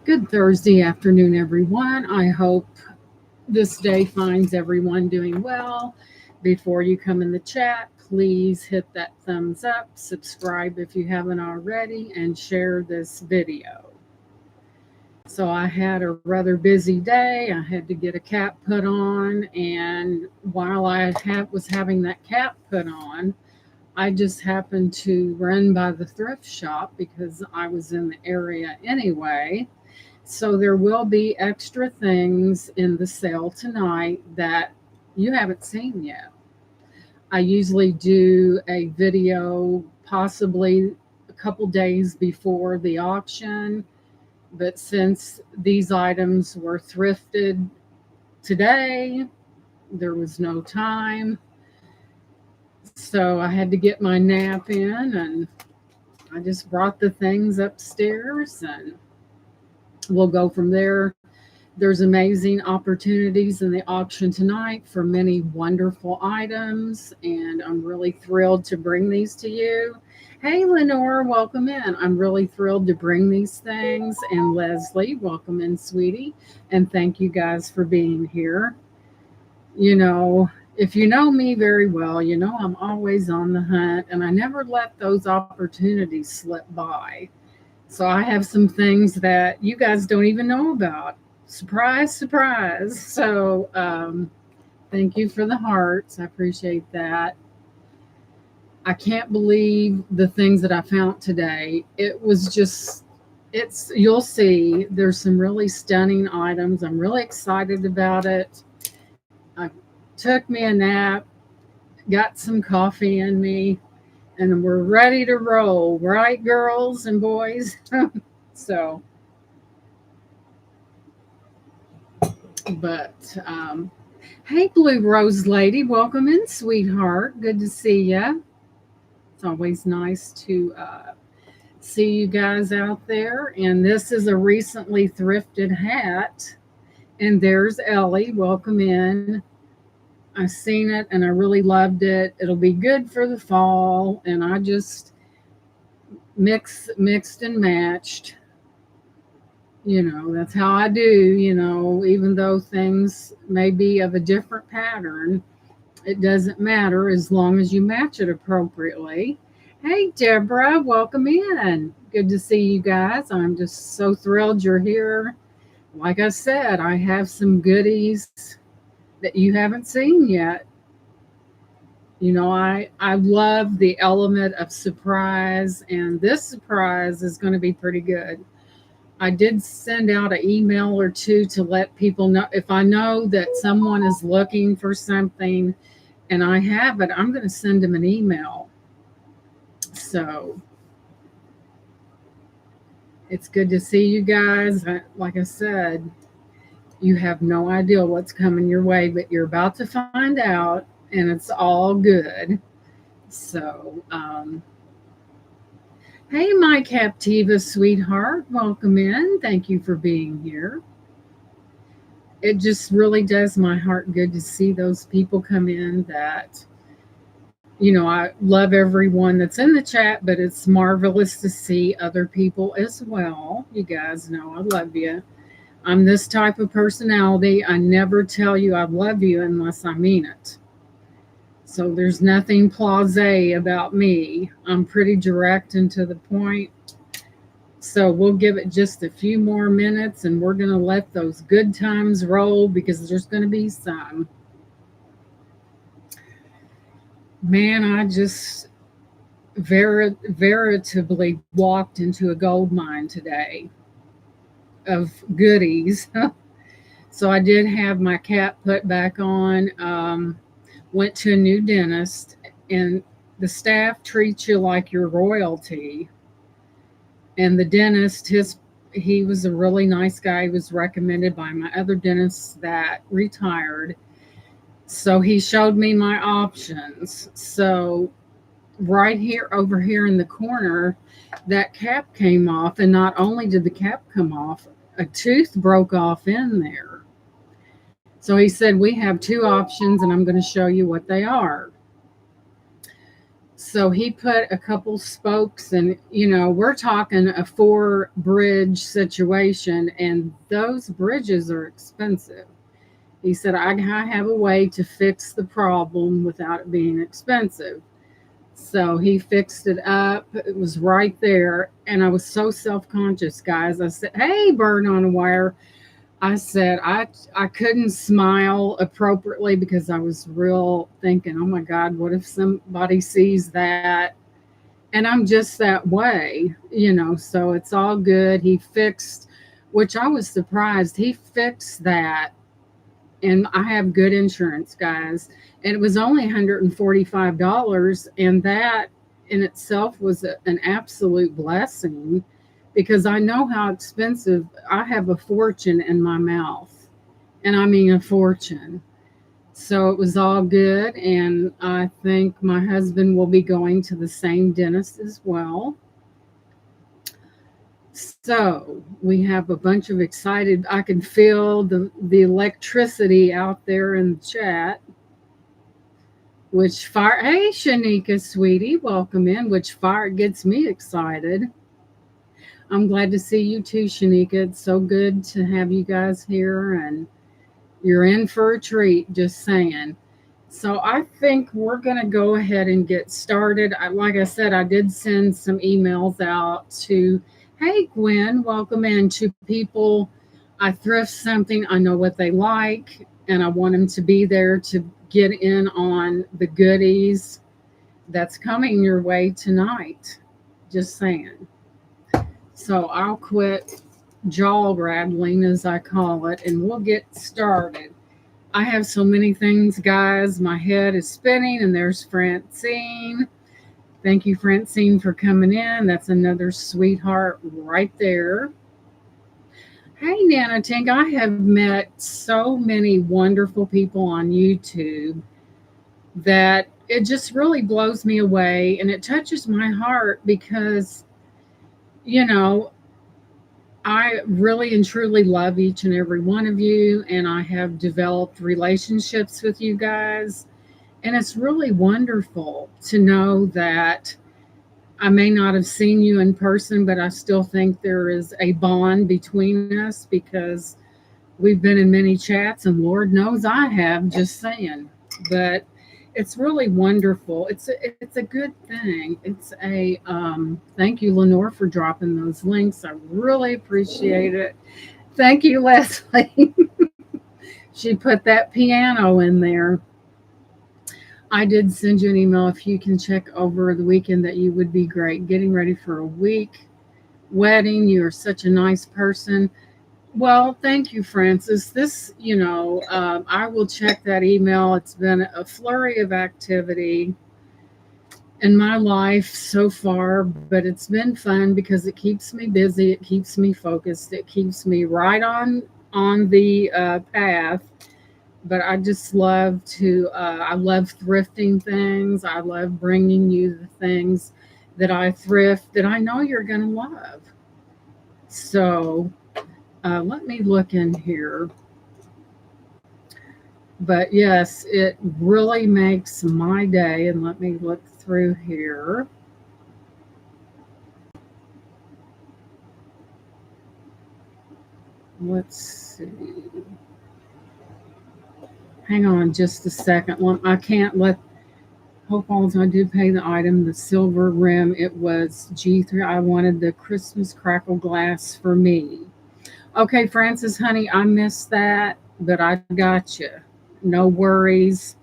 Good Thursday afternoon, everyone. I hope this day finds everyone doing well. Before you come in the chat, please hit that thumbs up, subscribe if you haven't already, and share this video. So, I had a rather busy day. I had to get a cap put on, and while was having that cap put on, I just happened to run by the thrift shop because I was in the area anyway. So there will be extra things in the sale tonight that you haven't seen yet. I usually do a video possibly a couple days before the auction, but since these items were thrifted today, there was no time. So I had to get my nap in, and I just brought the things upstairs, and we'll go from there. There's amazing opportunities in the auction tonight for many wonderful items, and I'm really thrilled to bring these to you. Hey, Lenore, welcome in. I'm really thrilled to bring these things. And Leslie, welcome in, sweetie. And thank you guys for being here. You know, if you know me very well, you know I'm always on the hunt, and I never let those opportunities slip by. So I have some things that you guys don't even know about. Surprise, surprise. So thank you for the hearts. I appreciate that. I can't believe the things that I found today. It was just, you'll see, there's some really stunning items. I'm really excited about it. I took me a nap, got some coffee in me, and we're ready to roll, right, girls and boys? So, but hey, Blue Rose Lady, welcome in, sweetheart. Good to see you. It's always nice to see you guys out there. And this is a recently thrifted hat. And there's Ellie. Welcome in. I seen it and I really loved it. It'll be good for the fall. And I just mixed and matched. You know, that's how I do, even though things may be of a different pattern, it doesn't matter as long as you match it appropriately. Hey, Deborah, welcome in. Good to see you guys. I'm just so thrilled you're here. Like I said, I have some goodies that you haven't seen yet. I love the element of surprise, and this surprise is going to be pretty good. I did send out an email or two to let people know if I know that someone is looking for something and I have it, I'm going to send them an email. So it's good to see you guys. Like I said, you have no idea what's coming your way, but you're about to find out, and it's all good. So, hey, my Captiva sweetheart, welcome in. Thank you for being here. It just really does my heart good to see those people come in that, I love everyone that's in the chat, but it's marvelous to see other people as well. You guys know I love you. I'm this type of personality. I never tell you I love you unless I mean it. So there's nothing blasé about me. I'm pretty direct and to the point. So we'll give it just a few more minutes and we're going to let those good times roll because there's going to be some. Man, I just veritably walked into a gold mine today of goodies. So I did have my cap put back on, went to a new dentist, and the staff treats you like you're royalty. And the dentist, he was a really nice guy. He was recommended by my other dentist that retired. So he showed me my options. So right here, over here in the corner, that cap came off. And not only did the cap come off, a tooth broke off in there. So he said, we have two options and I'm going to show you what they are. So he put a couple spokes, and we're talking a 4 bridge situation, and those bridges are expensive. He said, I have a way to fix the problem without it being expensive. So he fixed it up. It was right there. And I was so self conscious, guys. I said, "Hey, bird on a wire." I said, I couldn't smile appropriately because I was real thinking, oh my God, what if somebody sees that? And I'm just that way. So it's all good. He fixed, which I was surprised. He fixed that, and I have good insurance, guys. And it was only $145, and that in itself was an absolute blessing because I know how expensive. I have a fortune in my mouth, and I mean a fortune. So it was all good, and I think my husband will be going to the same dentist as well. So we have a bunch of excited. I can feel the electricity out there in the chat. Which fire? Hey, Shanika, sweetie, welcome in. Which fire gets me excited. I'm glad to see you too, Shanika. It's so good to have you guys here, and you're in for a treat. Just saying. So I think we're going to go ahead and get started. Like I said, I did send some emails out to, hey, Gwen, welcome in, to people. I thrift something. I know what they like, and I want them to be there to get in on the goodies that's coming your way tonight. Just saying. So I'll quit jaw rattling, as I call it, and we'll get started. I have so many things, guys. My head is spinning, and there's Francine. Thank you, Francine, for coming in. That's another sweetheart right there. Hey, Nana Tink, I have met so many wonderful people on YouTube that it just really blows me away, and it touches my heart because, you know, I really and truly love each and every one of you, and I have developed relationships with you guys. And it's really wonderful to know that I may not have seen you in person, but I still think there is a bond between us because we've been in many chats, and Lord knows I have, just saying. But it's really wonderful. It's a good thing. It's a thank you, Lenore, for dropping those links. I really appreciate it. Thank you, Leslie. She put that piano in there. I did send you an email. If you can check over the weekend, that you would be great. Getting ready for a week wedding. You are such a nice person. Well, thank you, Francis. I will check that email. It's been a flurry of activity in my life so far, but it's been fun because it keeps me busy. It keeps me focused. It keeps me right on the path. But I just love I love thrifting things. I love bringing you the things that I thrift that I know you're going to love. So let me look in here. But yes, it really makes my day. And let me look through here. Let's see. Hang on just a second. I can't let. Hope all I did pay the item, the silver rim. It was G3. I wanted the Christmas crackle glass for me. Okay, Francis, honey, I missed that, but I got you. No worries.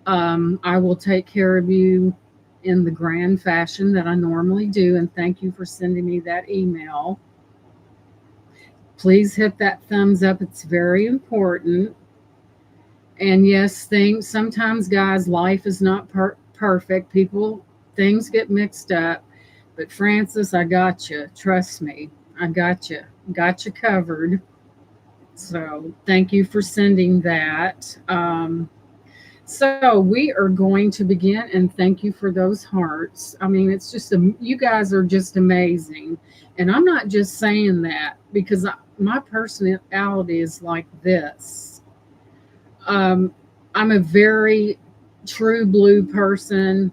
I will take care of you in the grand fashion that I normally do. And thank you for sending me that email. Please hit that thumbs up. It's very important. And yes, sometimes, guys, life is not perfect. Things get mixed up. But Francis, I got you. Trust me, I got you. Got you covered. So thank you for sending that. So we are going to begin, and thank you for those hearts. I mean, it's just you guys are just amazing, and I'm not just saying that because my personality is like this. I'm a very true blue person,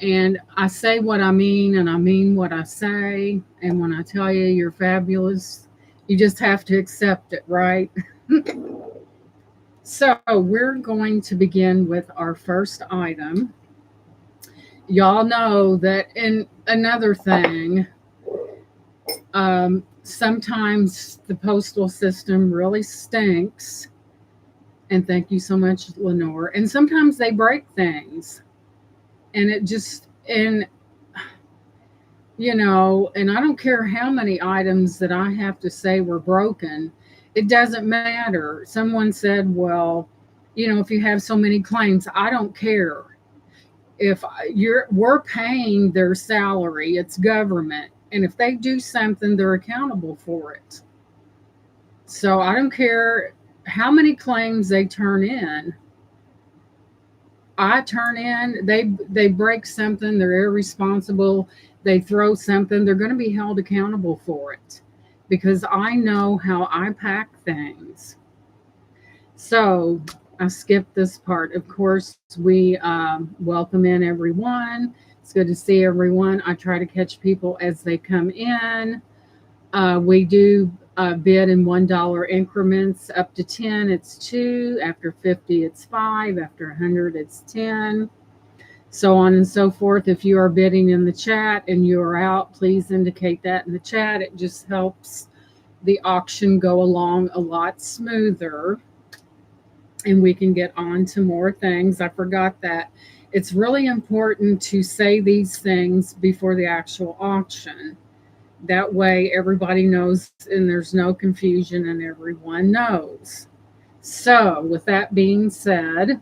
And I say what I mean, and I mean what I say. And when I tell you you're fabulous, you just have to accept it, right? So, we're going to begin with our first item. Y'all know that, in another thing, sometimes the postal system really stinks. And thank you so much, Lenore. And sometimes they break things. And it just, and and I don't care how many items that I have to say were broken, it doesn't matter. Someone said, well, if you have so many claims, I don't care. If we're paying their salary, it's government. And if they do something, they're accountable for it. So I don't care how many claims they turn in. I turn in, they break something, they're irresponsible, they throw something, they're going to be held accountable for it because I know how I pack things. So I skipped this part. Of course, we welcome in everyone. It's good to see everyone. I try to catch people as they come in. We do bid in $1 increments. Up to 10, it's 2. After 50, it's 5. After 100, it's 10. So on and so forth. If you are bidding in the chat and you're out, please indicate that in the chat. It just helps the auction go along a lot smoother. And we can get on to more things. I forgot that. It's really important to say these things before the actual auction. That way everybody knows and there's no confusion and everyone knows. So with that being said,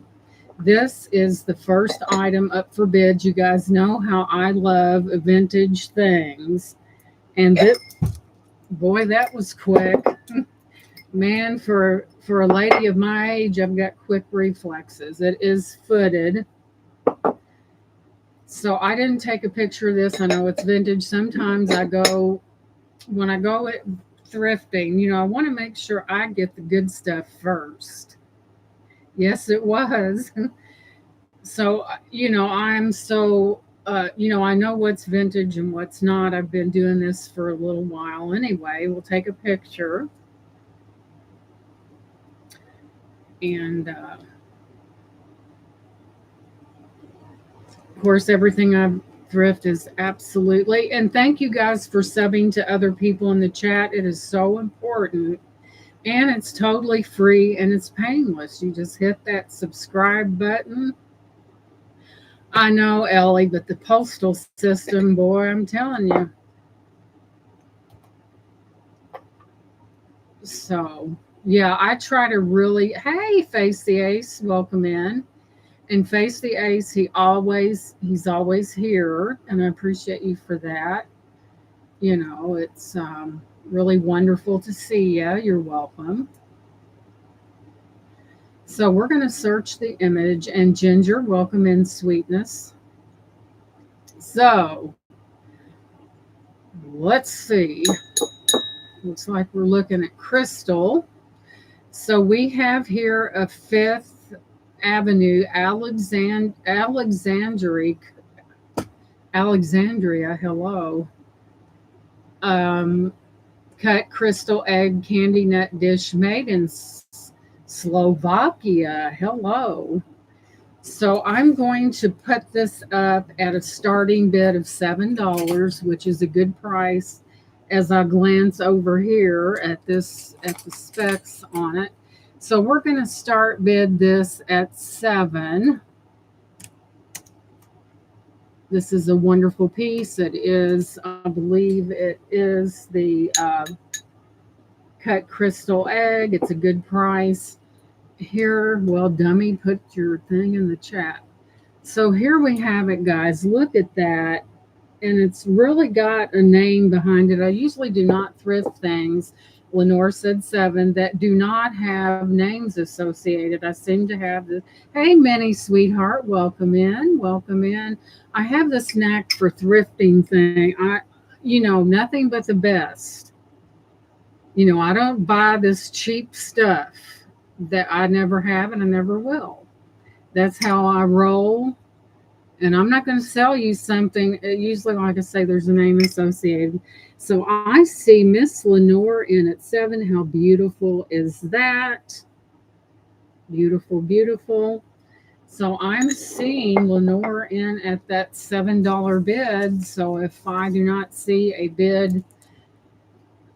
this is the first item up for bid. You guys know how I love vintage things. And boy, that was quick. Man, for a lady of my age, I've got quick reflexes. It is footed. So I didn't take a picture of this. I know it's vintage. Sometimes when I go thrifting, I want to make sure I get the good stuff first. Yes, it was. So, I'm so, I know what's vintage and what's not. I've been doing this for a little while anyway. We'll take a picture. And, of course, everything I've thrift is absolutely. And thank you guys for subbing to other people in the chat. It is so important. And it's totally free and it's painless. You just hit that subscribe button. I know, Ellie, but the postal system, boy, I'm telling you. So, yeah, I try to really, hey, Face the Ace, welcome in. And Face the Ace, he's always here, and I appreciate you for that. It's really wonderful to see you. You're welcome. So we're going to search the image, and Ginger, welcome in, Sweetness. So let's see. Looks like we're looking at Crystal. So we have here a Fifth Avenue, Alexandria. Hello. Cut crystal egg candy nut dish made in Slovakia. Hello. So I'm going to put this up at a starting bid of $7, which is a good price. As I glance over here at the specs on it. So we're going to start bid this at $7. This is a wonderful piece. It is, I believe it is the cut crystal egg. It's a good price. Here, well, dummy, put your thing in the chat. So here we have it, guys. Look at that. And it's really got a name behind it. I usually do not thrift things, Lenore said 7, that do not have names associated. I seem to have this. Hey, Minnie, sweetheart, welcome in. Welcome in. I have this knack for thrifting thing. Nothing but the best. I don't buy this cheap stuff that I never have and I never will. That's how I roll. And I'm not going to sell you something. Usually, like I say, there's a name associated. So I see Miss Lenore in at 7. How beautiful is that? Beautiful, beautiful. So I'm seeing Lenore in at that $7 bid. So if I do not see a bid,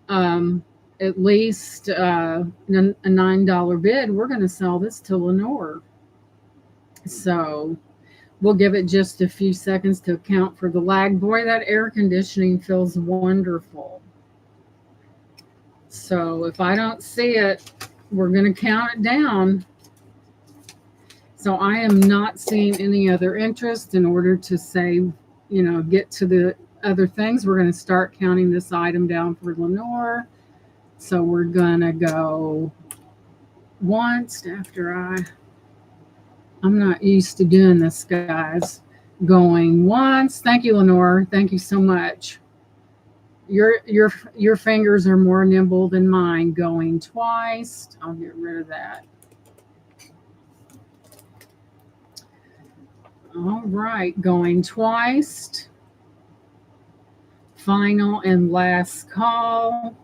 um, at least a $9 bid, we're going to sell this to Lenore. So we'll give it just a few seconds to account for the lag. Boy, that air conditioning feels wonderful. So if I don't see it, we're going to count it down. So I am not seeing any other interest. In order to say, get to the other things, we're going to start counting this item down for Lenore. So we're going to go once after I'm not used to doing this, guys. Going once. Thank you, Lenore. Thank you so much. Your fingers are more nimble than mine. Going twice. I'll get rid of that. All right, going twice. Final and last call.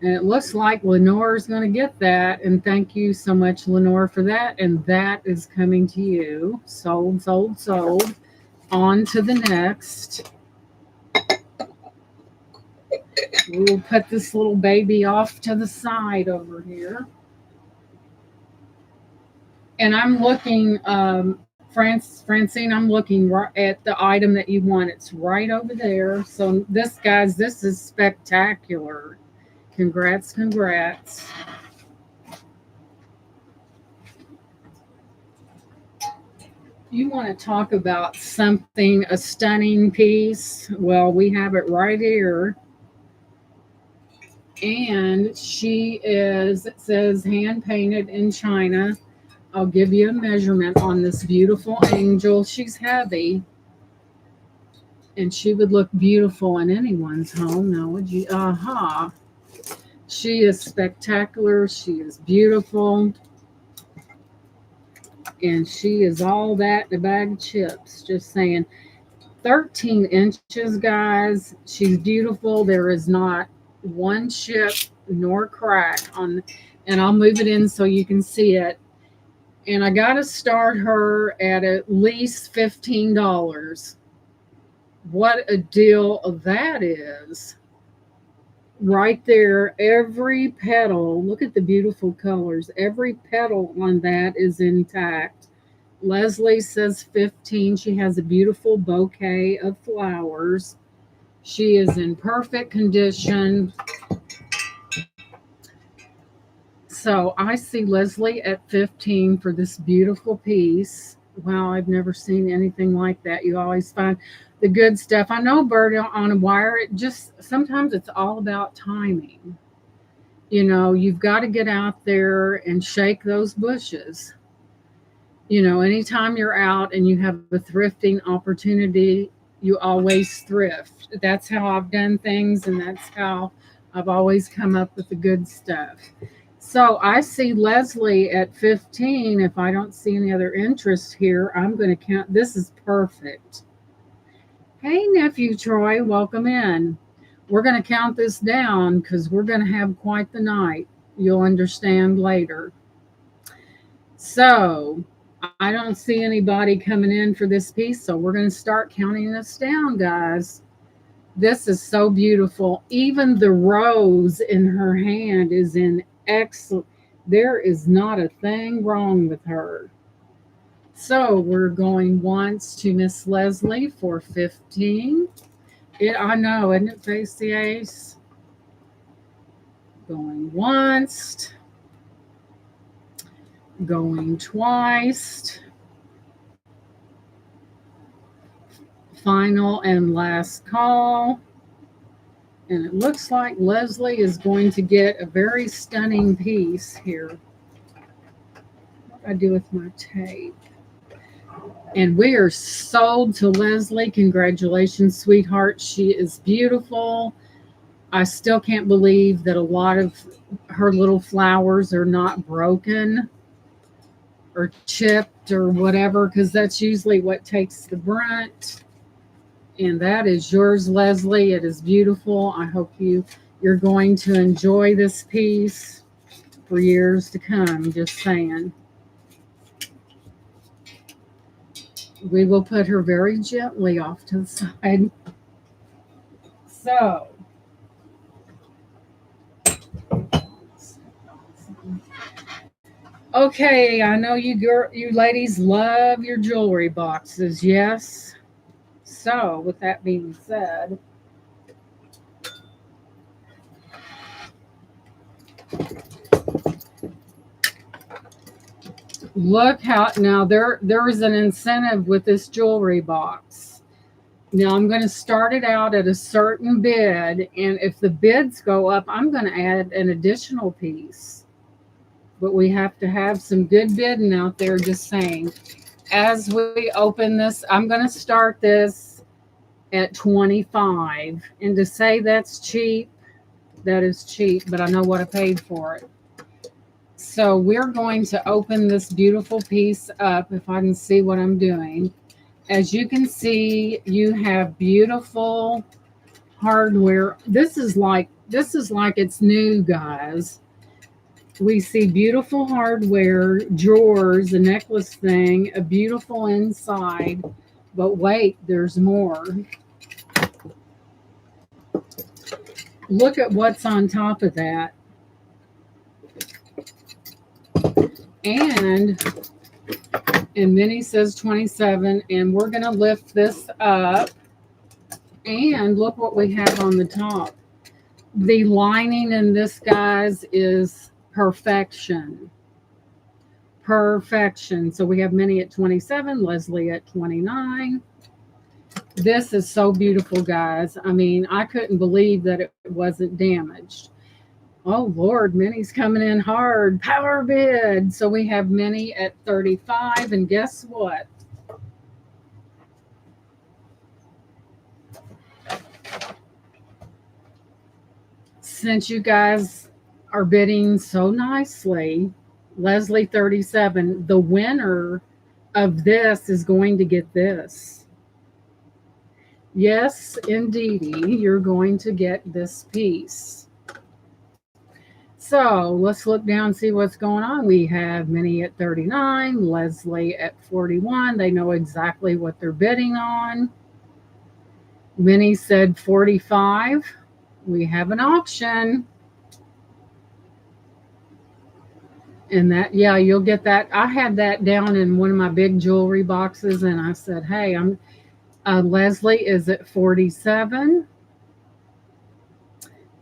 And it looks like Lenore is going to get that. And thank you so much, Lenore, for that. And that is coming to you. Sold, sold, sold. On to the next. We'll put this little baby off to the side over here. And I'm looking, Francine, I'm looking right at the item that you want. It's right over there. So this, guys, this is spectacular. Congrats, congrats. You want to talk about something, a stunning piece? Well, we have it right here. And it says hand painted in China. I'll give you a measurement on this beautiful angel. She's heavy. And she would look beautiful in anyone's home now, would you? Aha. She is spectacular. She is beautiful. And she is all that in a bag of chips. Just saying. 13 inches, guys. She's beautiful. There is not one chip nor crack on. And I'll move it in so you can see it. And I got to start her at least $15. What a deal that is. Right there, every petal, look at the beautiful colors. Every petal on that is intact. Leslie says 15. She has a beautiful bouquet of flowers. She is in perfect condition. So I see Leslie at 15 for this beautiful piece. Wow, I've never seen anything like that. You always find the good stuff. I know bird on a wire, it just sometimes it's all about timing. You've got to get out there and shake those bushes. Anytime you're out and you have a thrifting opportunity, you always thrift. That's how I've done things, and that's how I've always come up with the good stuff. So I see Leslie at 15. If I don't see any other interest here, I'm going to count. This is perfect. Hey, nephew Troy, welcome in. We're going to count this down because we're going to have quite the night. You'll understand later. So I don't see anybody coming in for this piece, so we're going to start counting this down, guys. This is so beautiful. Even the rose in her hand is in excellent. There is not a thing wrong with her. So we're going once to Miss Leslie for 15. I know, isn't it, face the ace? Going once. Going twice. Final and last call. And it looks like Leslie is going to get a very stunning piece here. What do I do with my tape? And we are sold to Leslie. Congratulations, sweetheart. She is beautiful. I still can't believe that a lot of her little flowers are not broken. or chipped or whatever, because that's usually what takes the brunt. And that is yours, Leslie. It is beautiful. I hope you're going to enjoy this piece for years to come. Just saying. We will put her very gently off to the side. So, okay, I know you ladies love your jewelry boxes, yes? So, with that being said, look how now there is an incentive with this jewelry box. Now I'm going to start it out at a certain bid, and if the bids go up, I'm going to add an additional piece. But we have to have some good bidding out there, just saying. As we open this, I'm going to start this at 25. And to say that's cheap, that is cheap, but I know what I paid for it. So we're going to open this beautiful piece up, if I can see what I'm doing. As you can see, you have beautiful hardware. This is like it's new, guys. We see beautiful hardware, drawers, a necklace thing, a beautiful inside. But wait, there's more. Look at what's on top of that. And Minnie says 27, and we're going to lift this up. And look what we have on the top. The lining in this, guys, is perfection. Perfection. So we have Minnie at 27, Leslie at 29. This is so beautiful, guys. I mean, I couldn't believe that it wasn't damaged. Oh, Lord, Minnie's coming in hard. Power bid. So we have Minnie at 35. And guess what? Since you guys are bidding so nicely, Leslie 37, the winner of this is going to get this. Yes, indeedy, you're going to get this piece. So let's look down and see what's going on. We have Minnie at 39, Leslie at 41. They know exactly what they're bidding on. Minnie said 45. We have an auction. And that, yeah, you'll get that. I had that down in one of my big jewelry boxes, and I said, hey, Leslie is at 47.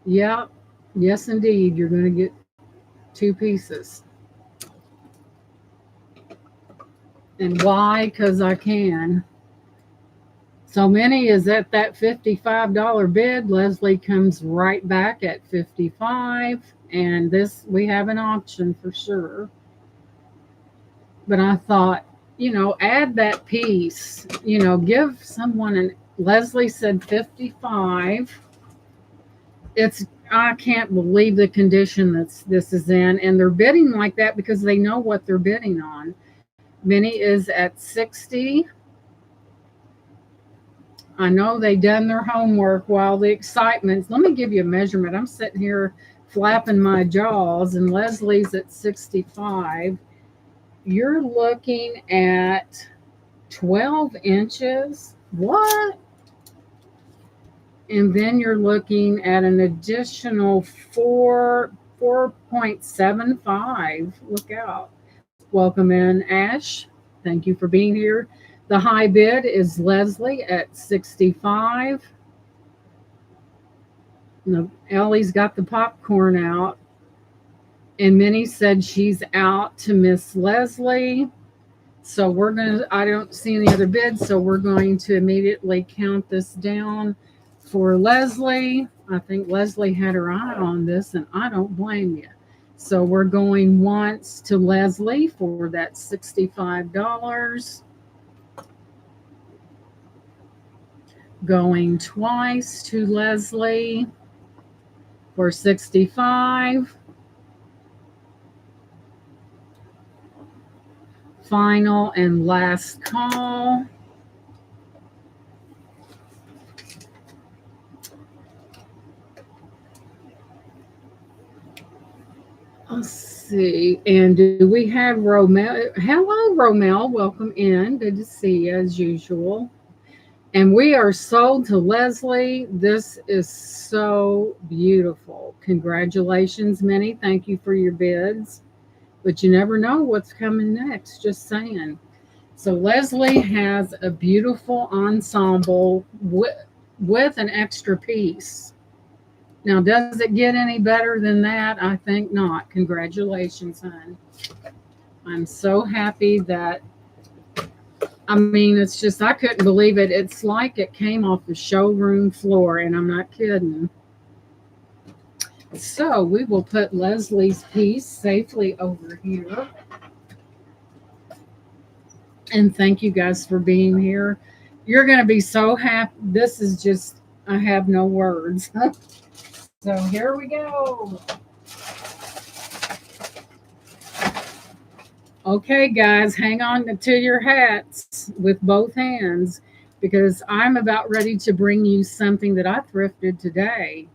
Yeah, yes, indeed. You're going to get two pieces. And why? Because I can. So Minnie is at that $55 bid. Leslie comes right back at 55. And this, we have an auction for sure. But I thought, add that piece, give someone Leslie said 55. I can't believe the condition this is in. And they're bidding like that because they know what they're bidding on. Minnie is at 60. I know they done their homework while the excitement. Let me give you a measurement. I'm sitting here flapping my jaws, and Leslie's at 65. You're looking at 12 inches. What? And then you're looking at an additional 4.75. Look out. Welcome in, Ash. Thank you for being here. The high bid is Leslie at 65. No, Ellie's got the popcorn out. And Minnie said she's out to Miss Leslie. So I don't see any other bids, so we're going to immediately count this down for Leslie. I think Leslie had her eye on this, and I don't blame you. So we're going once to Leslie for that $65. Going twice to Leslie for 65. final and last call. Let's see. And do we have Romel? Hello, Romel. Welcome in. Good to see you as usual. And we are sold to Leslie. This is so beautiful. Congratulations, Minnie. Thank you for your bids. But you never know what's coming next. Just saying. So Leslie has a beautiful ensemble with an extra piece. Now, does it get any better than that? I think not. Congratulations, hon. I'm so happy that, I mean, it's just, I couldn't believe it. It's like it came off the showroom floor, and I'm not kidding. So we will put Leslie's piece safely over here. And thank you guys for being here. You're going to be so happy. This is just, I have no words. So here we go. Okay, guys, hang on to your hats with both hands because I'm about ready to bring you something that I thrifted today.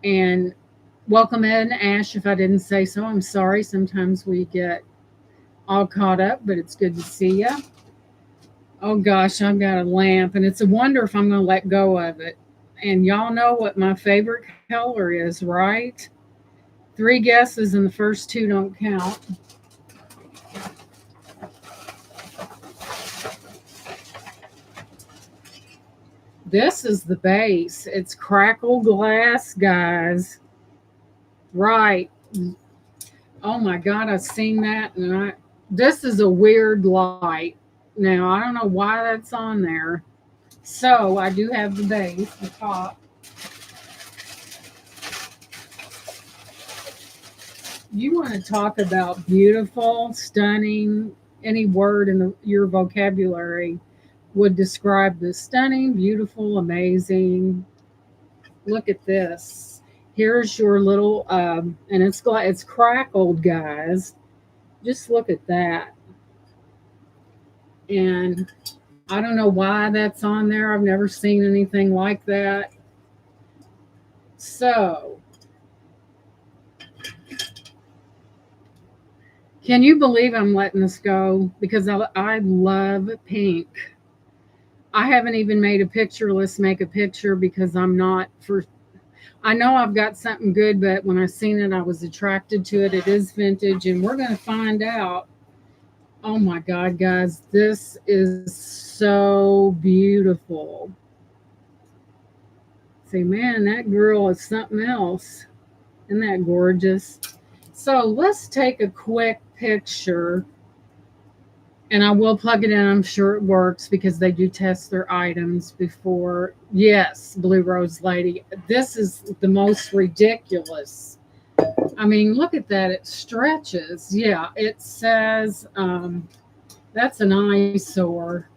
And welcome in, Ash, if I didn't say so. I'm sorry. Sometimes we get all caught up, but it's good to see you. Oh, gosh, I've got a lamp, and it's a wonder if I'm going to let go of it. And y'all know what my favorite color is, right? 3 guesses, and the first 2 don't count. This is the base. It's crackle glass, guys. Right. Oh my God, I've seen that. And this is a weird light. Now, I don't know why that's on there. So I do have the base, the top. You want to talk about beautiful, stunning, any word in your vocabulary would describe the stunning, beautiful, amazing. Look at this. Here's your little, and it's crackled, guys. Just look at that. And I don't know why that's on there. I've never seen anything like that. So, can you believe I'm letting this go? Because I love pink. I haven't even made a picture. Let's make a picture because I'm not for. I know I've got something good, but when I seen it, I was attracted to it. It is vintage, and we're going to find out. Oh my God, guys, this is so beautiful. See, man, that girl is something else. Isn't that gorgeous? So let's take a quick picture. And I will plug it in. I'm sure it works because they do test their items before. Yes, Blue Rose Lady. This is the most ridiculous. I mean, look at that. It stretches. Yeah, it says that's an eyesore.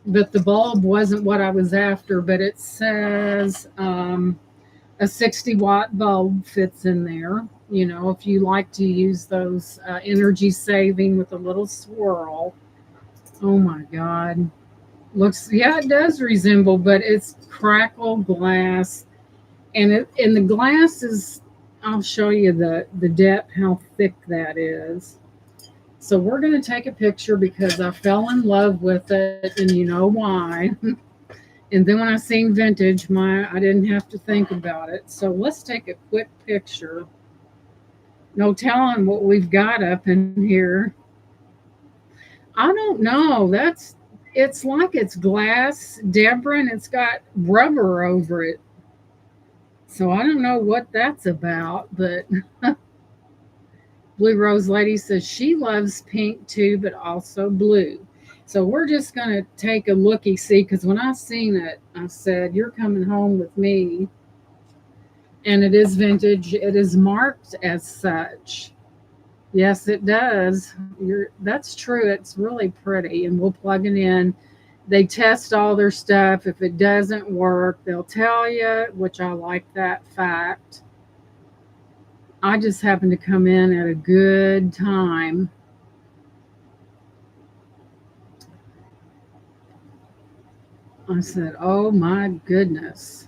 But the bulb wasn't what I was after. But it says a 60-watt bulb fits in there. You know, if you like to use those energy saving with a little swirl. Oh my God. Looks, yeah, it does resemble, but it's crackle glass. And the glass is, I'll show you the depth, how thick that is. So we're going to take a picture because I fell in love with it, and you know why. And then when I seen vintage, I didn't have to think about it. So let's take a quick picture. No telling what we've got up in here. I don't know. It's like it's glass, Deborah, and it's got rubber over it. So I don't know what that's about, but Blue Rose Lady says she loves pink too, but also blue. So we're just going to take a looky-see because when I seen it, I said, you're coming home with me. And it is vintage. It is marked as such. Yes, it does. That's true. It's really pretty, and we'll plug it in. They test all their stuff. If it doesn't work, they'll tell you, which I like that fact. I just happened to come in at a good time. I said, oh my goodness.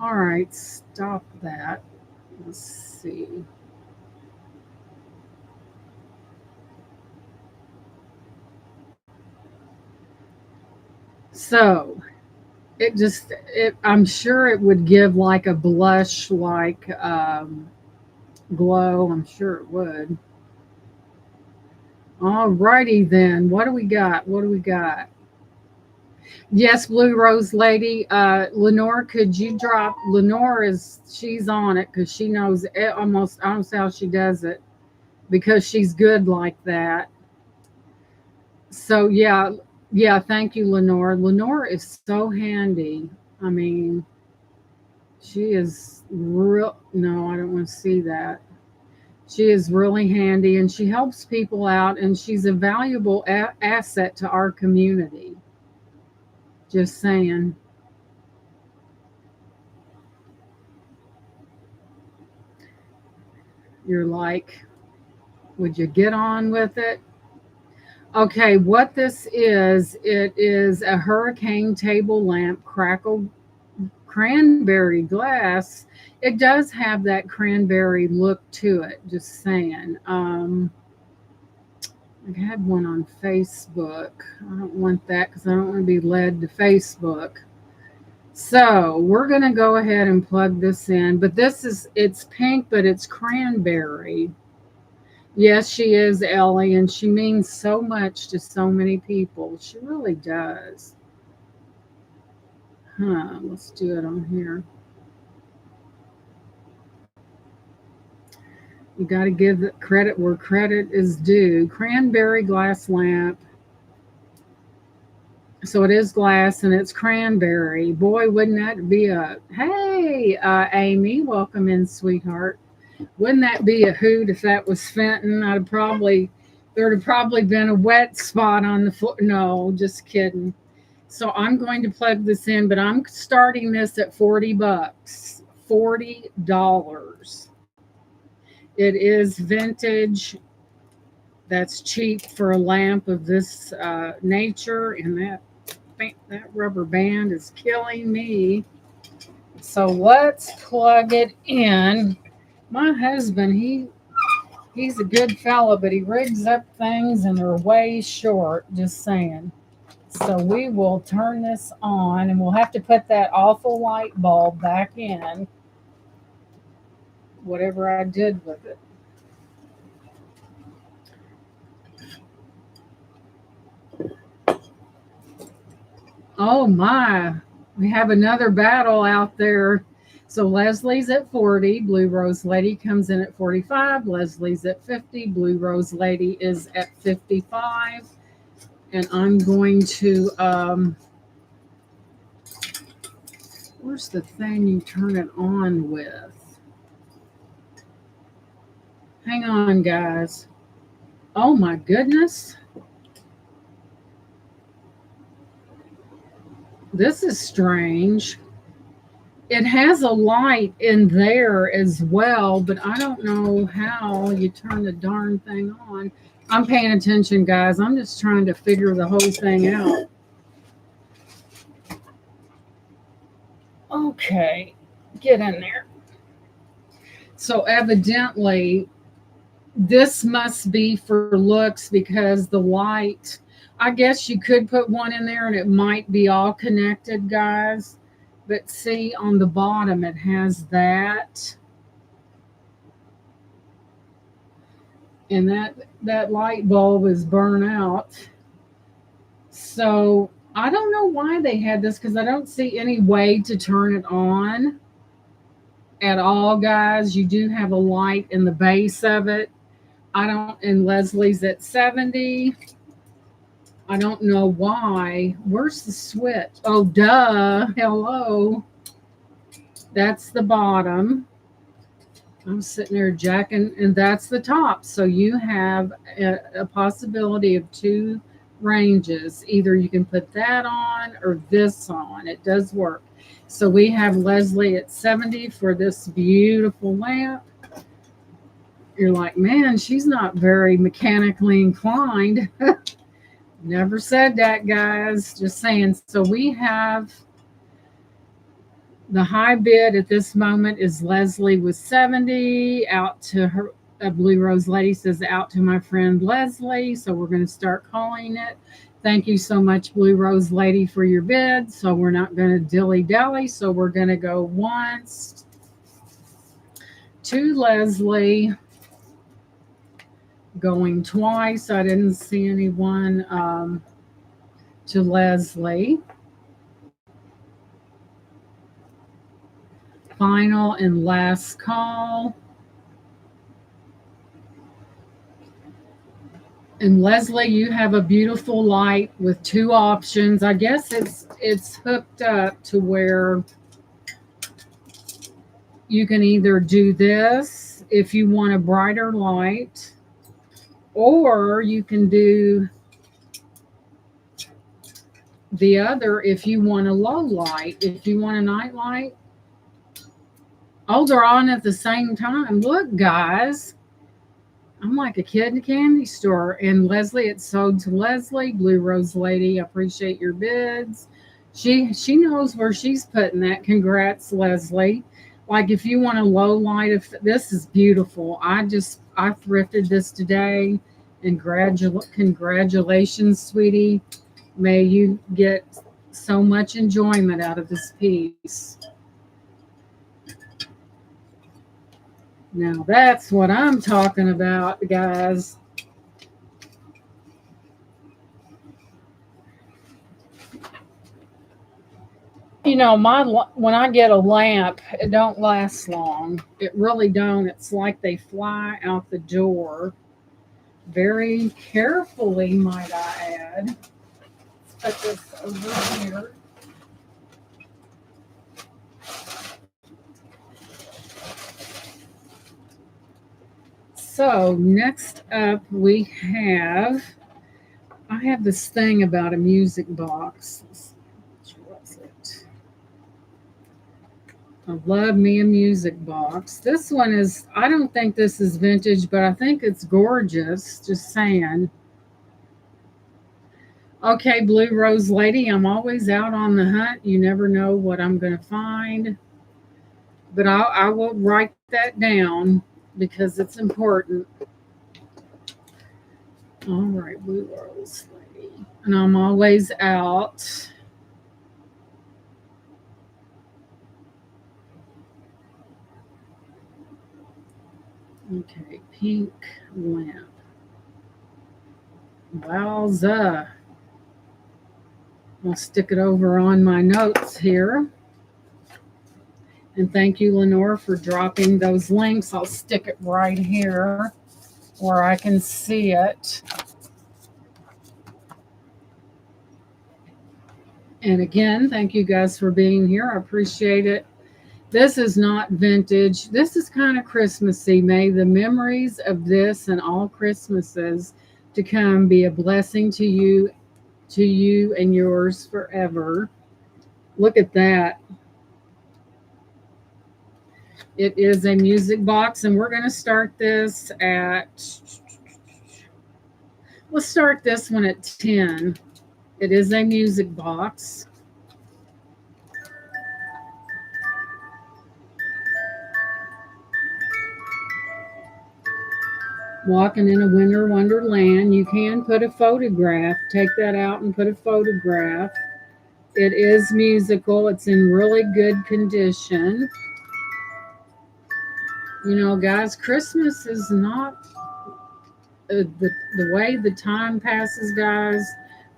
All right, stop that. Let's see. So I'm sure it would give like a blush like glow. I'm sure it would. All righty then. What do we got? What do we got? Yes, Blue Rose Lady. Lenore, could you drop? Lenore she's on it because she knows almost, I don't know how she does it because she's good like that. So, yeah, yeah, thank you, Lenore. Lenore is so handy. I mean, she is real. No, I don't want to see that. She is really handy and she helps people out and she's a valuable asset to our community. Just saying. You're like, would you get on with it? Okay, what this is, it is a hurricane table lamp crackle cranberry glass. It does have that cranberry look to it, just saying. I had one on Facebook. I don't want that because I don't want to be led to Facebook. So we're going to go ahead and plug this in. But it's pink, but it's cranberry. Yes, she is, Ellie, and she means so much to so many people. She really does. Huh, let's do it on here. You got to give credit where credit is due. Cranberry glass lamp. So it is glass and it's cranberry. Boy, wouldn't that be a hey, Amy, welcome in, sweetheart. Wouldn't that be a hoot if that was Fenton? There'd have probably been a wet spot on the floor. No, just kidding. So I'm going to plug this in, but I'm starting this at $40. $40. It is vintage. That's cheap for a lamp of this nature, and that rubber band is killing me. So let's plug it in. My husband, he's a good fella, but he rigs up things and they're way short, just saying. So we will turn this on and we'll have to put that awful light bulb back in, whatever I did with it. Oh my, we have another battle out there. So Leslie's at 40, Blue Rose Lady comes in at 45, Leslie's at 50, Blue Rose Lady is at 55. And I'm going to, where's the thing you turn it on with? Hang on, guys. Oh my goodness. This is strange. It has a light in there as well, but I don't know how you turn the darn thing on. I'm paying attention, guys. I'm just trying to figure the whole thing out. Okay, get in there. So evidently, this must be for looks because the light, I guess you could put one in there and it might be all connected, guys. But see on the bottom, it has that. And that light bulb is burnt out. So I don't know why they had this because I don't see any way to turn it on at all, guys. You do have a light in the base of it. And Leslie's at 70. I don't know why. Where's the switch? Oh, duh. Hello. That's the bottom. I'm sitting there jacking, and that's the top. So you have a possibility of two ranges. Either you can put that on or this on. It does work. So we have Leslie at 70 for this beautiful lamp. You're like, man, she's not very mechanically inclined. Never said that, guys. Just saying. So we have the high bid at this moment is Leslie with 70. Out to her, Blue Rose Lady says out to my friend Leslie. So we're going to start calling it. Thank you so much, Blue Rose Lady, for your bid. So we're not going to dilly dally. So we're going to go once to Leslie, going twice. I didn't see anyone to Leslie. Final and last call. And Leslie, you have a beautiful light with two options. I guess it's hooked up to where you can either do this if you want a brighter light, or you can do the other if you want a low light. If you want a night light, oh, they're on at the same time. Look, guys, I'm like a kid in a candy store. And Leslie, it's sold to Leslie, Blue Rose Lady. I appreciate your bids. She knows where she's putting that. Congrats, Leslie. Like if you want a low light, if this is beautiful. I thrifted this today. And congratulations, sweetie. May you get so much enjoyment out of this piece. Now that's what I'm talking about, guys. You know, when I get a lamp, it don't last long. It really don't. It's like they fly out the door. Very carefully, might I add. Let's put this over here. So next up I have this thing about a music box. Which was it? I love me a music box. This one I don't think this is vintage, but I think it's gorgeous. Just saying. Okay, Blue Rose Lady, I'm always out on the hunt. You never know what I'm going to find. But I will write that down because it's important. All right, Blue Rose Lady. And I'm always out. Okay, pink lamp. Wowza. I'll stick it over on my notes here. And thank you, Lenore, for dropping those links. I'll stick it right here where I can see it. And again, thank you guys for being here. I appreciate it. This is not vintage. This is kind of Christmassy. May the memories of this and all Christmases to come be a blessing to you and yours forever. Look at that. It is a music box, and we're going to start this let's start this one at 10. It is a music box. Walking in a winter wonderland. You can put a photograph. Take that out and put a photograph. It is musical. It's in really good condition. You know, guys, Christmas is not the way the time passes, guys.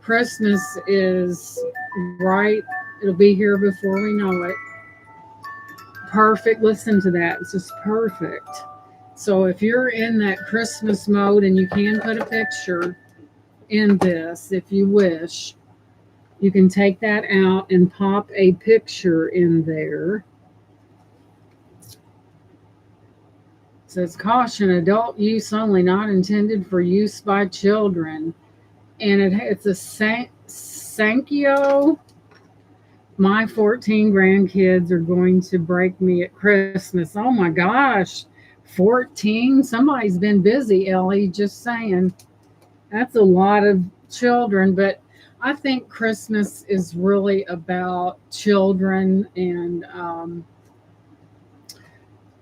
Christmas is right. It'll be here before we know it. Perfect. Listen to that. It's just perfect. So if you're in that Christmas mode, and you can put a picture in this if you wish, you can take that out and pop a picture in there. It says caution, adult use only, not intended for use by children. And it's a Sankyo. My 14 grandkids are going to break me at Christmas. Oh my gosh. 14? Somebody's been busy, Ellie, just saying. That's a lot of children, but I think Christmas is really about children. And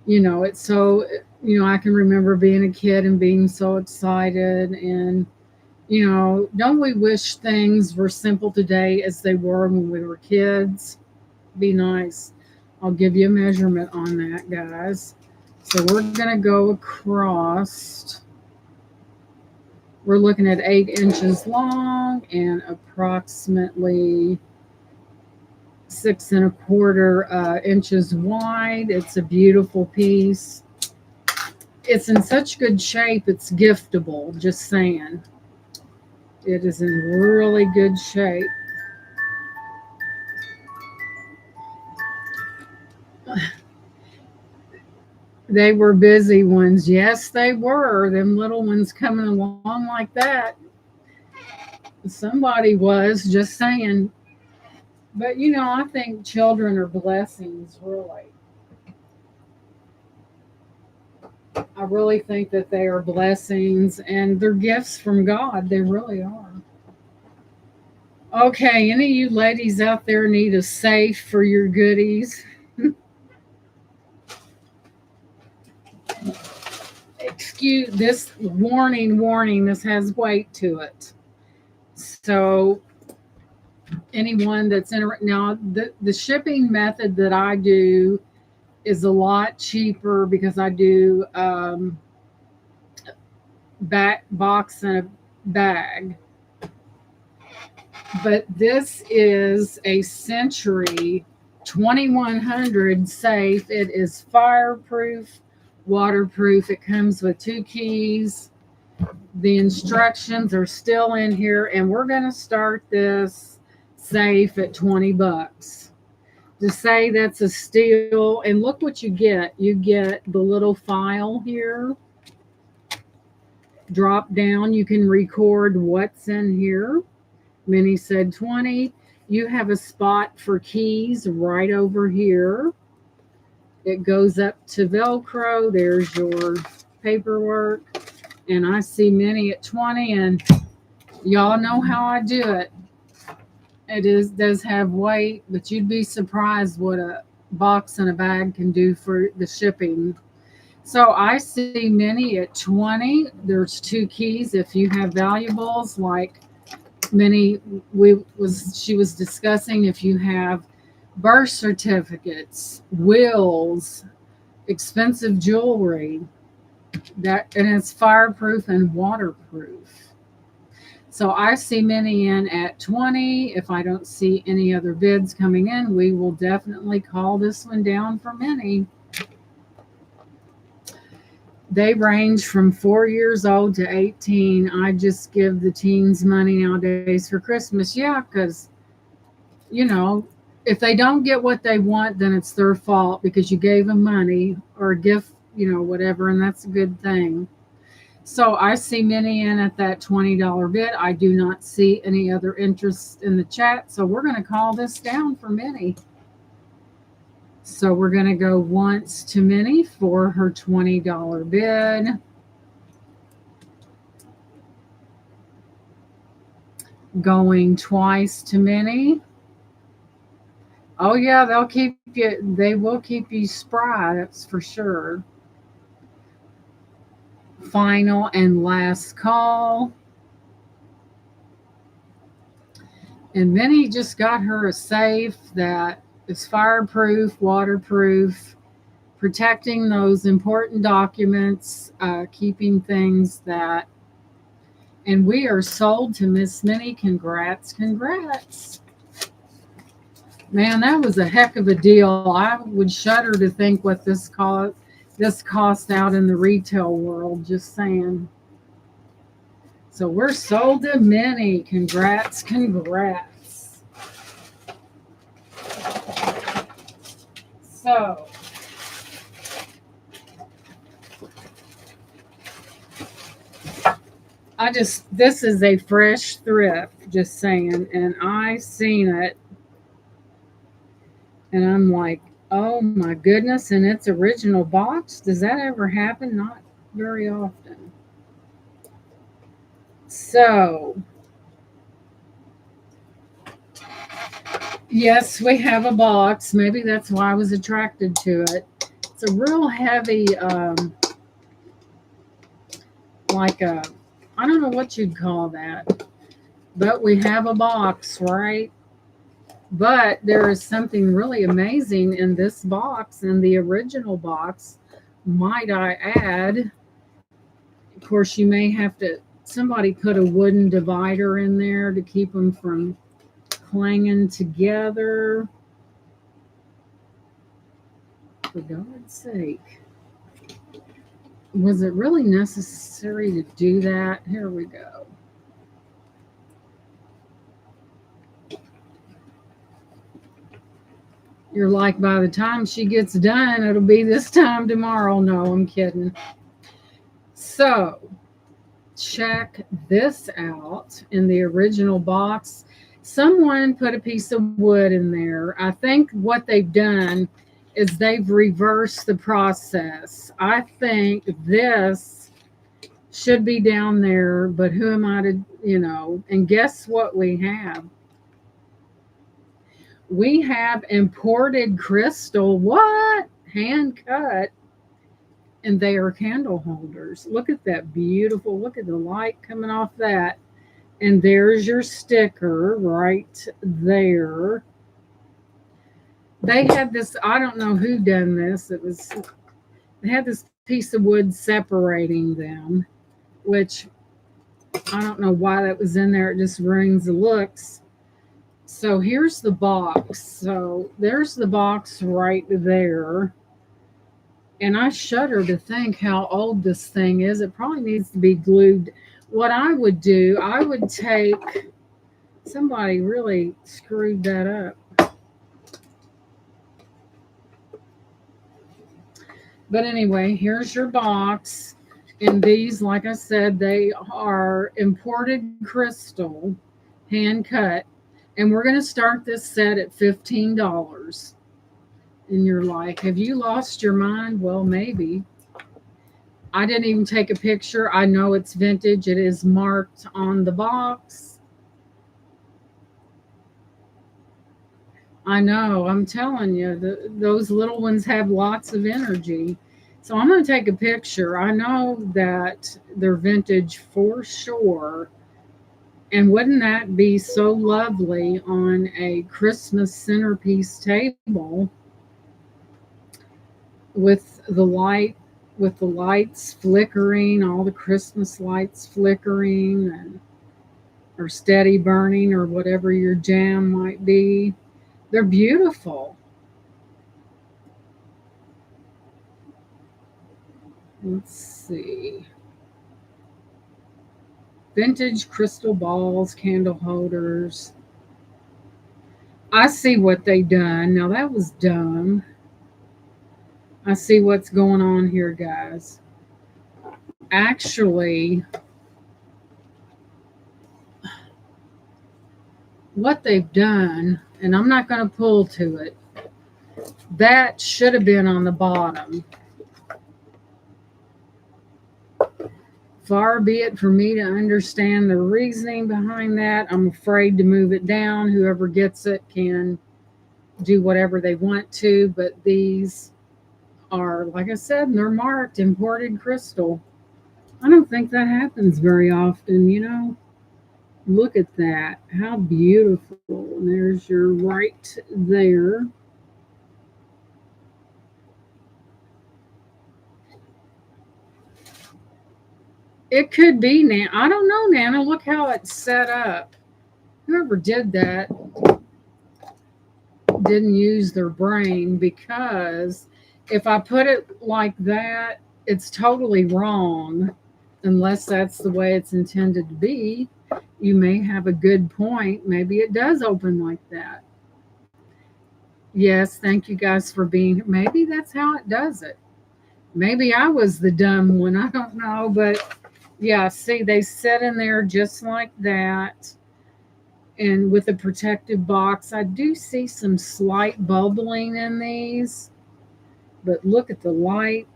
it's so, I can remember being a kid and being so excited. And don't we wish things were simple today as they were when we were kids? Be nice. I'll give you a measurement on that, guys. So we're going to go across. We're looking at 8 inches long and approximately 6¼ inches wide. It's a beautiful piece. It's in such good shape, it's giftable, just saying. It is in really good shape. They were busy ones. Yes, they were. Them little ones coming along like that. Somebody was, just saying. But I think children are blessings, really. I really think that they are blessings and they're gifts from God. They really are. Okay, any of you ladies out there need a safe for your goodies? Excuse this, warning, this has weight to it. So anyone that's in now, the shipping method that I do is a lot cheaper because I do back box and a bag. But this is a Century 2100 safe. It is fireproof, waterproof. It comes with 2 keys. The instructions are still in here, and we're going to start this safe at $20. To say that's a steal, and look what you get. You get the little file here. Drop down, you can record what's in here. Minnie said 20. You have a spot for keys right over here. It goes up to Velcro. There's your paperwork. And I see Minnie at 20, and y'all know how I do it. It does have weight, but you'd be surprised what a box and a bag can do for the shipping. So I see Minnie at 20. There's 2 keys if you have valuables like Minnie she was discussing. If you have birth certificates, wills, expensive jewelry, and it's fireproof and waterproof. So I see Minnie in at 20. If I don't see any other bids coming in, we will definitely call this one down for Minnie. They range from 4 years old to 18. I just give the teens money nowadays for Christmas. Yeah, because, if they don't get what they want, then it's their fault because you gave them money or a gift, whatever, and that's a good thing. So I see Minnie in at that $20 bid. I do not see any other interest in the chat, so we're going to call this down for Minnie. So we're going to go once to Minnie for her $20 bid. Going twice to Minnie. Oh yeah, they will keep you spry, that's for sure. Final and last call. And Minnie just got her a safe that is fireproof, waterproof, protecting those important documents, keeping things that. And we are sold to Miss Minnie. Congrats. Man, that was a heck of a deal. I would shudder to think what this cost out in the retail world, just saying. So we're sold to Minnie. Congrats. So this is a fresh thrift, just saying, and I seen it and I'm like, oh my goodness, and it's original box. Does that ever happen? Not very often. So Yes, we have a box. Maybe that's why I was attracted to it. It's a real heavy, like a, I don't know what you'd call that, but we have a box, right? But there is something really amazing in this box, in the original box, might I add. Of course, you may have to, somebody put a wooden divider in there to keep them from clanging together. For God's sake. Was it really necessary to do that? Here we go. You're like, by the time she gets done, it'll be this time tomorrow. No, I'm kidding. So, check this out. In the original box, someone put a piece of wood in there. I think what they've done is they've reversed the process. I think this should be down there, but who am I to, and guess what we have? We have imported crystal. What? Hand cut. And they are candle holders. Look at that beautiful, look at the light coming off that. And there's your sticker right there. They had this, I don't know who done this. They had this piece of wood separating them, which I don't know why that was in there. It just ruins the looks. So here's the box. So there's the box right there. And I shudder to think how old this thing is. It probably needs to be glued. What I would do, I would take, somebody really screwed that up. But anyway, here's your box. And these, like I said, they are imported crystal, hand cut. And we're going to start this set at $15. And you're like, have you lost your mind? Well, maybe. I didn't even take a picture. I know it's vintage. It is marked on the box. I know. I'm telling you, those little ones have lots of energy. So I'm going to take a picture. I know that they're vintage for sure. And wouldn't that be so lovely on a Christmas centerpiece table with the lights flickering, all the Christmas lights flickering and or steady burning or whatever your jam might be. They're beautiful. Let's see. Vintage crystal balls, candle holders. I see what they done. Now that was dumb. I see what's going on here, guys. Actually, what they've done, and I'm not going to pull to it, that should have been on the bottom. Far be it for me to understand the reasoning behind that. I'm afraid to move it down. Whoever gets it can do whatever they want to, but these are, like I said, they're marked imported crystal. I don't think that happens very often. Look at that. How beautiful. And there's your right there. It could be Nana. I don't know, Nana. Look how it's set up. Whoever did that didn't use their brain, because if I put it like that, it's totally wrong unless that's the way it's intended to be. You may have a good point. Maybe it does open like that. Yes, thank you guys for being here. Maybe that's how it does it. Maybe I was the dumb one. I don't know. But yeah, see, they sit in there just like that. And with a protective box, I do see some slight bubbling in these. But look at the light.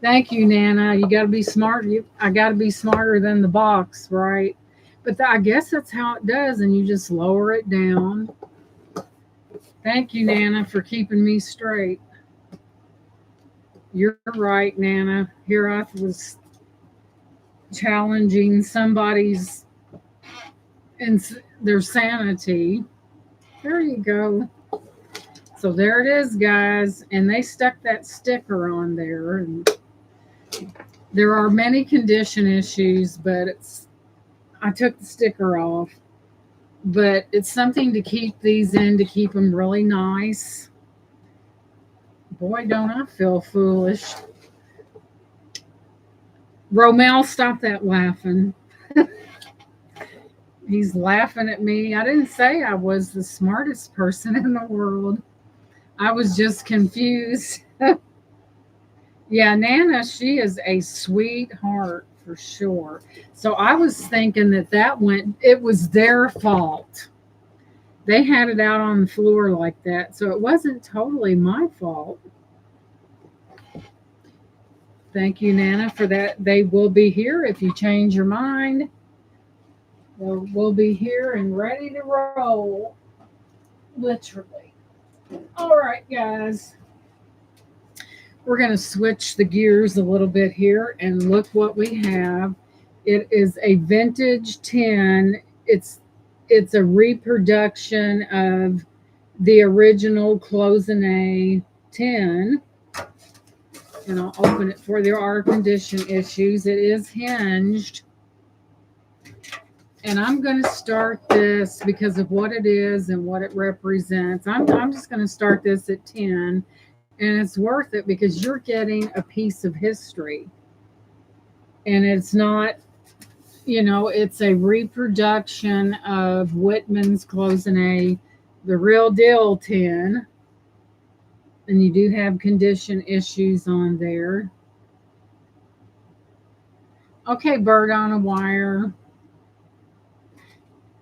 Thank you, Nana. You got to be smart. I got to be smarter than the box, right? But I guess that's how it does. And you just lower it down. Thank you, Nana, for keeping me straight. You're right, Nana. Here I was challenging somebody's their sanity. There you go. So there it is, guys. And they stuck that sticker on there. And there are many condition issues, but I took the sticker off. But it's something to keep these in to keep them really nice. Boy, don't I feel foolish. Romel, stop that laughing. He's laughing at me. I didn't say I was the smartest person in the world. I was just confused. Yeah, Nana, she is a sweetheart for sure. So I was thinking it was their fault. They had it out on the floor like that. So it wasn't totally my fault. Thank you, Nana, for that. They will be here if you change your mind. We'll be here and ready to roll. Literally. All right, guys. We're going to switch the gears a little bit here and look what we have. It is a vintage tin. It's a reproduction of the original Cloisonne tin. And I'll open it for there are condition issues. It is hinged. And I'm going to start this because of what it is and what it represents. I'm just going to start this at 10. And it's worth it because you're getting a piece of history. And it's not, it's a reproduction of Whitman's Cloisonne, the real deal tin. And you do have condition issues on there. Okay, bird on a wire.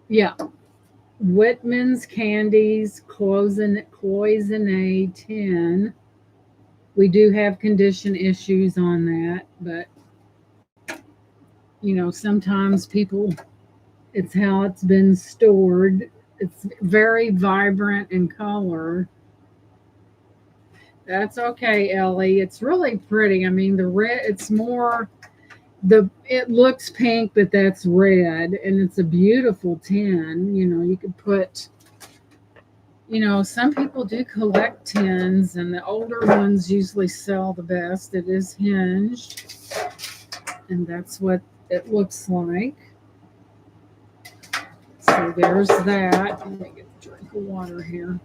Yeah. Whitman's Candies Cloisonne 10. We do have condition issues on that, but sometimes it's how it's been stored. It's very vibrant in color. That's okay, Ellie. It's really pretty. I mean, the red, it's more it looks pink, but that's red, and it's a beautiful tin. You could put some people do collect tins, and the older ones usually sell the best. It is hinged, and that's what it looks like. So there's that. Let me get a drink of water here.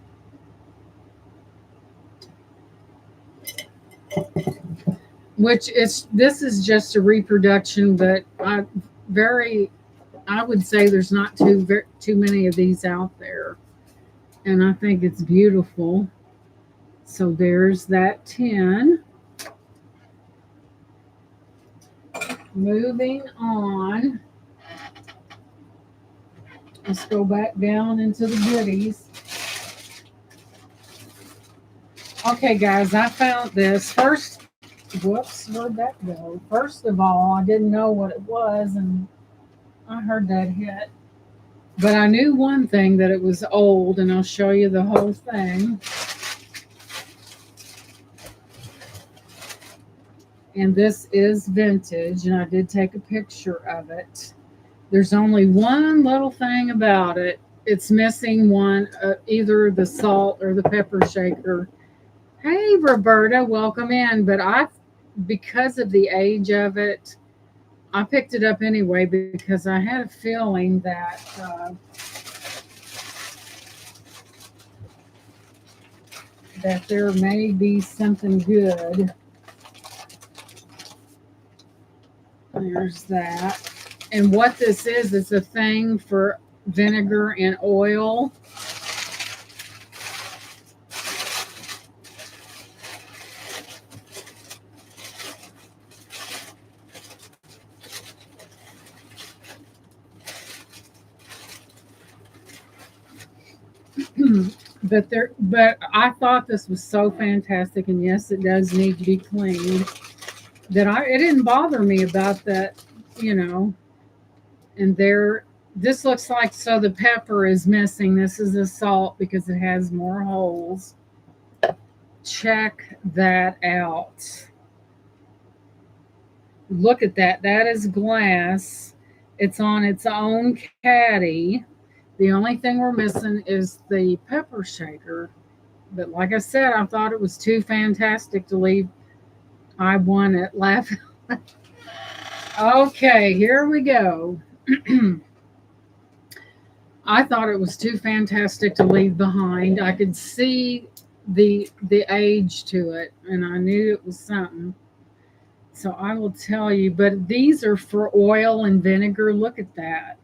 This is just a reproduction, but I would say there's not too many of these out there. And I think it's beautiful. So there's that tin. Moving on. Let's go back down into the goodies. Okay, guys, I found this. First, whoops, where'd that go? First of all, I didn't know what it was, and I heard that hit. But I knew one thing, that it was old, and I'll show you the whole thing. And this is vintage, and I did take a picture of it. There's only one little thing about it. It's missing one, either the salt or the pepper shaker. Hey, Roberta, welcome in. But because of the age of it, I picked it up anyway because I had a feeling that there may be something good. There's that. And what this is a thing for vinegar and oil. But I thought this was so fantastic, and yes, it does need to be cleaned. It didn't bother me about that, And there This looks like, so the pepper is missing. This is the salt because it has more holes. Check that out. Look at that. That is glass. It's on its own caddy. The only thing we're missing is the pepper shaker. But like I said, I thought it was too fantastic to leave. I won it. Laugh. Okay, here we go. I thought it was too fantastic to leave behind. I could see the age to it, and I knew it was something. So I will tell you, but these are for oil and vinegar. Look at that.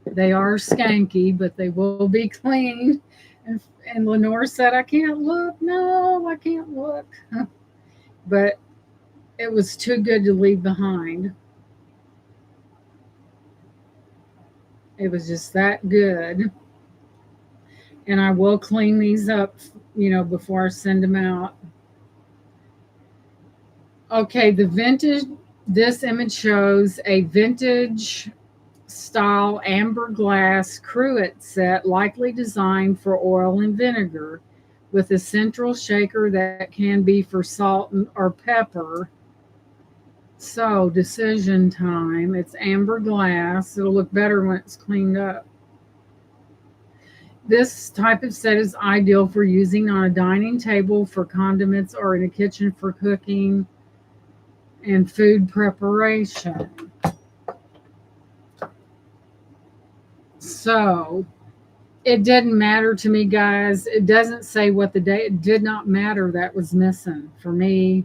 They are skanky, but they will be cleaned. And Lenore said, I can't look. No, I can't look. But it was too good to leave behind. It was just that good. And I will clean these up, before I send them out. Okay, this image shows a vintage style amber glass cruet set, likely designed for oil and vinegar, with a central shaker that can be for salt or pepper. So, decision time. It's amber glass. It'll look better when it's cleaned up. This type of set is ideal for using on a dining table for condiments or in a kitchen for cooking and food preparation. So, it didn't matter to me, guys. It doesn't say what the day. It did not matter. That was missing for me.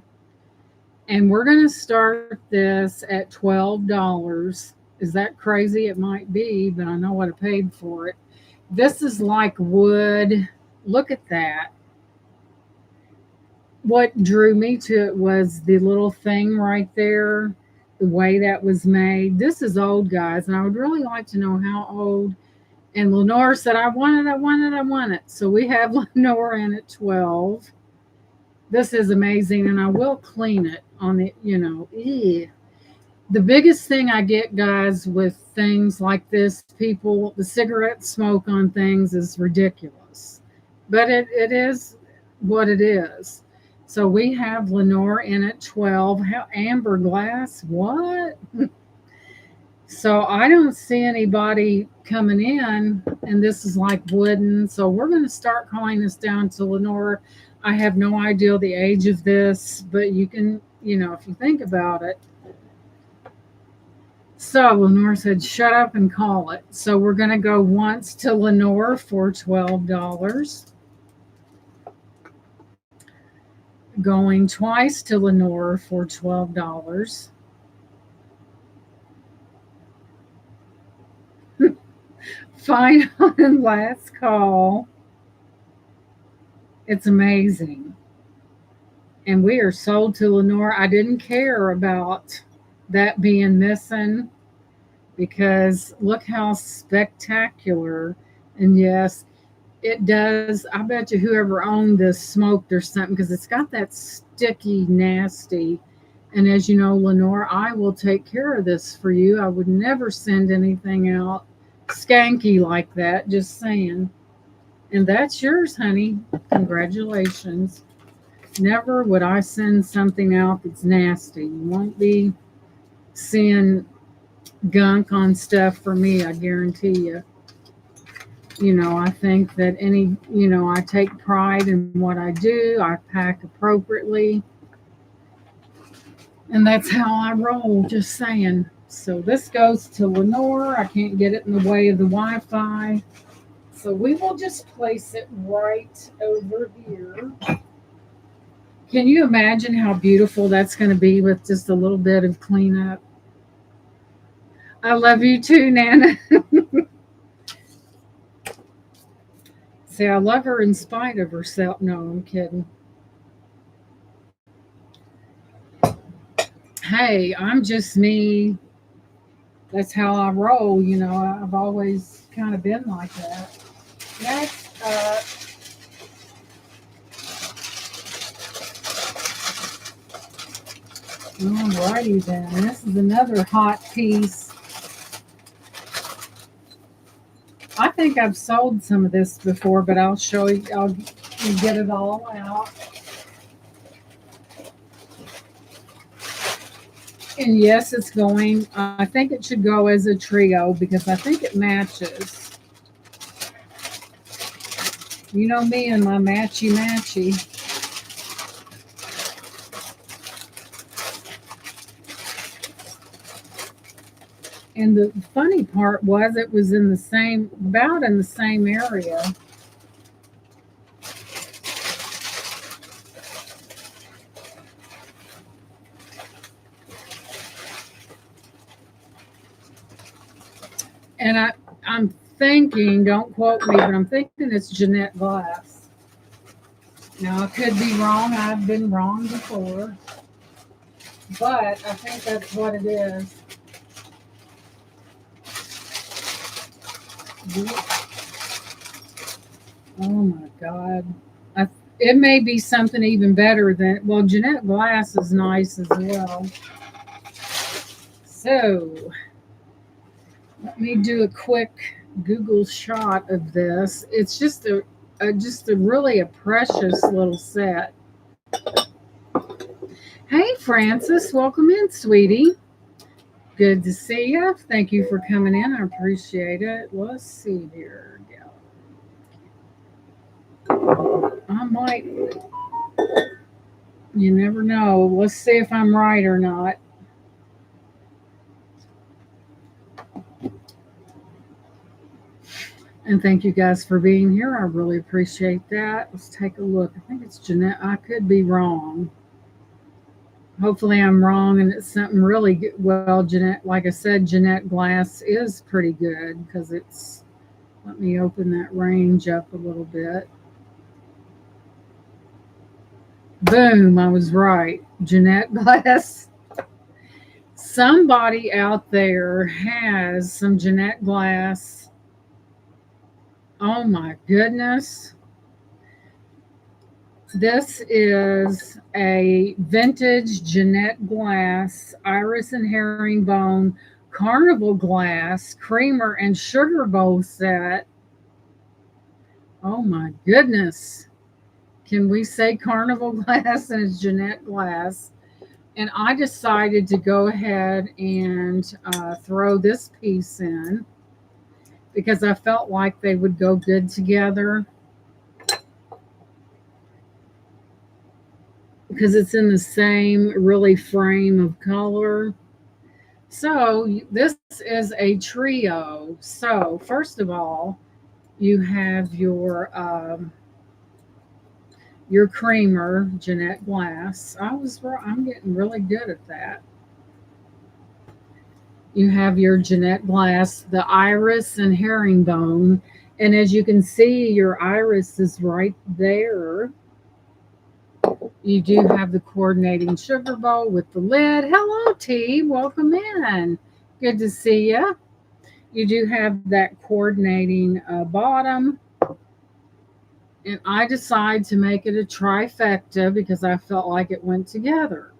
And we're going to start this at $12. Is that crazy? It might be, but I know what I paid for it. This is like wood. Look at that. What drew me to it was the little thing right there, the way that was made. This is old, guys, and I would really like to know how old. And Lenore said, I want it, I want it, I want it. So we have Lenore in at 12. This is amazing, and I will clean it on the, The biggest thing I get, guys, with things like this, people, the cigarette smoke on things is ridiculous. But it is what it is. So we have Lenore in at 12. How amber glass? What? So I don't see anybody coming in, and this is like wooden. So we're going to start calling this down to Lenore. I have no idea the age of this, but you can, if you think about it. So Lenore said, shut up and call it. So we're going to go once to Lenore for $12. Going twice to Lenore for $12. Final and last call. It's amazing. And we are sold to Lenore. I didn't care about that being missing because look how spectacular. And yes, it does. I bet you whoever owned this smoked or something because it's got that sticky, nasty. And as you know, Lenore, I will take care of this for you. I would never send anything out skanky like that, just saying. And that's yours, honey. Congratulations. Never would I send something out that's nasty. You won't be seeing gunk on stuff for me, I guarantee you. I think that I take pride in what I do. I pack appropriately. And that's how I roll, just saying. So this goes to Lenore. I can't get it in the way of the Wi-Fi. So we will just place it right over here. Can you imagine how beautiful that's going to be with just a little bit of cleanup? I love you too, Nana. See, I love her in spite of herself. No, I'm kidding. Hey, I'm just me. That's how I roll. I've always kind of been like that. Next up, alrighty then. This is another hot piece. think I've sold some of this before, but I'll show you. I'll get it all out. And yes, it's going. I think it should go as a trio because I think it matches. You know me and my matchy matchy. And the funny part was it was in the same, about in the same area. And I'm thinking, don't quote me, but I'm thinking it's Jeanette Glass. Now, I could be wrong. I've been wrong before. But I think that's what it is. Oh my God. It may be something even better than, well, Jeanette Glass is nice as well. So, let me do a quick Google shot of this. It's just a really a precious little set. Hey, Francis, welcome in, sweetie. Good to see you. Thank you for coming in. I appreciate it. Let's see here. I might, you never know. Let's see if I'm right or not. And thank you guys for being here. I really appreciate that. Let's take a look. I think it's Jeanette. I could be wrong. Hopefully I'm wrong and it's something really good. Well, Jeanette, like I said, Jeanette Glass is pretty good because it's, let me open that range up a little bit. Boom, I was right. Jeanette Glass. Somebody out there has some Jeanette Glass. Oh my goodness. This is a vintage Jeanette Glass, iris and herringbone, carnival glass, creamer and sugar bowl set. Oh my goodness. Can we say carnival glass and it's Jeanette Glass? And I decided to go ahead and throw this piece in because I felt like they would go good together. Because it's in the same really frame of color. So this is a trio. So first of all, you have your creamer, Jeanette Glass. I'm getting really good at that. You have your Jeanette Glass, the iris and herringbone. And as you can see, your iris is right there. You do have the coordinating sugar bowl with the lid. Hello, T. Welcome in. Good to see you. You do have that coordinating bottom. And I decided to make it a trifecta because I felt like it went together.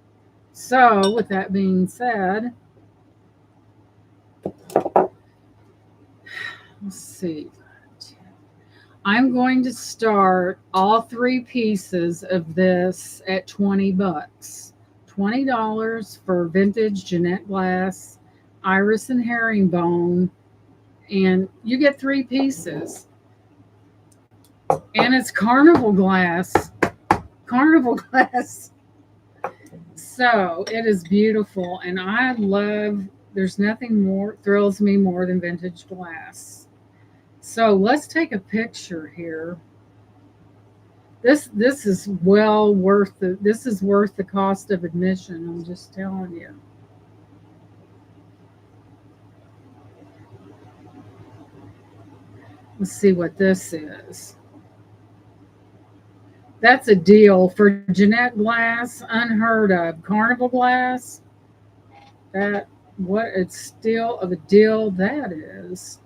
So, with that being said, let's see. I'm going to start all three pieces of this at 20 bucks. $20 for vintage Jeanette Glass, iris and herringbone, and you get three pieces. And it's carnival glass. Carnival glass. So it is beautiful, and I love, there's nothing more thrills me more than vintage glass. So let's take a picture here. This is well worth this is worth the cost of admission, I'm just telling you. Let's see what this is. That's a deal for Jeanette Glass, unheard of. Carnival glass. That what it's still of a deal that is.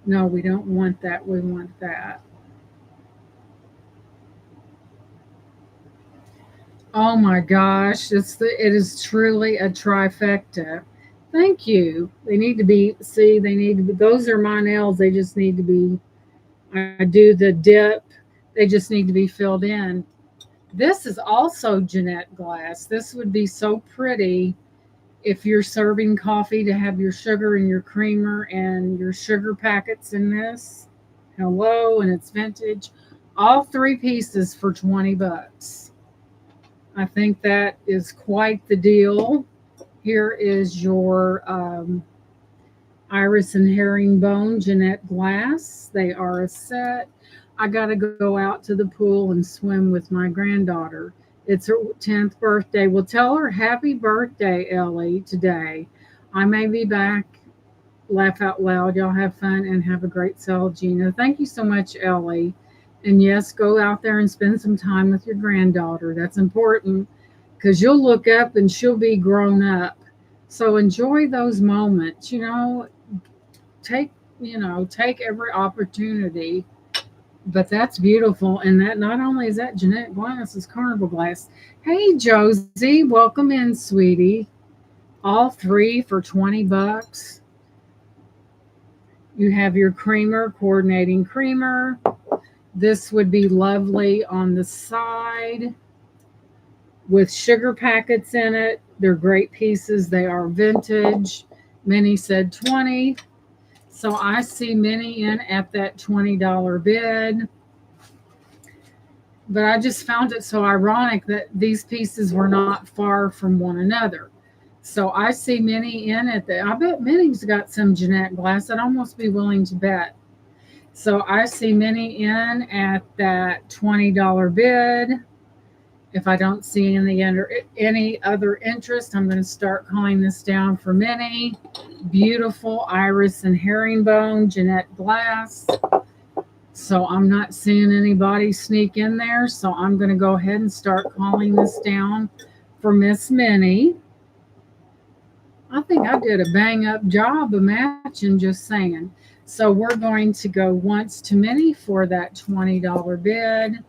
No, we don't want that. We want that. Oh my gosh, it is truly a trifecta. Thank you. They need to be, see, they need to be, those are my nails. They just need to be, I do the dip. They just need to be filled in. This is also Jeanette glass. This would be so pretty if you're serving coffee to have your sugar and your creamer and your sugar packets in this. Hello, and it's vintage. All three pieces for 20 bucks. I think that is quite the deal. Here is your iris and herringbone Jeanette glass. They are a set. I got to go out to the pool and swim with my granddaughter. It's her 10th birthday. Well, tell her happy birthday, Ellie, today. I may be back. Laugh out loud. Y'all have fun and have a great sale, Gina. Thank you so much, Ellie. And yes, go out there and spend some time with your granddaughter. That's important because you'll look up and she'll be grown up. So enjoy those moments. Take take every opportunity. But that's beautiful, and that not only is that Jeanette glass, is Carnival glass. Hey Josie, welcome in, sweetie. All three for 20 bucks. You have your creamer, coordinating creamer. This would be lovely on the side with sugar packets in it. They're great pieces. They are vintage. Minnie said 20. So I see Minnie in at that $20 bid. But I just found it so ironic that these pieces were not far from one another. So I see Minnie in at I bet Minnie's got some Jeanette glass. I'd almost be willing to bet. So I see Minnie in at that $20 bid. If I don't see any other interest, I'm going to start calling this down for Minnie. Beautiful iris and herringbone Jeanette glass. So I'm not seeing anybody sneak in there. So I'm going to go ahead and start calling this down for Miss Minnie. I think I did a bang up job of matching, just saying. So we're going to go once to Minnie for that $20 bid.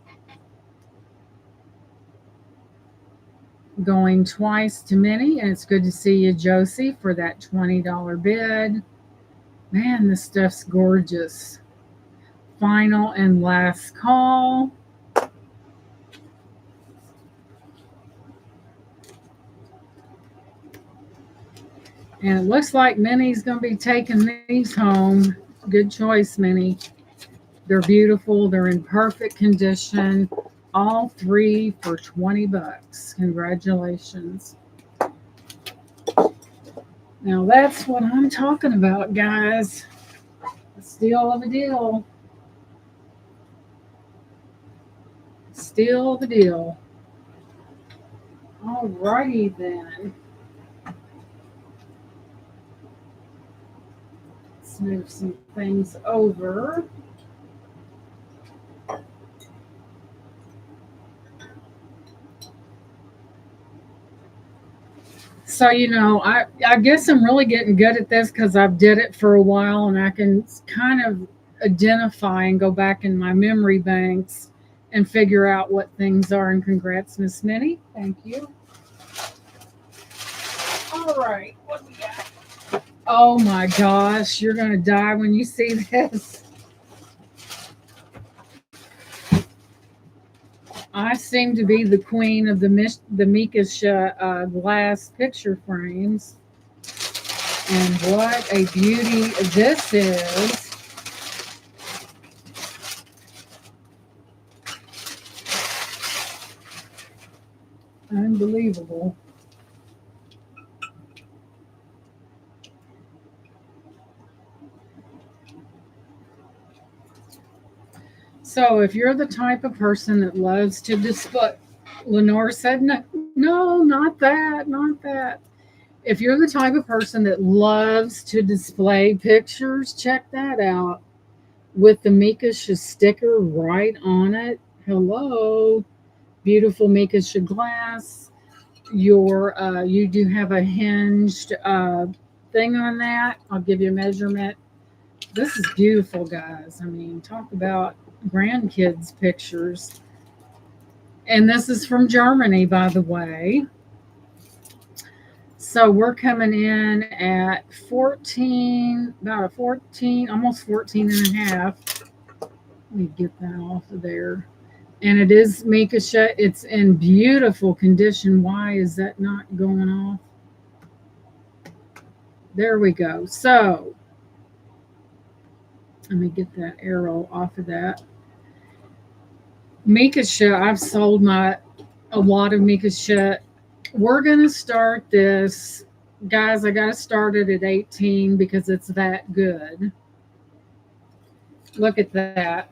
Going twice to Minnie, and it's good to see you, Josie, for that $20 bid. Man, this stuff's gorgeous. Final and last call. And it looks like Minnie's going to be taking these home. Good choice, Minnie. They're beautiful. They're in perfect condition. All three for 20 bucks. Congratulations. Now that's what I'm talking about, guys. A steal of a deal. Steal the deal. Alrighty then. Let's move some things over. So, I guess I'm really getting good at this because I've did it for a while and I can kind of identify and go back in my memory banks and figure out what things are. And congrats, Miss Minnie. Thank you. All right. What do we got? Oh my gosh. You're going to die when you see this. I seem to be the queen of the Mika glass picture frames. And what a beauty this is. Unbelievable. So if you're the type of person that loves to display, Lenore said, no, not that, not that. If you're the type of person that loves to display pictures, check that out with the Mika sticker right on it. Hello, beautiful Mika glass. You do have a hinged thing on that. I'll give you a measurement. This is beautiful, guys. I mean, talk about grandkids pictures. And this is from Germany, by the way. So we're coming in at 14, about a 14, almost 14 and a half. Let me get that off of there. And it is Mikasha. It's in beautiful condition. Why is that not going off? There we go. So let me get that arrow off of that. Mikasha, I've sold a lot of Mikasha. We're gonna start this, guys. I gotta start it at 18 because it's that good. Look at that.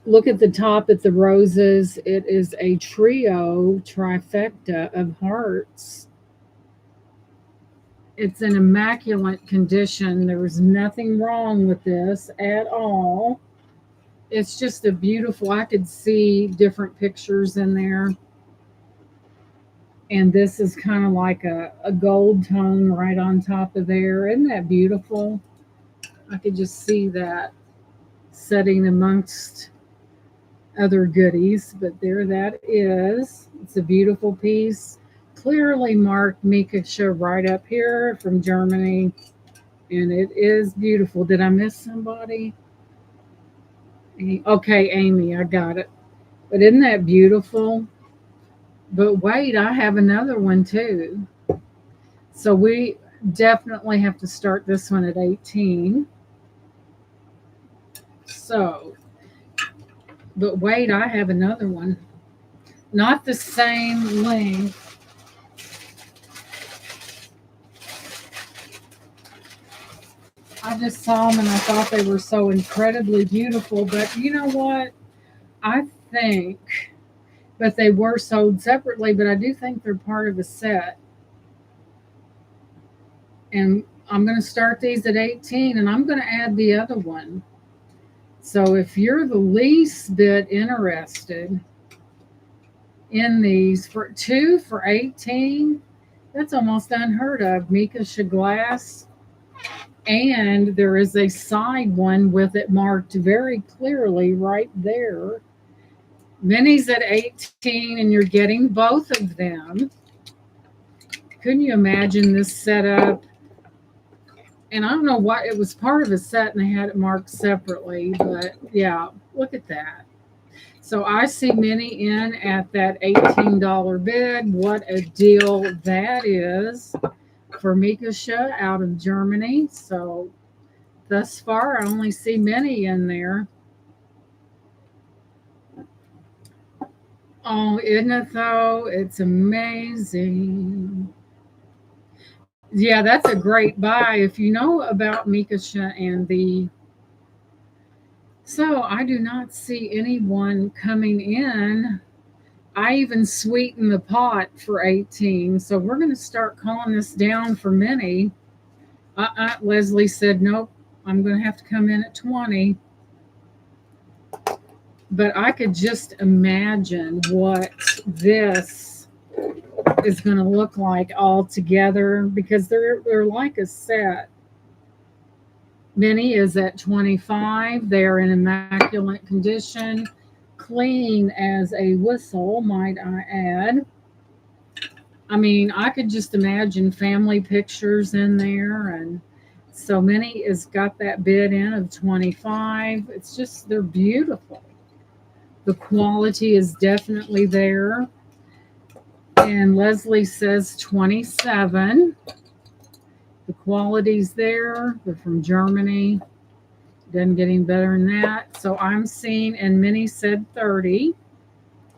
Look at the top at the roses. It is a trio trifecta of hearts. It's in immaculate condition. There was nothing wrong with this at all. It's just a beautiful, I could see different pictures in there. And this is kind of like a gold tone right on top of there. Isn't that beautiful? I could just see that setting amongst other goodies, but there that is. It's a beautiful piece. Clearly marked Mikasha right up here from Germany, and it is beautiful. Did I miss somebody? Okay, Amy, I got it. But isn't that beautiful? But wait, I have another one too. So we definitely have to start this one at 18. So, but wait, I have another one. Not the same length. I just saw them and I thought they were so incredibly beautiful. But you know what? I think, but they were sold separately, but I do think they're part of a set. And I'm going to start these at 18 and I'm going to add the other one. So if you're the least bit interested in these, for two for 18, that's almost unheard of. Mikasha glass. And there is a side one with it marked very clearly right there. Minnie's at 18 and you're getting both of them. Couldn't you imagine this setup? And I don't know why it was part of a set and they had it marked separately, but yeah, look at that. So I see Minnie in at that $18 bid. What a deal that is for Mikasha out of Germany. So thus far, I only see Minnie in there. Oh, isn't it though? It's amazing. Yeah, that's a great buy. If you know about Mikasha and the. So I do not see anyone coming in. I even sweetened the pot for 18. So we're going to start calling this down for Minnie. Leslie said, nope, I'm going to have to come in at 20. But I could just imagine what this is going to look like all together because they're like a set. Minnie is at 25. They're in immaculate condition, clean as a whistle, might I add. I mean, I could just imagine family pictures in there. And so Minnie has got that bid in of 25. It's just, they're beautiful. The quality is definitely there. And Leslie says 27. The quality's there. They're from Germany. Doesn't get any better than that. So I'm seeing, and Minnie said 30.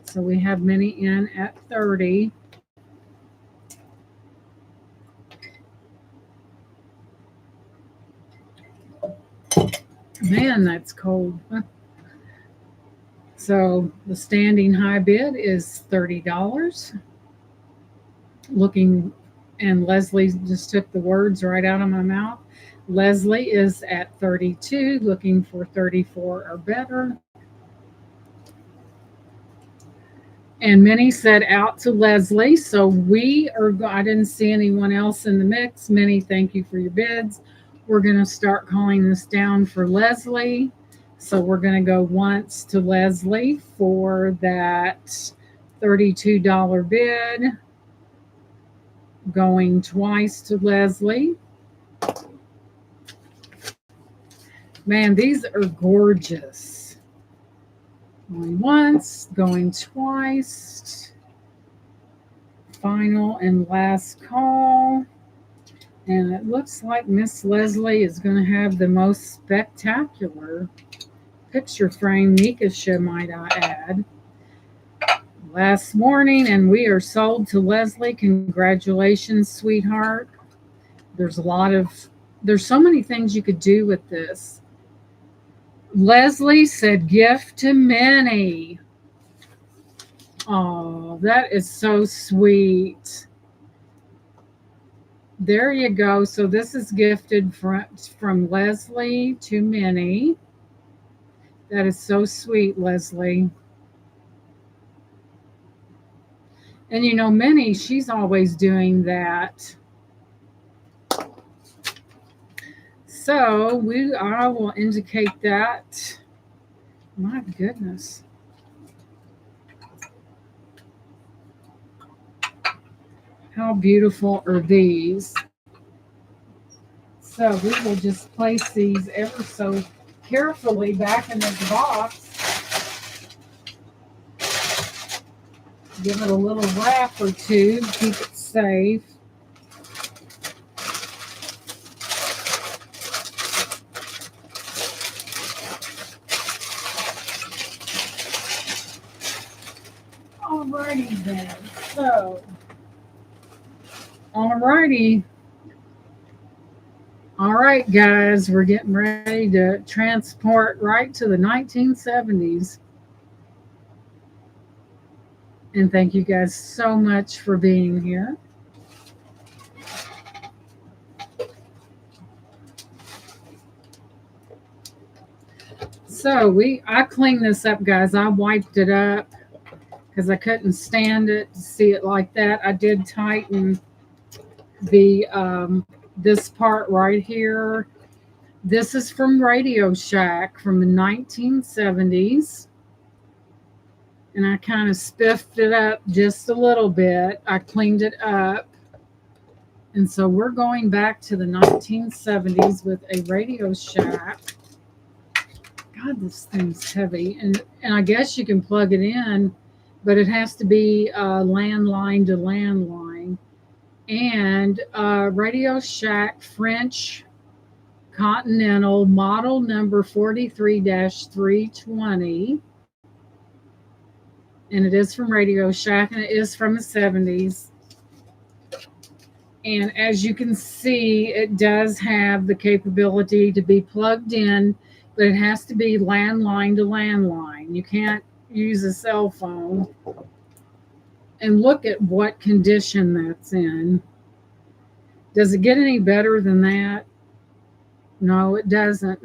So we have Minnie in at 30. Man, that's cold. So the standing high bid is $30. Looking, and Leslie just took the words right out of my mouth. Leslie is at 32, looking for 34 or better. And Minnie said out to Leslie. So we are, I didn't see anyone else in the mix. Minnie, thank you for your bids. We're going to start calling this down for Leslie. So we're going to go once to Leslie for that $32 bid, going twice to Leslie. Man, these are gorgeous. Going once, going twice. Final and last call. And it looks like Miss Leslie is going to have the most spectacular picture frame Nikasha, might I add. Last morning, and we are sold to Leslie. Congratulations, sweetheart. There's so many things you could do with this. Leslie said gift to many. Oh, that is so sweet. There you go. So this is gifted from Leslie to Minnie. That is so sweet, Leslie. And you know, Minnie, she's always doing that. So I will indicate that. My goodness. How beautiful are these? So we will just place these ever so carefully back in this box. Give it a little wrap or two to keep it safe. Alrighty then. So, alrighty. All right, guys, we're getting ready to transport right to the 1970s. And thank you guys so much for being here. So I cleaned this up, guys. I wiped it up because I couldn't stand it to see it like that. I did tighten the this part right here. This is from Radio Shack from the 1970s. And I kind of spiffed it up just a little bit. I cleaned it up. And so we're going back to the 1970s with a Radio Shack. God, this thing's heavy. And I guess you can plug it in, but it has to be landline to landline. And Radio Shack French Continental model number 43-320. And it is from Radio Shack, and it is from the 70s. And as you can see, it does have the capability to be plugged in, but it has to be landline to landline. You can't use a cell phone. And look at what condition that's in. Does it get any better than that? No, it doesn't.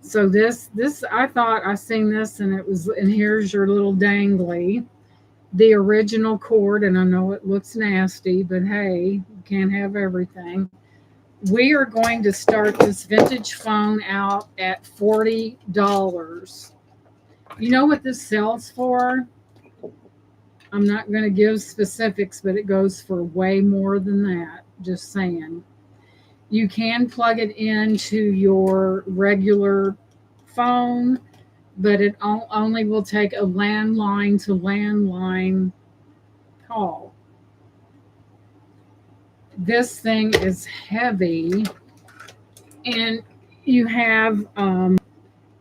So this I thought I seen this, and here's your little dangly, the original cord, and I know it looks nasty, but hey, you can't have everything. We are going to start this vintage phone out at $40. You know what this sells for? I'm not going to give specifics, but it goes for way more than that. Just saying. You can plug it into your regular phone, but it only will take a landline to landline call. This thing is heavy, and you have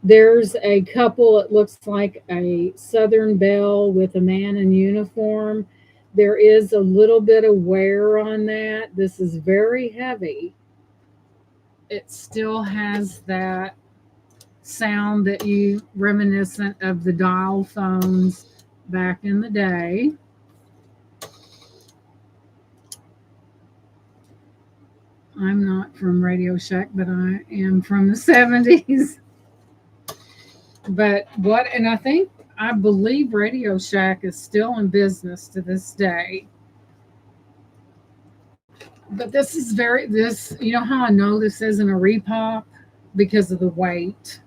there's a couple, it looks like a Southern Belle with a man in uniform. There is a little bit of wear on that. This is very heavy. It still has that sound that you reminiscent of the dial phones back in the day. I'm not from Radio Shack, but I am from the 70s. But I believe Radio Shack is still in business to this day. But this is you know how I know this isn't a repop? Because of the weight.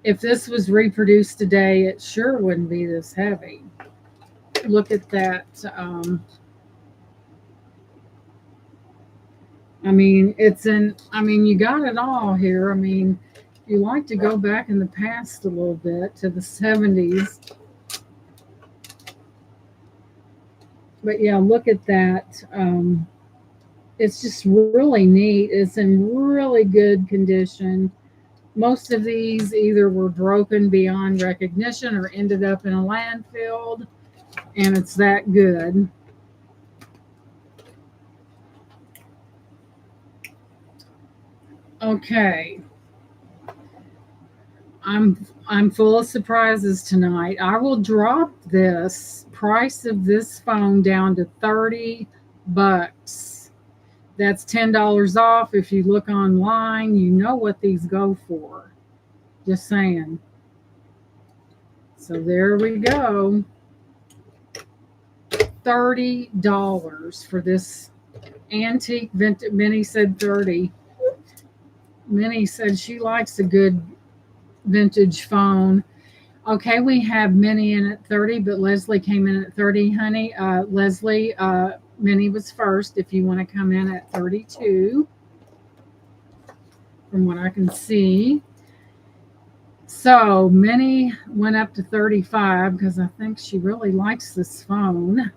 If this was reproduced today, it sure wouldn't be this heavy. Look at that. You got it all here. You like to go back in the past a little bit to the 70s. But yeah, look at that. It's just really neat. It's in really good condition. Most of these either were broken beyond recognition or ended up in a landfill, and it's that good. Okay. I'm full of surprises tonight. I will drop this price of this phone down to $30. That's $10 off. If you look online, you know what these go for. Just saying. So there we go. $30 for this antique vintage. Minnie said 30. Minnie said she likes a good vintage phone. Okay, we have Minnie in at 30, but Leslie came in at 30, honey. Leslie, Minnie was first. If you want to come in at 32, from what I can see. So Minnie went up to 35 because I think she really likes this phone.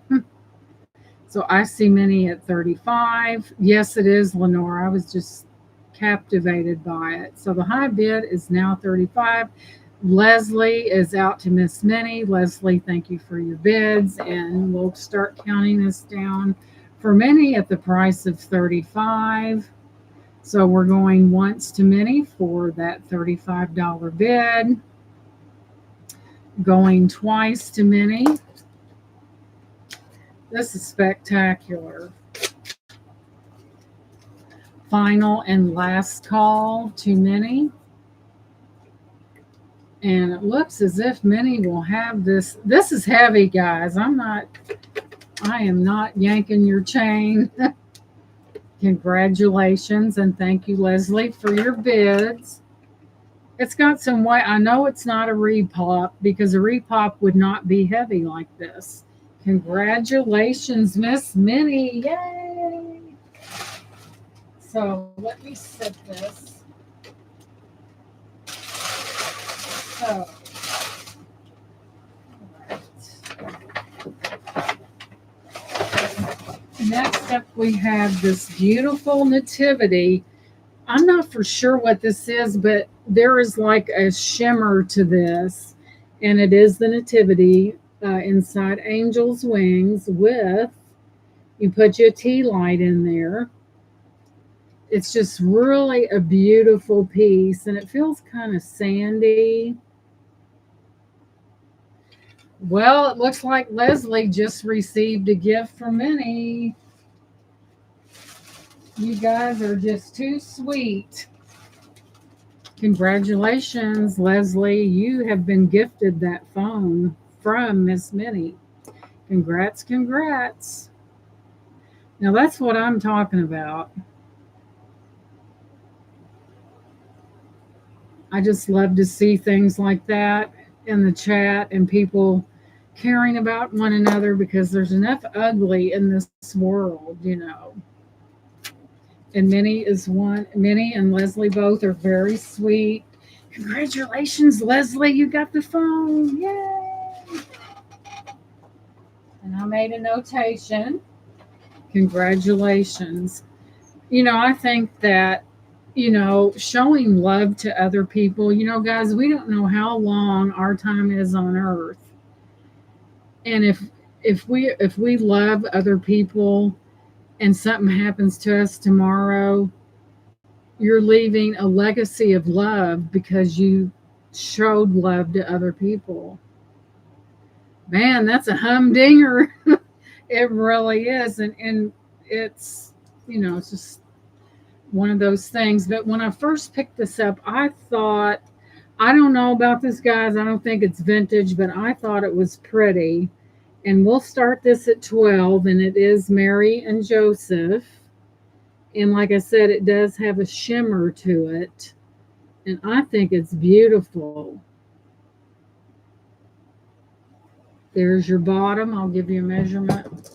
So I see Minnie at 35. Yes, it is, Lenore. I was just captivated by it. So the high bid is now 35. Leslie is out to Miss Minnie. Leslie, thank you for your bids, and we'll start counting this down for Minnie at the price of 35. So we're going once to Minnie for that $35 bid. Going twice to Minnie. This is spectacular. Final and last call to Minnie. And it looks as if Minnie will have this. This is heavy, guys. I am not yanking your chain. Congratulations, and thank you, Leslie, for your bids. It's got some weight. I know it's not a repop because a repop would not be heavy like this. Congratulations, Miss Minnie. Yay! So let me set this. So, next up we have this beautiful nativity. I'm not for sure what this is, but there is like a shimmer to this, and it is the nativity inside angel's wings with, you put your tea light in there. It's just really a beautiful piece, and it feels kind of sandy. Well, it looks like Leslie just received a gift from Minnie. You guys are just too sweet. Congratulations, Leslie. You have been gifted that phone from Miss Minnie. Congrats, congrats. Now that's what I'm talking about. I just love to see things like that in the chat and people caring about one another, because there's enough ugly in this world, you know. And Minnie is one. Minnie and Leslie both are very sweet. Congratulations, Leslie. You got the phone. Yay. And I made a notation. Congratulations. You know, I think that, you know, showing love to other people, you know, guys, we don't know how long our time is on earth. And if we love other people and something happens to us tomorrow, you're leaving a legacy of love because you showed love to other people. Man, that's a humdinger. It really is. And it's, you know, it's just one of those things. But when I first picked this up, I thought, I don't know about this, guys. I don't think it's vintage, but I thought it was pretty. And we'll start this at 12, and it is Mary and Joseph. And like I said, it does have a shimmer to it. And I think it's beautiful. There's your bottom. I'll give you a measurement.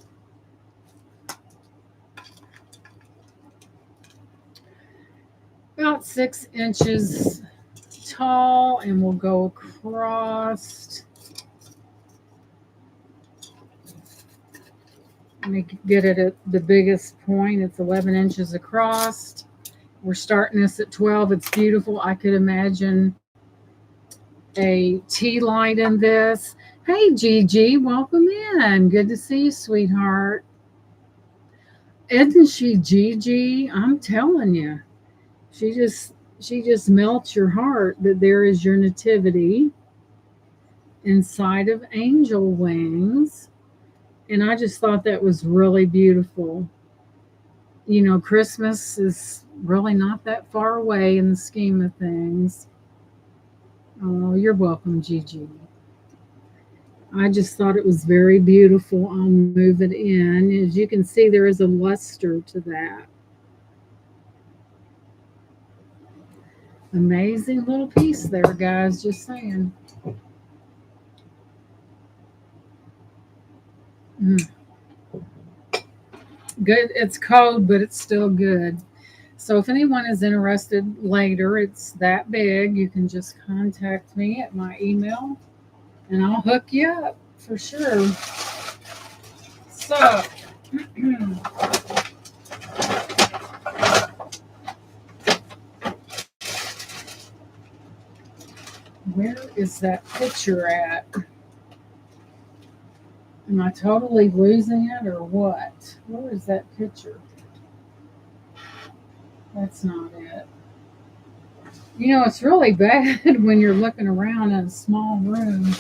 About 6 inches tall, and we'll go across. Let me get it at the biggest point. It's 11 inches across. We're starting this at 12. It's beautiful. I could imagine a tea light in this. Hey, Gigi, welcome in. Good to see you, sweetheart. Isn't she Gigi? I'm telling you, she just melts your heart that there is your nativity inside of angel wings. And I just thought that was really beautiful. You know, Christmas is really not that far away in the scheme of things. Oh, you're welcome, Gigi. I just thought it was very beautiful. I'll move it in. As you can see, there is a luster to that. Amazing little piece there, guys. Just saying. Mm. Good. It's cold, but it's still good. So if anyone is interested later, it's that big. You can just contact me at my email, and I'll hook you up for sure. So, where is that picture at? Am I totally losing it or what? Where is that picture? That's not it. You know, it's really bad when you're looking around in a small room.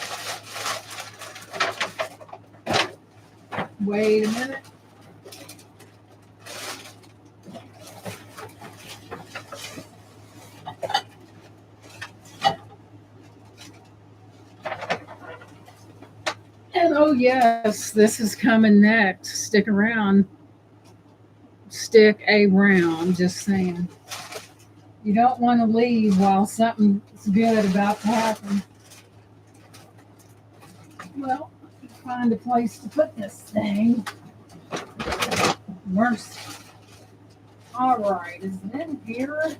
Wait a minute. And oh, yes, this is coming next. Stick around. Stick around, just saying. You don't want to leave while something's good about to happen. Well, find a place to put this thing. Mercy. All right, is it in here?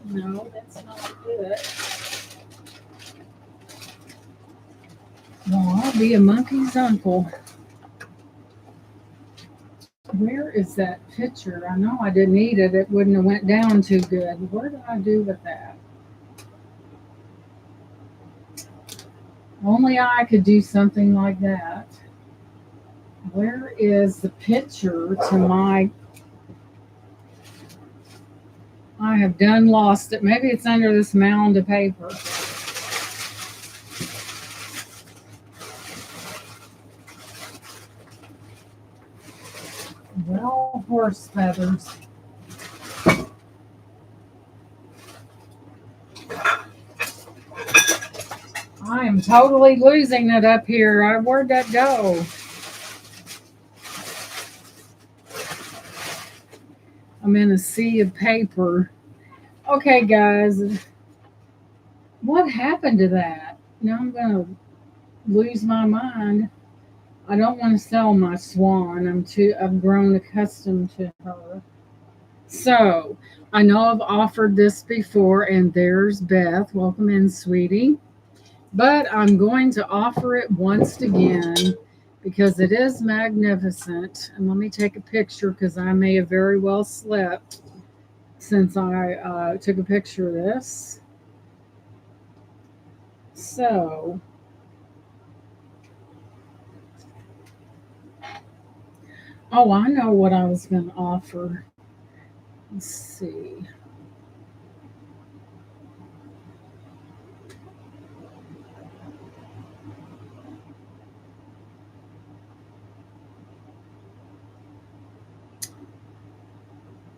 No, that's not it. Well, I'll be a monkey's uncle. Where is that picture? I know I didn't eat it. It wouldn't have went down too good. What did I do with that? Only I could do something like that. Where is the picture to my... I have done lost it. Maybe it's under this mound of paper. Well, horse feathers. I am totally losing it up here. Where'd that go? I'm in a sea of paper. Okay, guys. What happened to that? Now I'm going to lose my mind. I don't want to sell my swan. I've grown accustomed to her. So, I know I've offered this before, and there's Beth. Welcome in, sweetie. But I'm going to offer it once again because it is magnificent. And let me take a picture because I may have very well slept since I took a picture of this. So, oh, I know what I was going to offer. Let's see.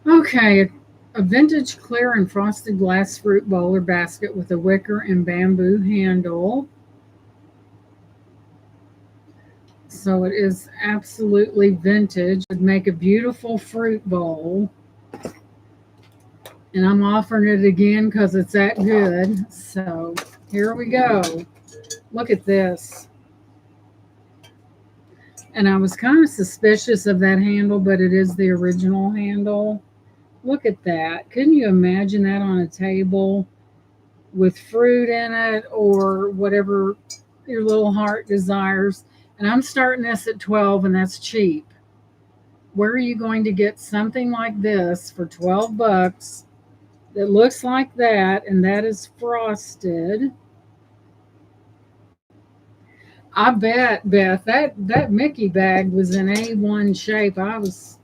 Okay, a vintage clear and frosted glass fruit bowl or basket with a wicker and bamboo handle. So it is absolutely vintage. It would make a beautiful fruit bowl. And I'm offering it again because it's that good. So here we go. Look at this. And I was kind of suspicious of that handle, but it is the original handle. Look at that. Couldn't you imagine that on a table with fruit in it or whatever your little heart desires? And I'm starting this at 12, and that's cheap. Where are you going to get something like this for 12 bucks that looks like that and that is frosted? I bet, Beth, that Mickey bag was in A1 shape. I was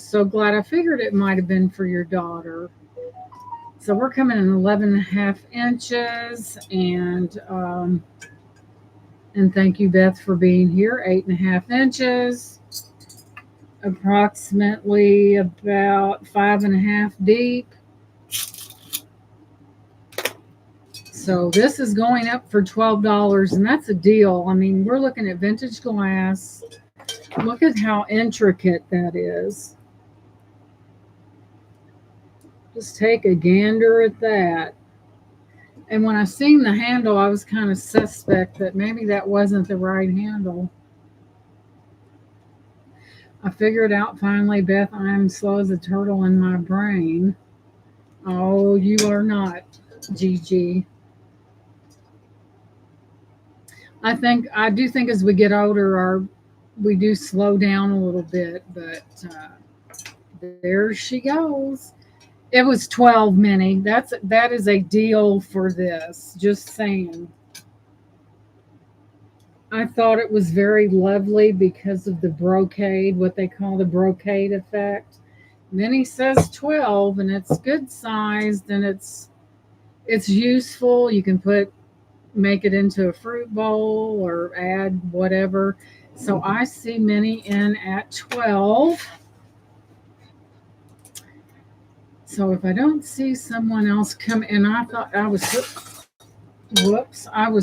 so glad. I figured it might have been for your daughter. So we're coming in 11 and a half inches, and thank you, Beth, for being here. 8.5 inches, approximately about 5.5 deep. So this is going up for $12, and that's a deal. I mean, we're looking at vintage glass. Look at how intricate that is. Just take a gander at that. And when I seen the handle, I was kind of suspect that maybe that wasn't the right handle. I figured out finally, Beth, I'm slow as a turtle in my brain. Oh, you are not, Gigi. I do think as we get older, we do slow down a little bit, but there she goes. It was 12 mini. That is a deal for this. Just saying. I thought it was very lovely because of the brocade, what they call the brocade effect. Minnie says 12, and it's good sized, and it's useful. You can make it into a fruit bowl or add whatever. So I see Minnie in at 12. So if I don't see someone else come in, I thought I was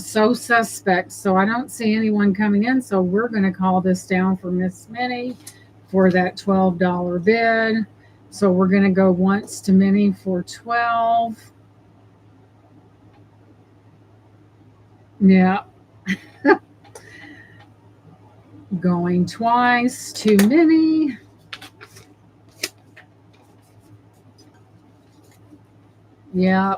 so suspect. So I don't see anyone coming in. So we're going to call this down for Miss Minnie for that $12 bid. So we're going to go once to Minnie for 12. Yeah. Going twice to Minnie. Yeah.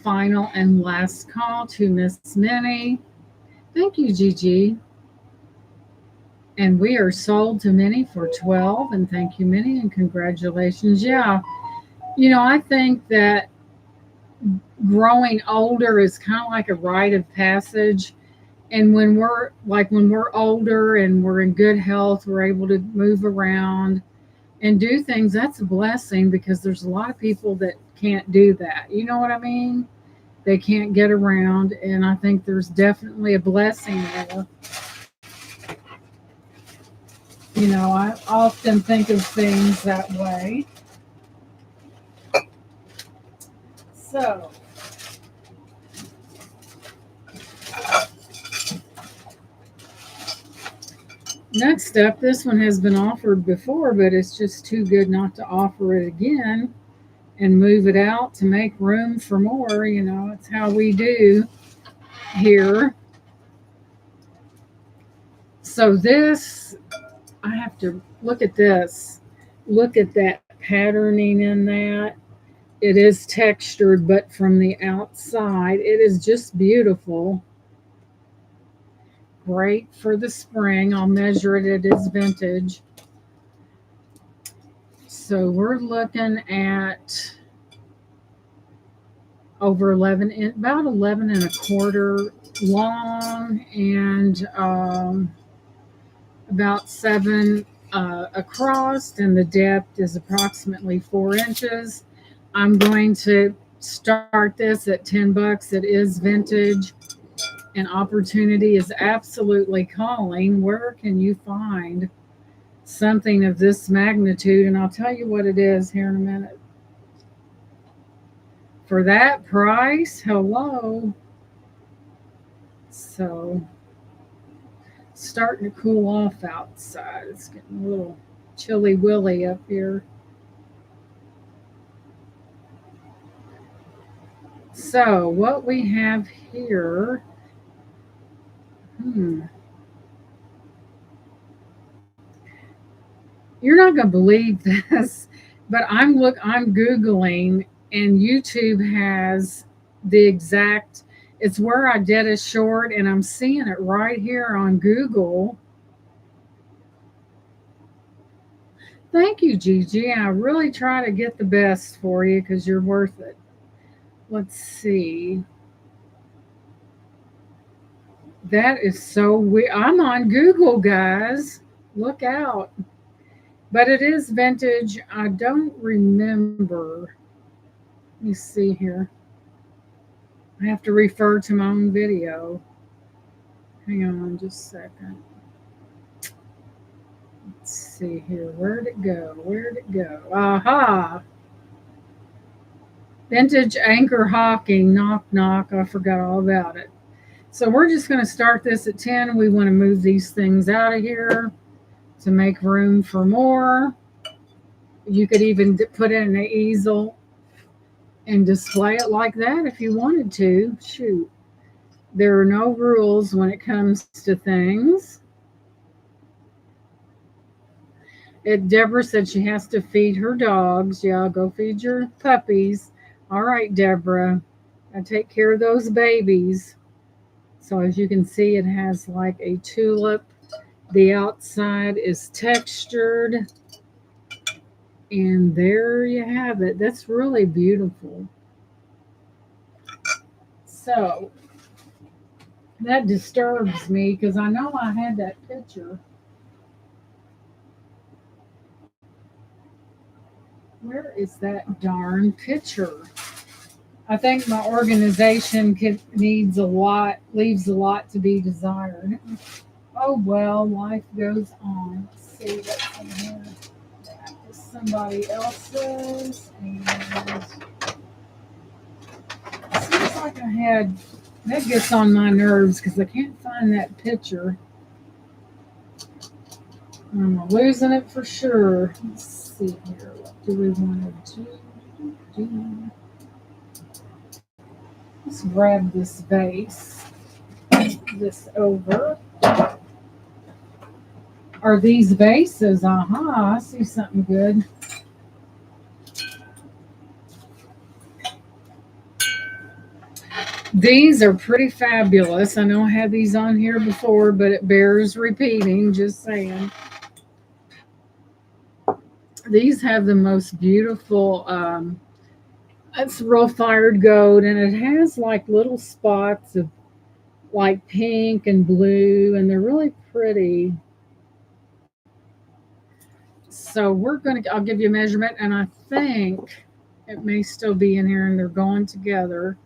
Final and last call to Miss Minnie. Thank you, Gigi. And we are sold to Minnie for 12. And thank you, Minnie, and congratulations. Yeah. I think that growing older is kind of like a rite of passage. And when we're older and we're in good health, we're able to move around and do things. That's a blessing because there's a lot of people that can't do that. You know what I mean? They can't get around, and I think there's definitely a blessing there. I often think of things that way. So, next up, this one has been offered before, but it's just too good not to offer it again and move it out to make room for more. It's how we do here. So, I have to look at this. Look at that patterning in that. It is textured, but from the outside, it is just beautiful. Great for the spring. I'll measure it. It is vintage. So we're looking at over 11, about 11 and a quarter long, and about 7 across, and the depth is approximately 4 inches. I'm going to start this at 10 bucks. It is vintage, and opportunity is absolutely calling. Where can you find something of this magnitude? And I'll tell you what it is here in a minute. For that price, hello. So, starting to cool off outside. It's getting a little chilly willy up here. So what we have here, you're not going to believe this, but I'm Googling and YouTube has the exact, it's where I did a short and I'm seeing it right here on Google. Thank you, Gigi. I really try to get the best for you because you're worth it. Let's see. That is so weird. I'm on Google, guys. Look out. But it is vintage. I don't remember. Let me see here. I have to refer to my own video. Hang on just a second. Let's see here. Where'd it go? Where'd it go? Aha! Vintage Anchor Hawking. Knock, knock. I forgot all about it. So we're just going to start this at 10. We want to move these things out of here to make room for more. You could even put in an easel and display it like that if you wanted to. Shoot. There are no rules when it comes to things. Deborah said she has to feed her dogs. Yeah, go feed your puppies. All right, Deborah. I take care of those babies. So as you can see, it has like a tulip. The outside is textured. And there you have it. That's really beautiful. So that disturbs me because I know I had that picture. Where is that darn picture? I think my organization leaves a lot to be desired. Oh well, life goes on. Let's see what's in here. That is somebody else's, and it seems like I had. That gets on my nerves because I can't find that picture. I'm losing it for sure. Let's see here. What do we want to do? Let's grab this vase. This over. Are these vases? Aha, I see something good. These are pretty fabulous. I know I had these on here before, but it bears repeating, just saying. These have the most beautiful, it's real fired gold, and it has like little spots of like pink and blue, and they're really pretty. So I'll give you a measurement, and I think it may still be in here, and they're going together.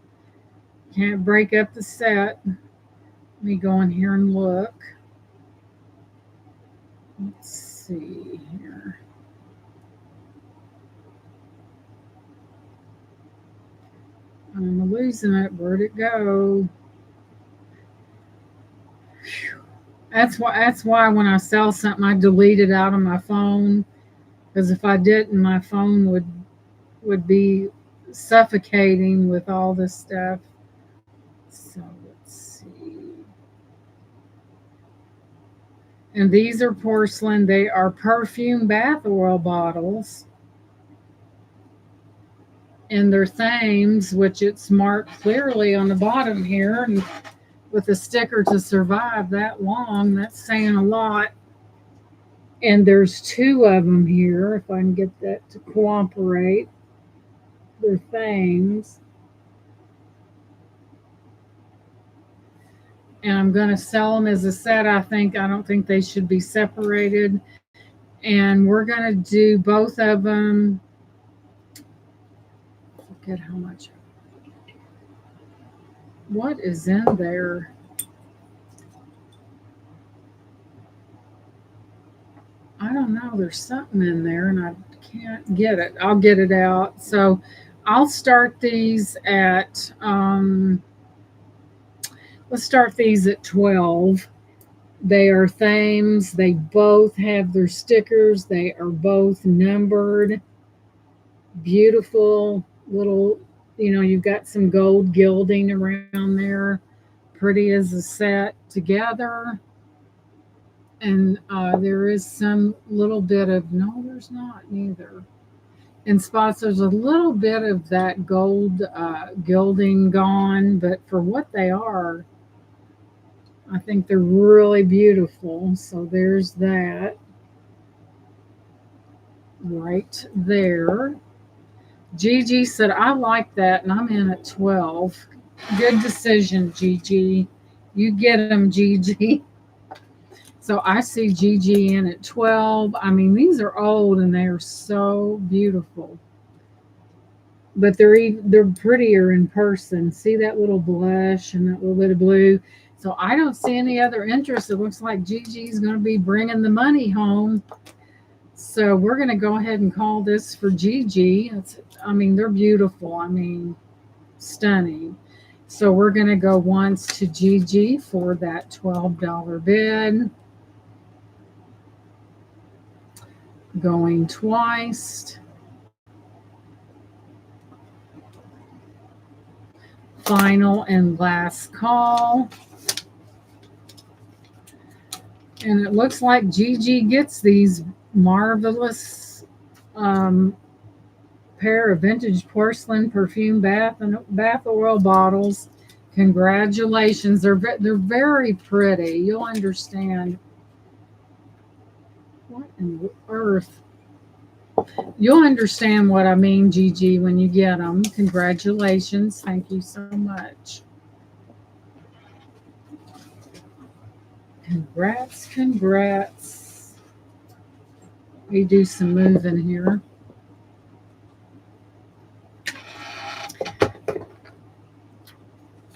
Can't break up the set. Let me go in here and look. Let's see here. I'm losing it. Where'd it go? That's why when I sell something, I delete it out on my phone. Because if I didn't, my phone would be suffocating with all this stuff. So let's see. And these are porcelain. They are perfume bath oil bottles. And they're Thames, which it's marked clearly on the bottom here. And with a sticker to survive that long, that's saying a lot. And there's two of them here, if I can get that to cooperate. They're Thames. And I'm going to sell them as a set. I don't think they should be separated. And we're going to do both of them. Forget how much. What is in there? I don't know. There's something in there and I can't get it. I'll get it out. So I'll start these at, let's start these at 12. They are Thames. They both have their stickers. They are both numbered. Beautiful little, you've got some gold gilding around there, pretty as a set together. And there is some little bit of, no, there's not neither. In spots, there's a little bit of that gold gilding gone, but for what they are, I think they're really beautiful. So there's that right there. Gigi said, I like that, and I'm in at 12. Good decision, Gigi. You get them, Gigi. So I see Gigi in at 12. I mean, these are old and they are so beautiful. But they're prettier in person. See that little blush and that little bit of blue. So I don't see any other interest. It looks like Gigi's going to be bringing the money home. So we're going to go ahead and call this for Gigi. I mean, they're beautiful. I mean, stunning. So we're going to go once to Gigi for that $12 bid. Going twice. Final and last call. And it looks like Gigi gets these marvelous pair of vintage porcelain perfume bath oil bottles. Congratulations. They're very pretty. You'll understand. What in the earth? You'll understand what I mean, Gigi, when you get them. Congratulations. Thank you so much. Congrats, congrats. We do some moving here.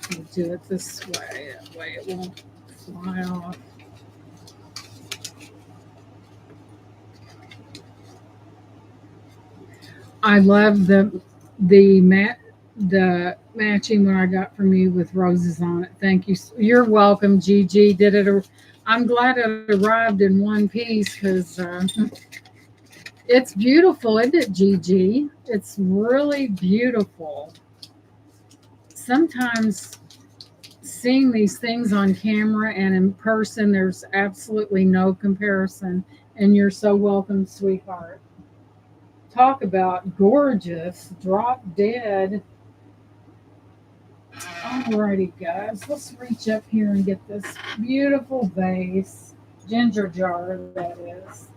We'll do it this way. That way it won't fly off. I love the matching one I got from you with roses on it. Thank you. You're welcome, Gigi. I'm glad it arrived in one piece because it's beautiful, isn't it, Gigi? It's really beautiful. Sometimes seeing these things on camera and in person, there's absolutely no comparison. And you're so welcome, sweetheart. Talk about gorgeous, drop dead. Alrighty, guys, let's reach up here and get this beautiful vase, ginger jar, that is.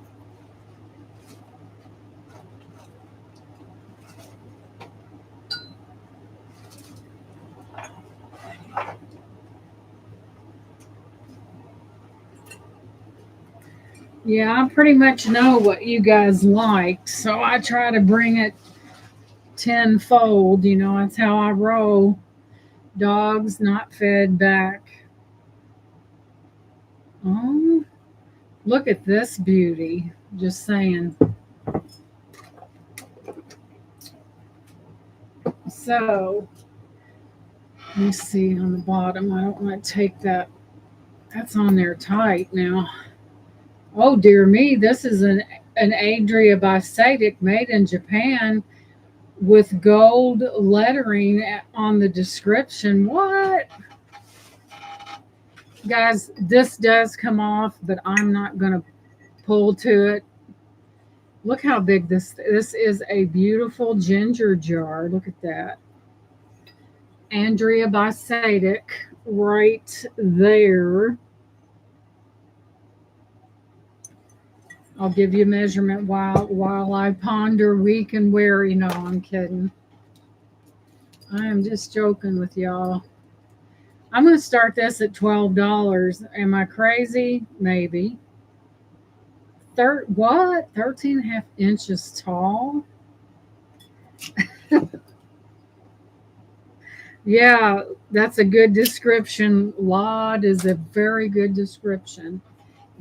Yeah, I pretty much know what you guys liked, so I try to bring it tenfold. That's how I roll. Dogs not fed back. Oh, look at this beauty. Just saying. So, let me see on the bottom. I don't want to take that. That's on there tight now. Oh, dear me. This is an Adria by Sadek made in Japan with gold lettering on the description. What? Guys, this does come off, but I'm not going to pull to it. Look how big this is. A beautiful ginger jar. Look at that. Andrea by Sadek right there. I'll give you a measurement while I ponder, weak and weary. No, I'm kidding. I am just joking with y'all. I'm going to start this at $12. Am I crazy? Maybe. What? 13 and a half inches tall? Yeah, that's a good description. Lod is a very good description.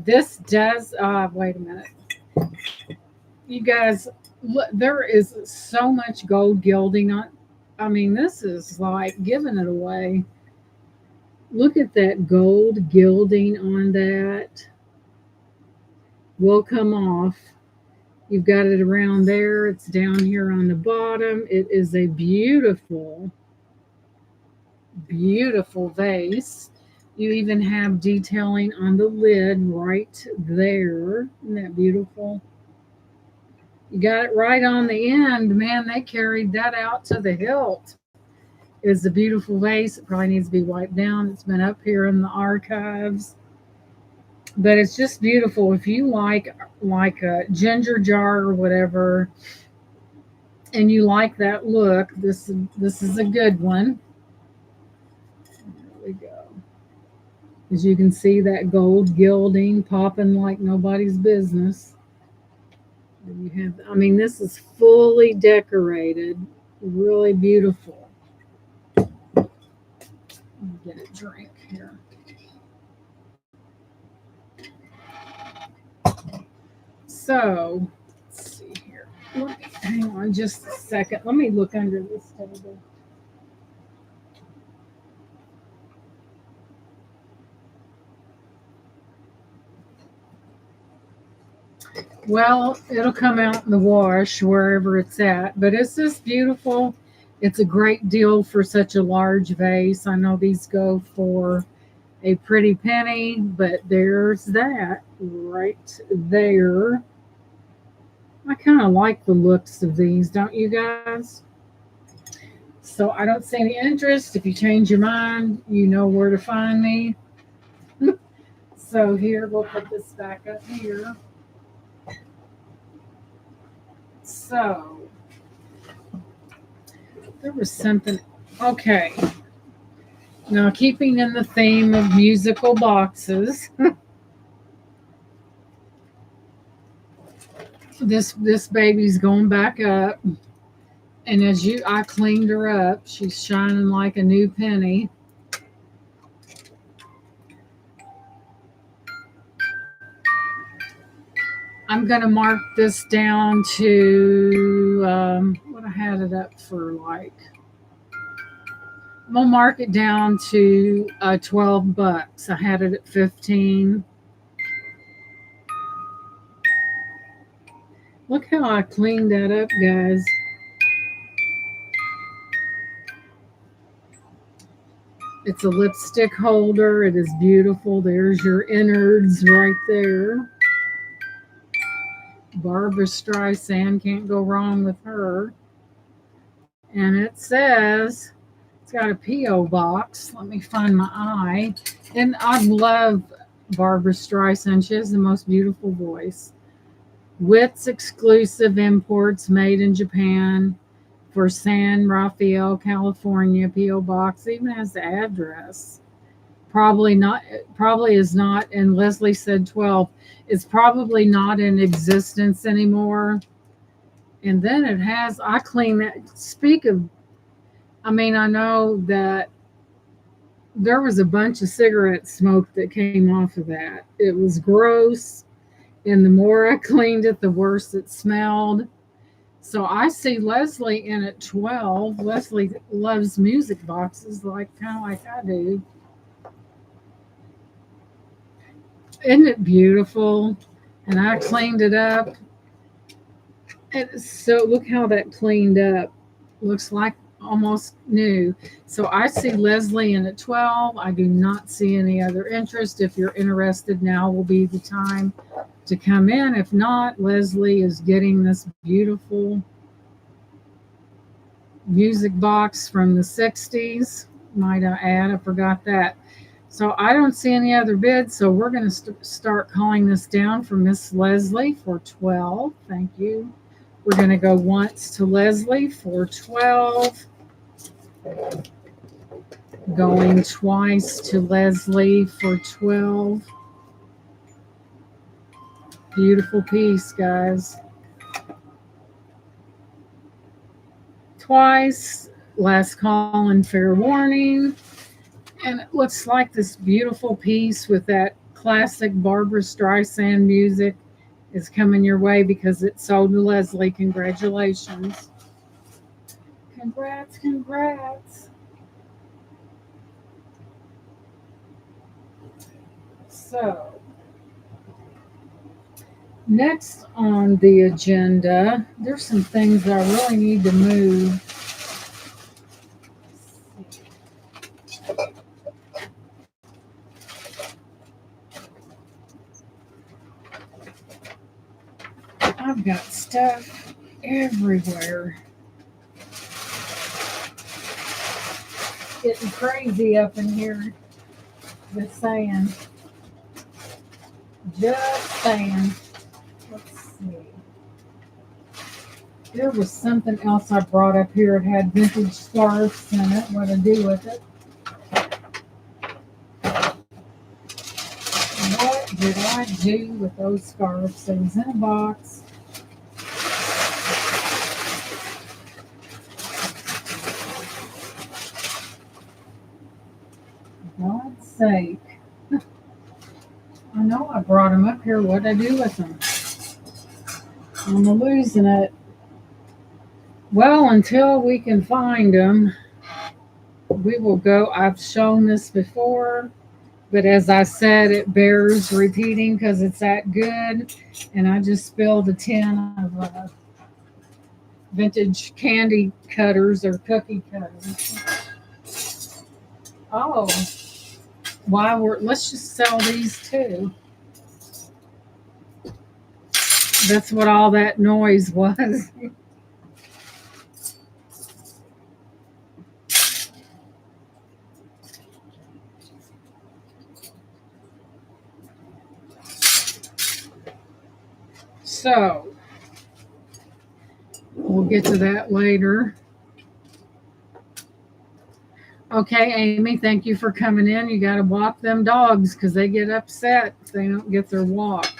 This does, wait a minute. You guys, look, there is so much gold gilding on. I mean, this is like giving it away. Look at that gold gilding on that. Will come off. You've got it around there. It's down here on the bottom. It is a beautiful, beautiful vase. You even have detailing on the lid right there. Isn't that beautiful? You got it right on the end. Man, they carried that out to the hilt. It's a beautiful vase. It probably needs to be wiped down. It's been up here in the archives. But it's just beautiful. If you like a ginger jar or whatever, and you like that look, this is a good one. There we go. As you can see, that gold gilding popping like nobody's business. And you have, I mean, this is fully decorated, really beautiful. Let me get a drink here. So, let's see here. Hang on just a second. Let me look under this table. Well, it'll come out in the wash wherever it's at, but it's just beautiful. It's a great deal for such a large vase. I know these go for a pretty penny, but there's that right there. I kind of like the looks of these, don't you guys? So I don't see any interest. If you change your mind, you know where to find me. So here, we'll put this back up here. So there was something. Okay. Now, keeping in the theme of musical boxes, this baby's going back up, and I cleaned her up. She's shining like a new penny. I'm gonna mark this down to what I had it up for like. I'm gonna mark it down to $12. I had it at 15. Look how I cleaned that up, guys. It's a lipstick holder. It is beautiful. There's your innards right there. Barbara Streisand, can't go wrong with her. And it says, it's got a P.O. box. Let me find my eye. And I love Barbara Streisand. She has the most beautiful voice. Wits exclusive imports made in Japan for San Rafael, California. P.O. box even has the address. Probably not, probably is not. And Leslie said 12. It's probably not in existence anymore. And then it has, I clean that. Speak of, I mean, I know that there was a bunch of cigarette smoke that came off of that. It was gross. And the more I cleaned it, the worse it smelled. So I see Leslie in at 12. Leslie loves music boxes, like kind of like I do. Isn't it beautiful? And I cleaned it up. And so look how that cleaned up. Looks like almost new. So I see Leslie in at 12. I do not see any other interest. If you're interested, now will be the time to come in. If not, Leslie is getting this beautiful music box from the 60s. Might I add, I forgot that. So I don't see any other bids. So we're going to start calling this down for Miss Leslie for 12. Thank you. We're going to go once to Leslie for 12. Going twice to Leslie for 12. Beautiful piece, guys. Twice. Last call and fair warning. And it looks like this beautiful piece with that classic Barbara Streisand music is coming your way because it sold to Leslie. Congratulations. Congrats, congrats. So, Next on the agenda, there's some things that I really need to move. I've got stuff everywhere. Getting crazy up in here. Just saying. Just saying. Let's see. There was something else I brought up here. It had vintage scarves in it. What to do with it? What did I do with those scarves? It was in a box. For God's sake. I know I brought them up here. What did I do with them? I'm losing it. Well, until we can find them, we will go. I've shown this before, but as I said, it bears repeating because it's that good. And I just spilled a tin of vintage candy cutters or cookie cutters. Oh, let's just sell these too. That's what all that noise was. So we'll get to that later. Okay, Amy, thank you for coming in. You got to walk them dogs because they get upset if they don't get their walk.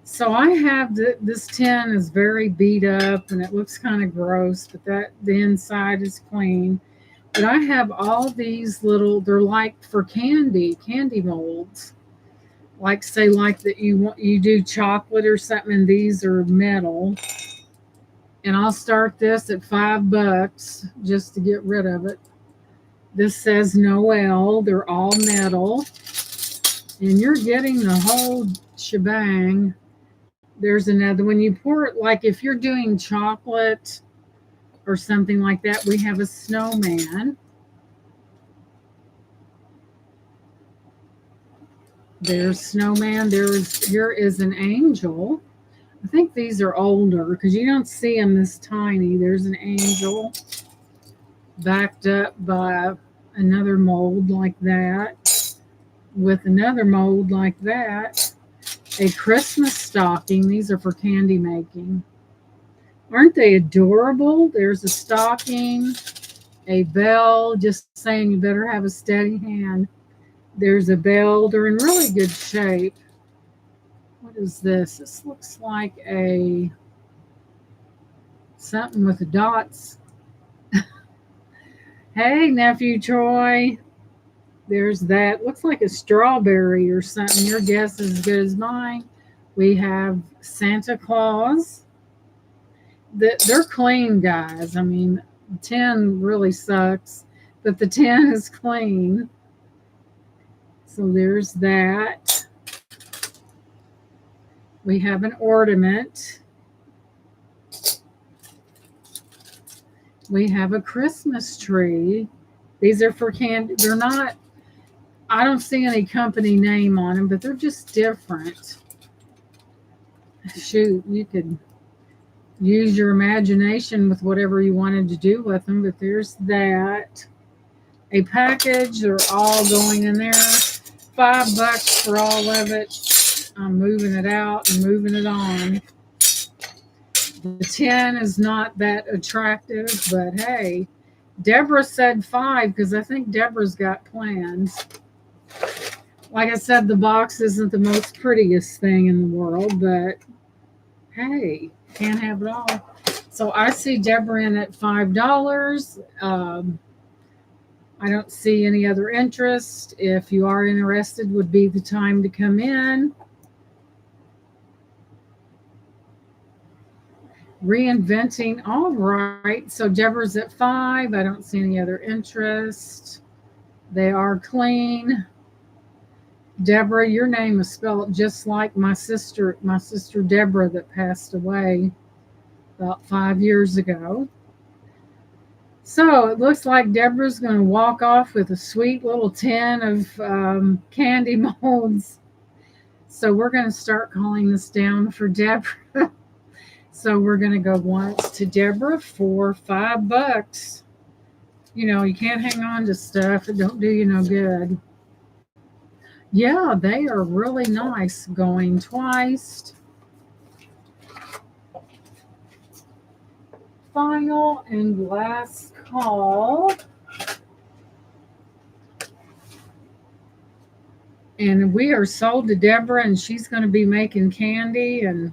So I have this tin is very beat up and it looks kind of gross, but the inside is clean. But I have all these little. They're like for candy molds. Like say like that you do chocolate or something, and these are metal. And I'll start this at $5 just to get rid of it. This says Noel. They're all metal. And you're getting the whole shebang. There's another when you pour it, like if you're doing chocolate or something like that, we have a snowman. There's snowman. Here is an angel. I think these are older because you don't see them this tiny. There's an angel backed up by another mold like that, with another mold like that. A Christmas stocking. These are for candy making. Aren't they adorable? There's a stocking, a bell, just saying you better have a steady hand. There's a bell. They're in really good shape. What is this? This looks like a something with the dots. Hey, nephew Troy. There's that. Looks like a strawberry or something. Your guess is as good as mine. We have Santa Claus. They're clean, guys. I mean, 10 really sucks, but the 10 is clean. So there's that. We have an ornament. We have a Christmas tree. These are for candy. They're not, I don't see any company name on them, but they're just different. Shoot, you could use your imagination with whatever you wanted to do with them, but there's that. A package, they're all going in there. $5 for all of it. I'm moving it out and moving it on. The 10 is not that attractive, but hey, Deborah said 5 because I think Deborah's got plans. Like I said, the box isn't the most prettiest thing in the world, but hey, can't have it all. So I see Deborah in at $5. I don't see any other interest. If you are interested, would be the time to come in. Reinventing. All right. So Deborah's at 5. I don't see any other interest. They are clean. Deborah, your name is spelled just like my sister Deborah that passed away about 5 years ago. So it looks like Deborah's going to walk off with a sweet little tin of candy molds. So we're going to start calling this down for Deborah. So we're going to go once to Deborah for $5. You know, you can't hang on to stuff. It don't do you no good. Yeah, they are really nice. Going twice. Final and last call. And we are sold to Deborah, and she's going to be making candy and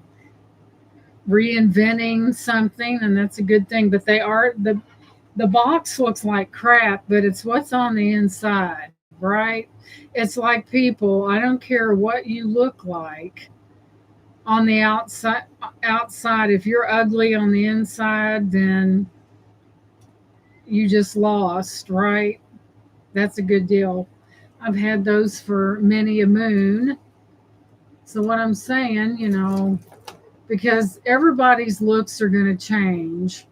reinventing something, and that's a good thing. But the box looks like crap, but it's what's on the inside, right? It's like people. I don't care what you look like on the outside, if you're ugly on the inside, then you just lost, right? That's a good deal. I've had those for many a moon. So what I'm saying, because everybody's looks are going to change.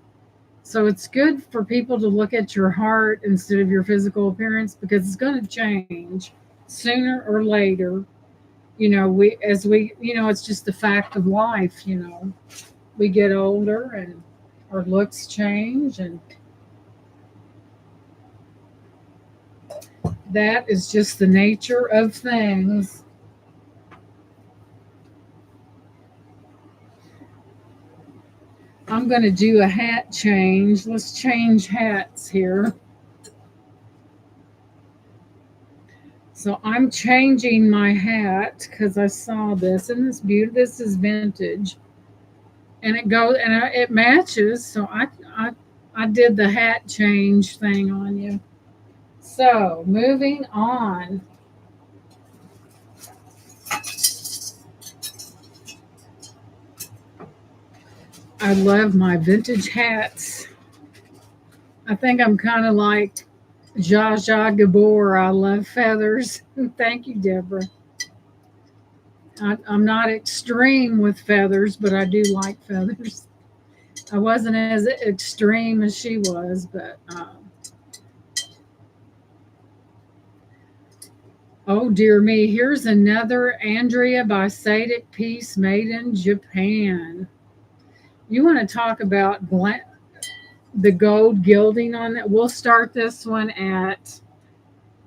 So it's good for people to look at your heart instead of your physical appearance, because it's going to change sooner or later. It's just the fact of life. We get older and our looks change, and that is just the nature of things. I'm going to do a hat change. Let's change hats here. So I'm changing my hat because I saw this, and this beauty. This is vintage, and it matches. So I did the hat change thing on you. So moving on. I love my vintage hats. I think I'm kind of like Zsa Zsa Gabor. I love feathers. Thank you, Deborah. I'm not extreme with feathers, but I do like feathers. I wasn't as extreme as she was, but oh dear me, here's another Andrea by Sadek piece made in Japan. You want to talk about the gold gilding on it? We'll start this one at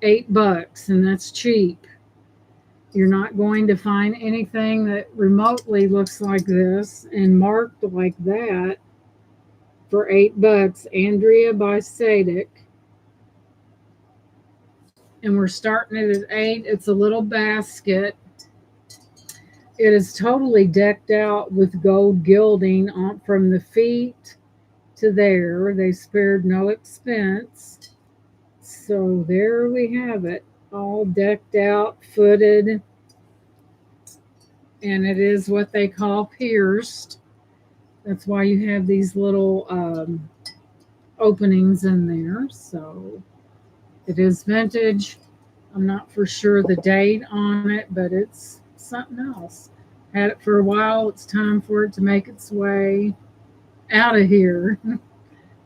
$8, and that's cheap. You're not going to find anything that remotely looks like this and marked like that for $8. Andrea by Sadek. And we're starting it at 8. It's a little basket. It is totally decked out with gold gilding from the feet to there. They spared no expense. So there we have it, all decked out, footed, and it is what they call pierced. That's why you have these little openings in there. So it is vintage. I'm not for sure the date on it, but it's something else. Had it for a while. It's time for it to make its way out of here.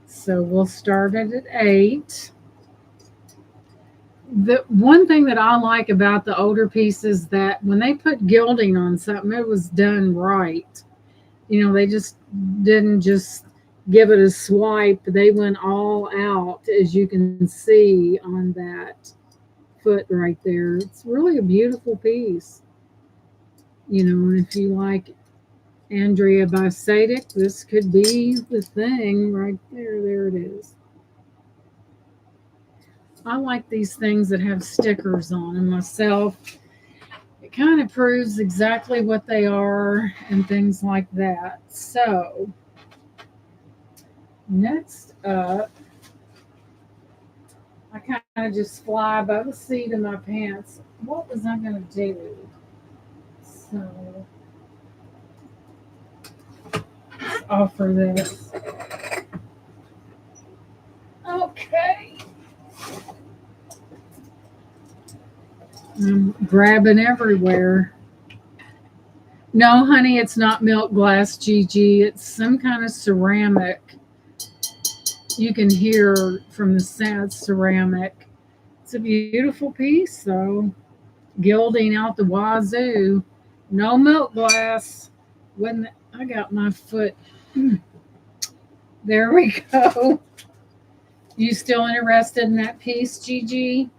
So we'll start it at 8. The one thing that I like about the older pieces, that when they put gilding on something, it was done right. They just didn't just give it a swipe. They went all out, as you can see on that foot right there. It's really a beautiful piece. And if you like Andrea by Sadek, this could be the thing right there. There it is. I like these things that have stickers on them myself. It kind of proves exactly what they are and things like that. So, next up, I kind of just fly by the seat of my pants. What was I going to do? So, let's offer this. Okay. I'm grabbing everywhere. No, honey, it's not milk glass, Gigi. It's some kind of ceramic. You can hear from the sound ceramic. It's a beautiful piece, though. Gilding out the wazoo. No milk glass. When I got my foot. There we go. You still interested in that piece, Gigi?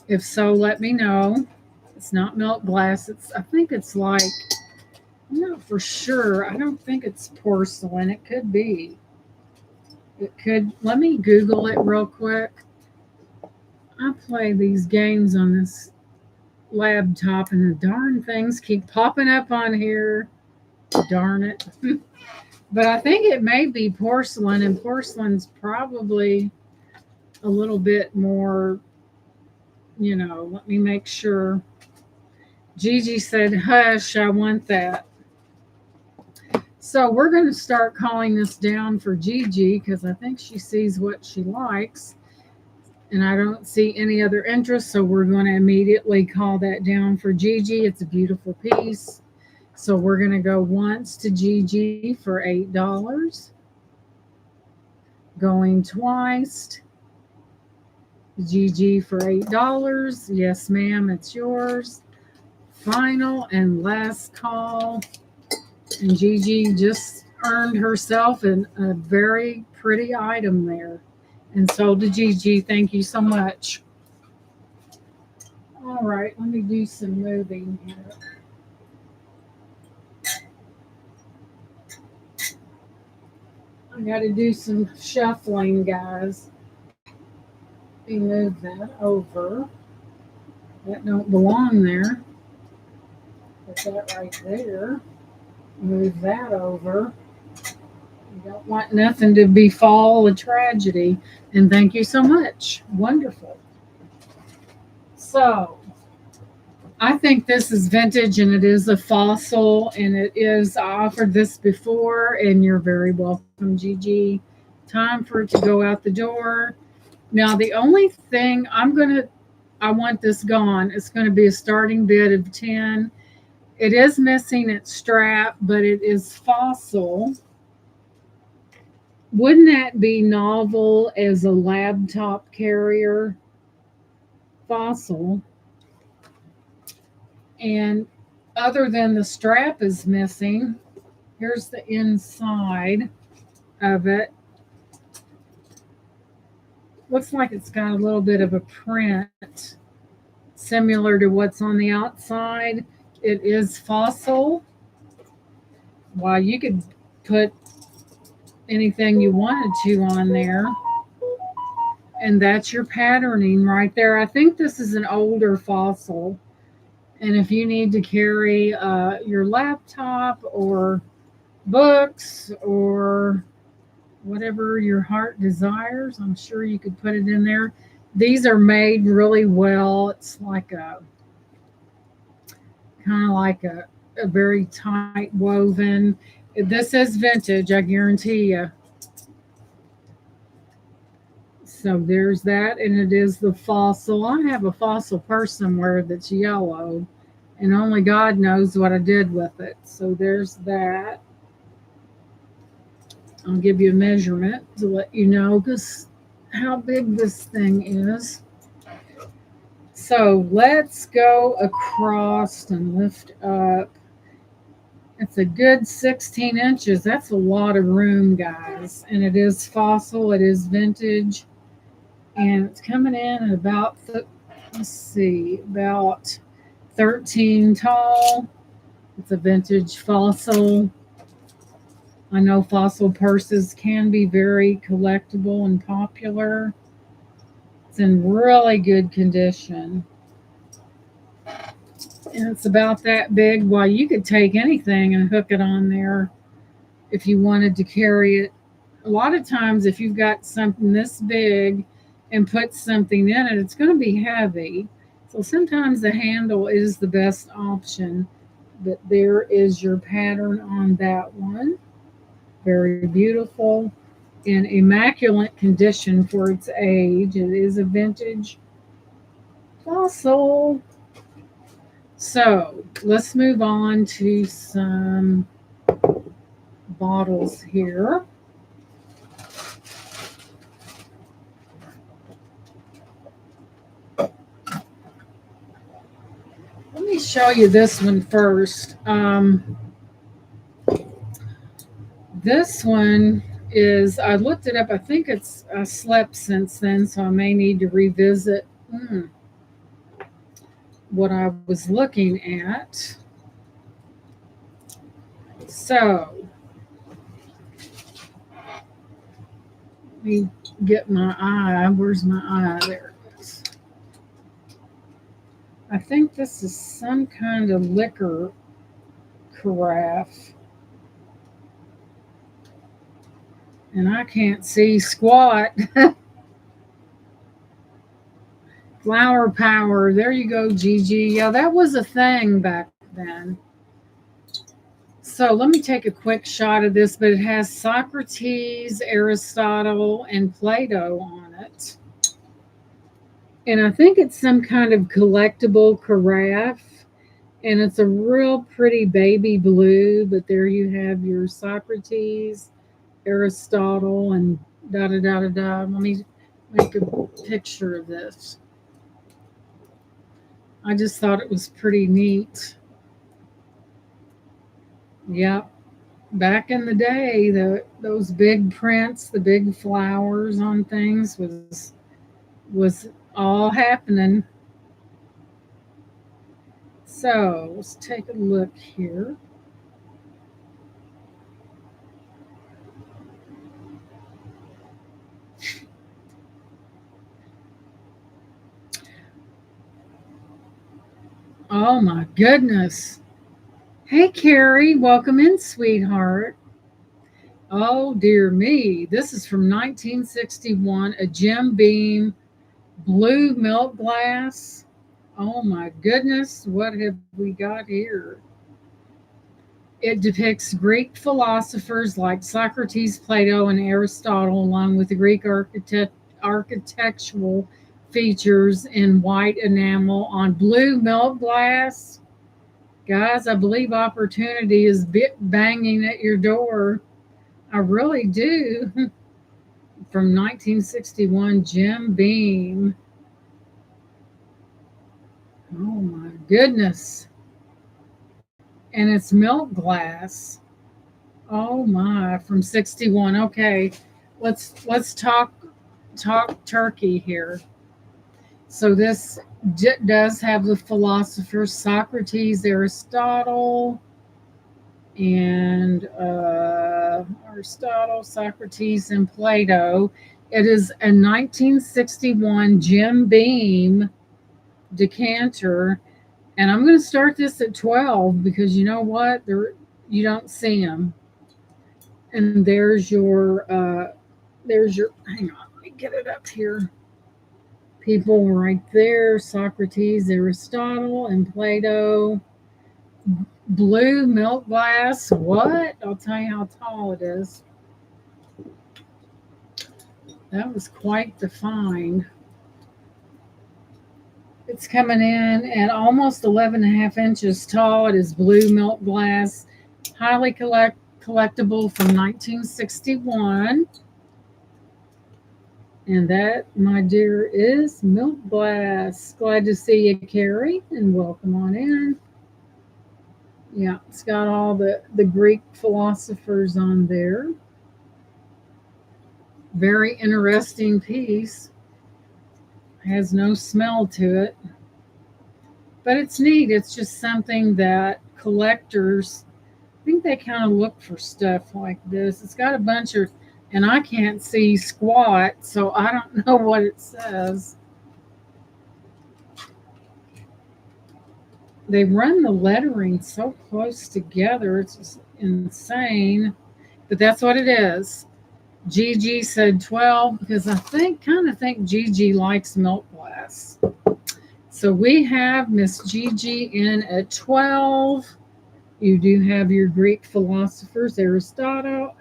If so, let me know. It's not milk glass. I think it's like, I'm not for sure. I don't think it's porcelain. It could be. It could. Let me Google it real quick. I play these games on this laptop, and the darn things keep popping up on here. Darn it. But I think it may be porcelain, and porcelain's probably a little bit more, let me make sure. Gigi said, hush, I want that. So we're going to start calling this down for Gigi because I think she sees what she likes. And I don't see any other interest. So we're going to immediately call that down for Gigi. It's a beautiful piece. So we're going to go once to Gigi for $8. Going twice. Gigi for $8. Yes, ma'am, it's yours. Final and last call. And Gigi just earned herself a very pretty item there. And so did Gigi. Thank you so much. All right, let me do some moving here. I got to do some shuffling, guys. Let me move that over. That don't belong there. Put that right there. Move that over. You don't want nothing to befall a tragedy. And thank you so much. Wonderful. So, I think this is vintage and it is a fossil and it is, I offered this before and you're very welcome, Gigi. Time for it to go out the door. Now, the only thing I want this gone. It's going to be a starting bid of 10. It is missing its strap, but it is fossil. Wouldn't that be novel as a laptop carrier? Fossil. And other than the strap is missing, here's the inside of it. Looks like it's got a little bit of a print similar to what's on the outside. It is fossil. Wow, you could put anything you wanted to on there. And that's your patterning right there. I think this is an older fossil. And if you need to carry your laptop or books or whatever your heart desires, I'm sure you could put it in there. These are made really well. It's like kind of like a very tight woven. This is vintage, I guarantee you. So there's that, and it is the fossil. I have a fossil purse somewhere that's yellow, and only God knows what I did with it. So there's that. I'll give you a measurement to let you know how big this thing is. So let's go across and lift up. It's a good 16 inches. That's a lot of room, guys. And it is fossil. It is vintage. And it's coming in at about, about 13 tall. It's a vintage fossil. I know fossil purses can be very collectible and popular. It's in really good condition. And it's about that big. Well, you could take anything and hook it on there if you wanted to carry it. A lot of times, if you've got something this big and put something in it, it's going to be heavy. So sometimes the handle is the best option. But there is your pattern on that one. Very beautiful. In immaculate condition for its age. It is a vintage. fossil. So let's move on to some bottles here. Let me show you this one first. This one is, I looked it up. I think I slept since then, so I may need to revisit what I was looking at. So, let me get my eye. Where's my eye? There it is. I think this is some kind of liquor carafe. And I can't see squat. Flower power. There you go, Gigi. Yeah, that was a thing back then. So let me take a quick shot of this, but it has Socrates, Aristotle, and Plato on it. And I think it's some kind of collectible carafe. And it's a real pretty baby blue, but there you have your Socrates, Aristotle, and da da da da da. Let me make a picture of this. I just thought it was pretty neat. Yep. Back in the day, those big prints, the big flowers on things was all happening. So let's take a look here. Oh my goodness. Hey Carrie, welcome in, sweetheart. Oh dear me. This is from 1961, a Jim Beam blue milk glass. Oh my goodness, what have we got here? It depicts Greek philosophers like Socrates, Plato, and Aristotle, along with the Greek architectural features in white enamel on blue milk glass. Guys, I believe opportunity is banging at your door. I really do. From 1961, Jim Beam. Oh my goodness. And it's milk glass. Oh my, from 61. Okay. Let's talk turkey here. So this does have the philosophers Socrates, Aristotle, and Aristotle, Socrates, and Plato. It is a 1961 Jim Beam decanter, and I'm going to start this at 12 because you know what? You don't see them. And there's your. Hang on, let me get it up here. People right there: Socrates, Aristotle, and Plato. Blue milk glass. What? I'll tell you how tall it is. That was quite the find. It's coming in at almost 11 and a half inches tall. It is blue milk glass, highly collectible from 1961. And that, my dear, is milk glass. Glad to see you, Carrie, and welcome on in. Yeah, it's got all the Greek philosophers on there. Very interesting piece. Has no smell to it. But it's neat. It's just something that collectors, I think they kind of look for stuff like this. It's got a bunch of, and I can't see squat, so I don't know what it says. They run the lettering so close together. It's just insane. But that's what it is. Gigi said 12 because I kind of think Gigi likes milk glass. So we have Miss Gigi in at 12. You do have your Greek philosophers, Aristotle.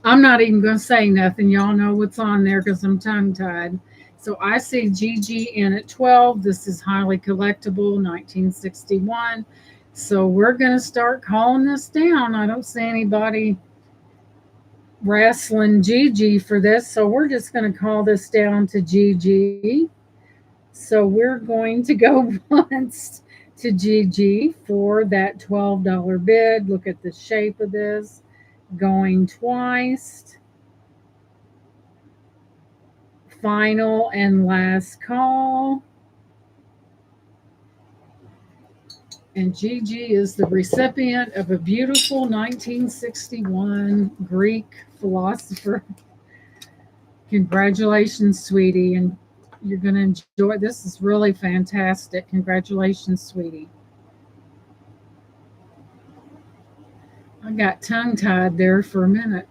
I'm not even going to say nothing. Y'all know what's on there because I'm tongue-tied. So I see GG in at 12. This is highly collectible, 1961. So we're going to start calling this down. I don't see anybody wrestling GG for this. So we're just going to call this down to GG. So we're going to go once to GG for that $12 bid. Look at the shape of this. Going twice. Final and last call. And Gigi is the recipient of a beautiful 1961 Greek philosopher. Congratulations, sweetie. And you're going to enjoy this. Is really fantastic. Congratulations, sweetie. I got tongue tied there for a minute.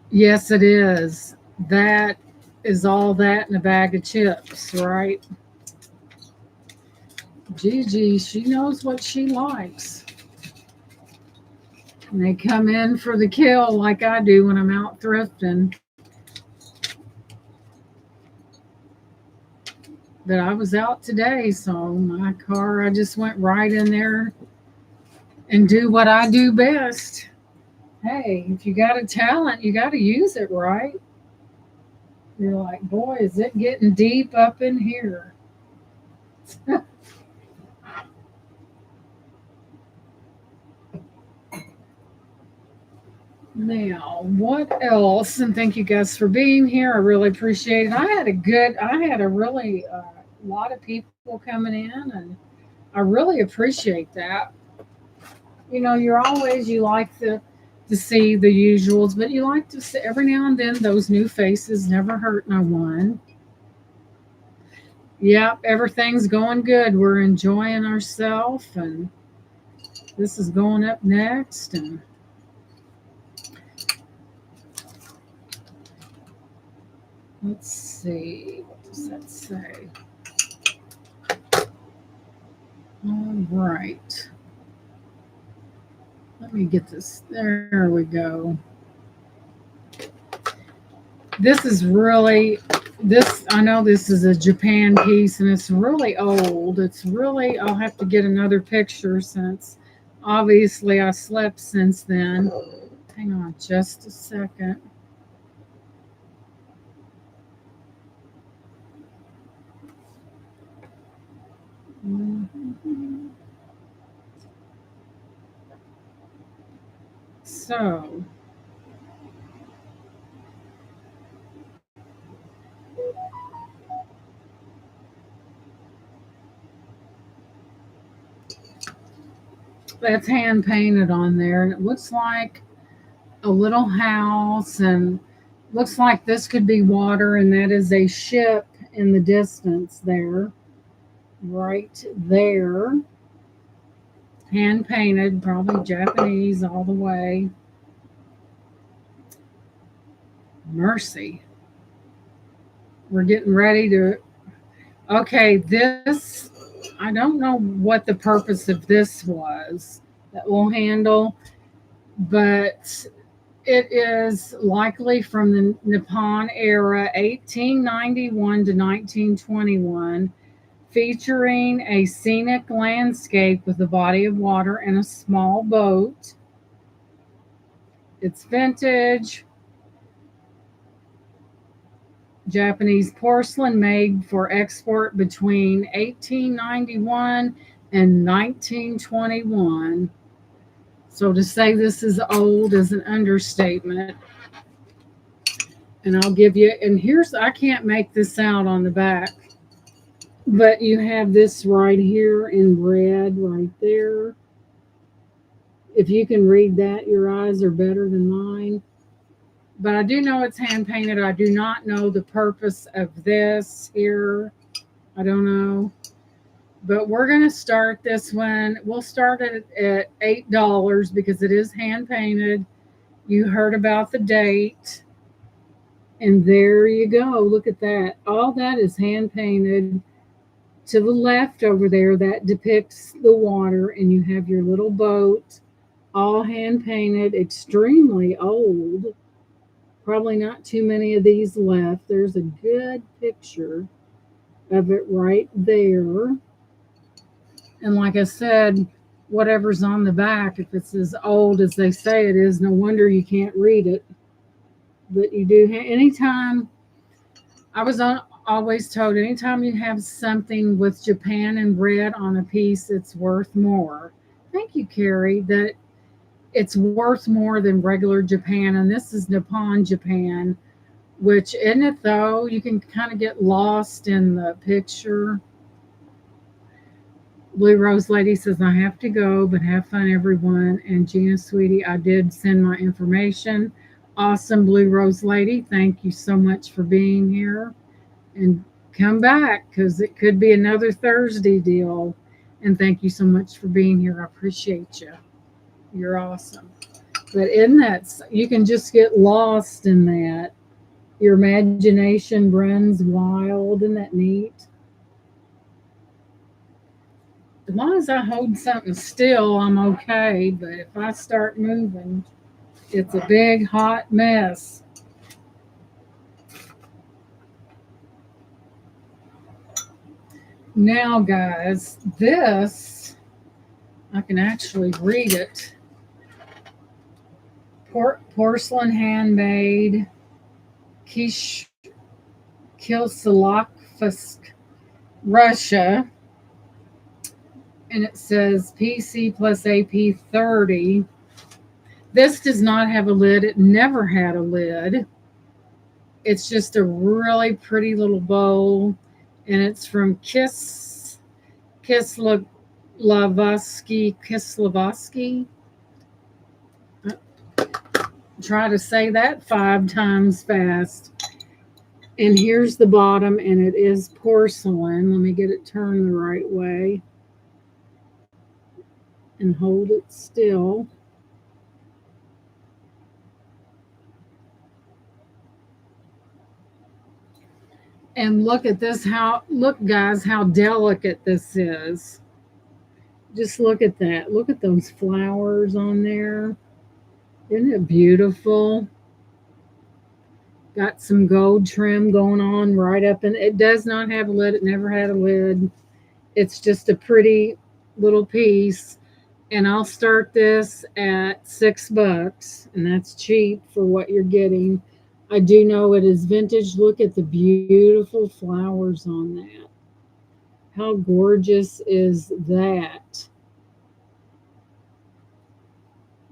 Yes, it is. That is all that in a bag of chips, right? Gigi, she knows what she likes. And they come in for the kill like I do when I'm out thrifting. But I was out today, so my car, I just went right in there and do what I do best. Hey, if you got a talent, you got to use it, right? You're like, boy, is it getting deep up in here. Now, what else? And thank you guys for being here. I really appreciate it. I had a really lot of people coming in, and I really appreciate that. You like to see the usuals, but you like to see every now and then those new faces never hurt no one. Yep, everything's going good. We're enjoying ourselves, and this is going up next. And let's see, what does that say? All right. Let me get this. There we go. This is really, I know this is a Japan piece and it's really old. I'll have to get another picture since obviously I slept since then. Hang on just a second. So, that's hand painted on there, and it looks like a little house, and looks like this could be water, and that is a ship in the distance there, right there. Hand painted, probably Japanese all the way. Mercy. We're getting ready to. Okay, this, I don't know what the purpose of this was, that little handle, but it is likely from the Nippon era, 1891 to 1921, featuring a scenic landscape with a body of water and a small boat. It's vintage. Japanese porcelain made for export between 1891 and 1921. So to say this is old is an understatement. And I'll give you, and here's, I can't make this out on the back, but you have this right here in red right there. If you can read that, your eyes are better than mine. But I do know it's hand painted. I do not know the purpose of this here. I don't know. But we're going to start this one. We'll start it at $8 because it is hand painted. You heard about the date. And there you go. Look at that. All that is hand painted. To the left over there, that depicts the water, and you have your little boat, all hand painted, extremely old. Probably not too many of these left. There's a good picture of it right there. And like I said, whatever's on the back, if it's as old as they say it is, no wonder you can't read it. But you do, anytime, I was always told, anytime you have something with Japan in red on a piece, it's worth more. Thank you, Carrie, that it's worth more than regular Japan. And this is Nippon Japan, which, isn't it though? You can kind of get lost in the picture. Blue Rose Lady says, I have to go, but have fun, everyone. And Gina Sweetie, I did send my information. Awesome, Blue Rose Lady. Thank you so much for being here. And come back because it could be another Thursday deal. And thank you so much for being here. I appreciate you. You're awesome. But in that, you can just get lost in that. Your imagination runs wild. Isn't that neat? As long as I hold something still, I'm okay. But if I start moving, it's a big hot mess. Now, guys, this, I can actually read it. Porcelain handmade, Kilsalakfisk, Russia. And it says PC plus AP 30. This does not have a lid. It never had a lid. It's just a really pretty little bowl. And it's from Kislavsky. Try to say that 5 times fast. And here's the bottom, and it is porcelain. Let me get it turned the right way. And hold it still. And look at this, look guys, how delicate this is. Just look at that. Look at those flowers on there. Isn't it beautiful? Got some gold trim going on right up, and it does not have a lid. It never had a lid. It's just a pretty little piece. And I'll start this at $6, and that's cheap for what you're getting. I do know it is vintage. Look at the beautiful flowers on that. How gorgeous is that?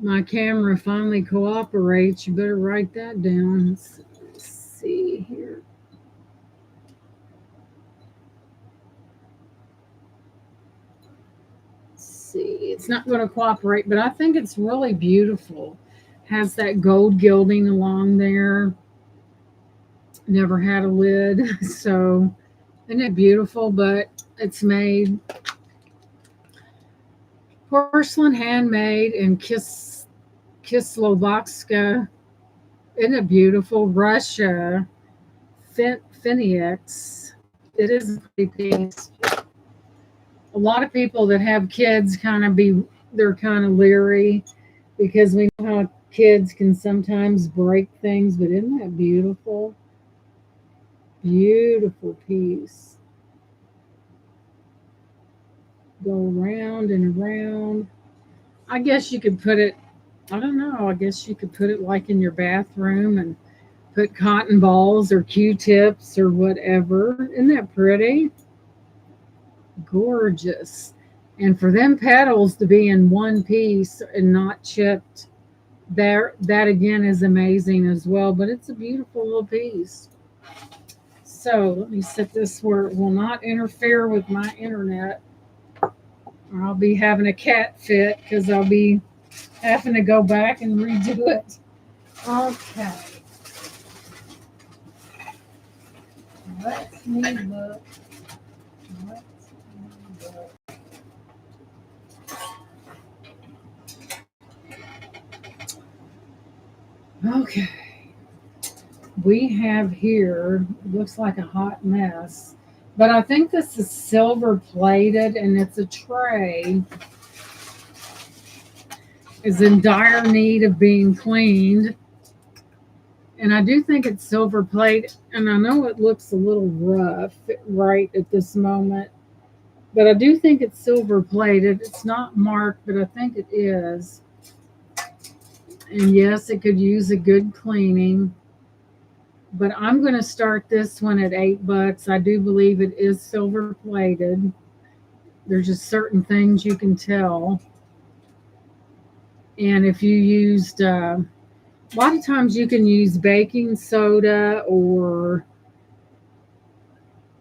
My camera finally cooperates. You better write that down. Let's see here. See, it's not going to cooperate, but I think it's really beautiful. Has that gold gilding along there. Never had a lid, so isn't it beautiful? But it's made porcelain, handmade in Kislovodsk. Isn't it beautiful? Russia, Phoenix. It is a pretty piece. A lot of people that have kids they're kind of leery because we know how kids can sometimes break things, but isn't that beautiful? Beautiful piece. Go around and around. I guess you could put it, I don't know, I guess you could put it like in your bathroom and put cotton balls or Q-tips or whatever. Isn't that pretty? Gorgeous. And for them petals to be in one piece and not chipped, that again is amazing as well. But it's a beautiful little piece. So let me set this where it will not interfere with my internet, or I'll be having a cat fit because I'll be having to go back and redo it. Okay. Let me look. Okay. We have here, looks like a hot mess, but I think this is silver plated and it's a tray. Is in dire need of being cleaned. And I do think it's silver plate. And I know it looks a little rough right at this moment, but I do think it's silver plated. It's not marked, but I think it is. And yes, it could use a good cleaning. But I'm going to start this one at $8. I do believe it is silver plated. There's just certain things you can tell. And if you used, a lot of times you can use baking soda or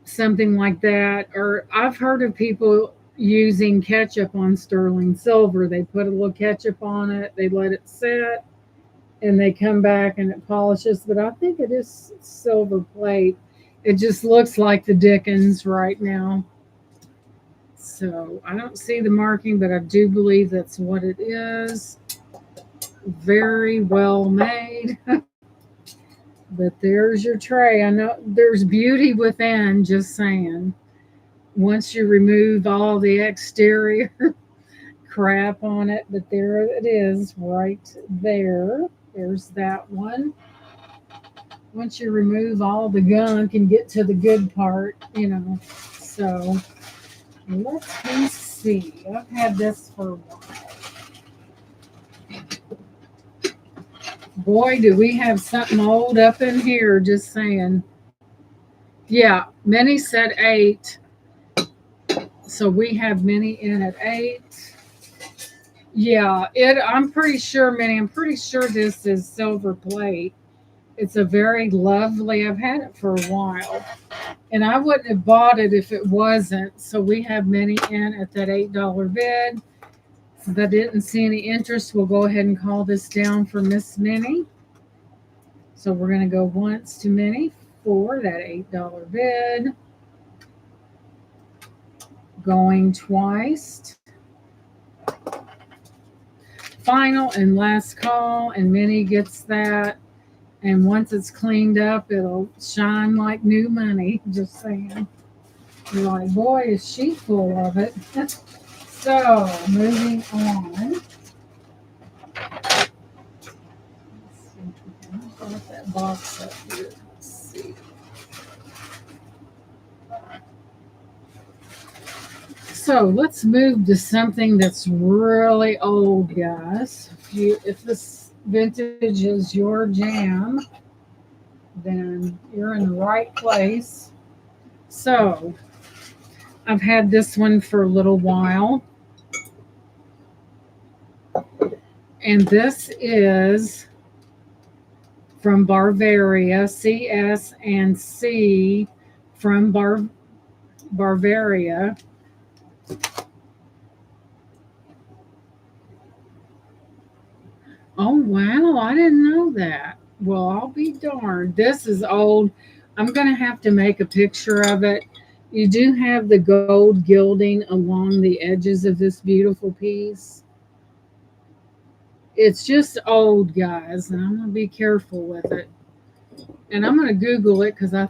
something like that. Or I've heard of people using ketchup on sterling silver. They put a little ketchup on it, they let it sit, and they come back and it polishes. But I think it is silver plate. It just looks like the Dickens right now. So I don't see the marking, but I do believe that's what it is. Very well made. But there's your tray. I know there's beauty within, just saying. Once you remove all the exterior crap on it, but there it is right there. There's that one. Once you remove all the gunk and get to the good part. So let me see. I've had this for a while. Boy, do we have something old up in here, just saying. Yeah, Minnie said 8. So we have Minnie in at 8. Yeah, I'm pretty sure, Minnie, I'm pretty sure this is silver plate. It's a very lovely, I've had it for a while. And I wouldn't have bought it if it wasn't. So we have Minnie in at that $8 bid. Since I didn't see any interest, we'll go ahead and call this down for Miss Minnie. So we're going to go once to Minnie for that $8 bid. Going twice. Final and last call, and Minnie gets that. And once it's cleaned up, it'll shine like new money. Just saying. You're like, boy, is she full of it. So, moving on. Got that box up here. Let's see. So let's move to something that's really old, guys. If this vintage is your jam, then you're in the right place. So I've had this one for a little while. And this is from Bavaria, CS and C from Bavaria. Oh, wow. I didn't know that. Well, I'll be darned. This is old. I'm going to have to make a picture of it. You do have the gold gilding along the edges of this beautiful piece. It's just old, guys, and I'm going to be careful with it. And I'm going to Google it because I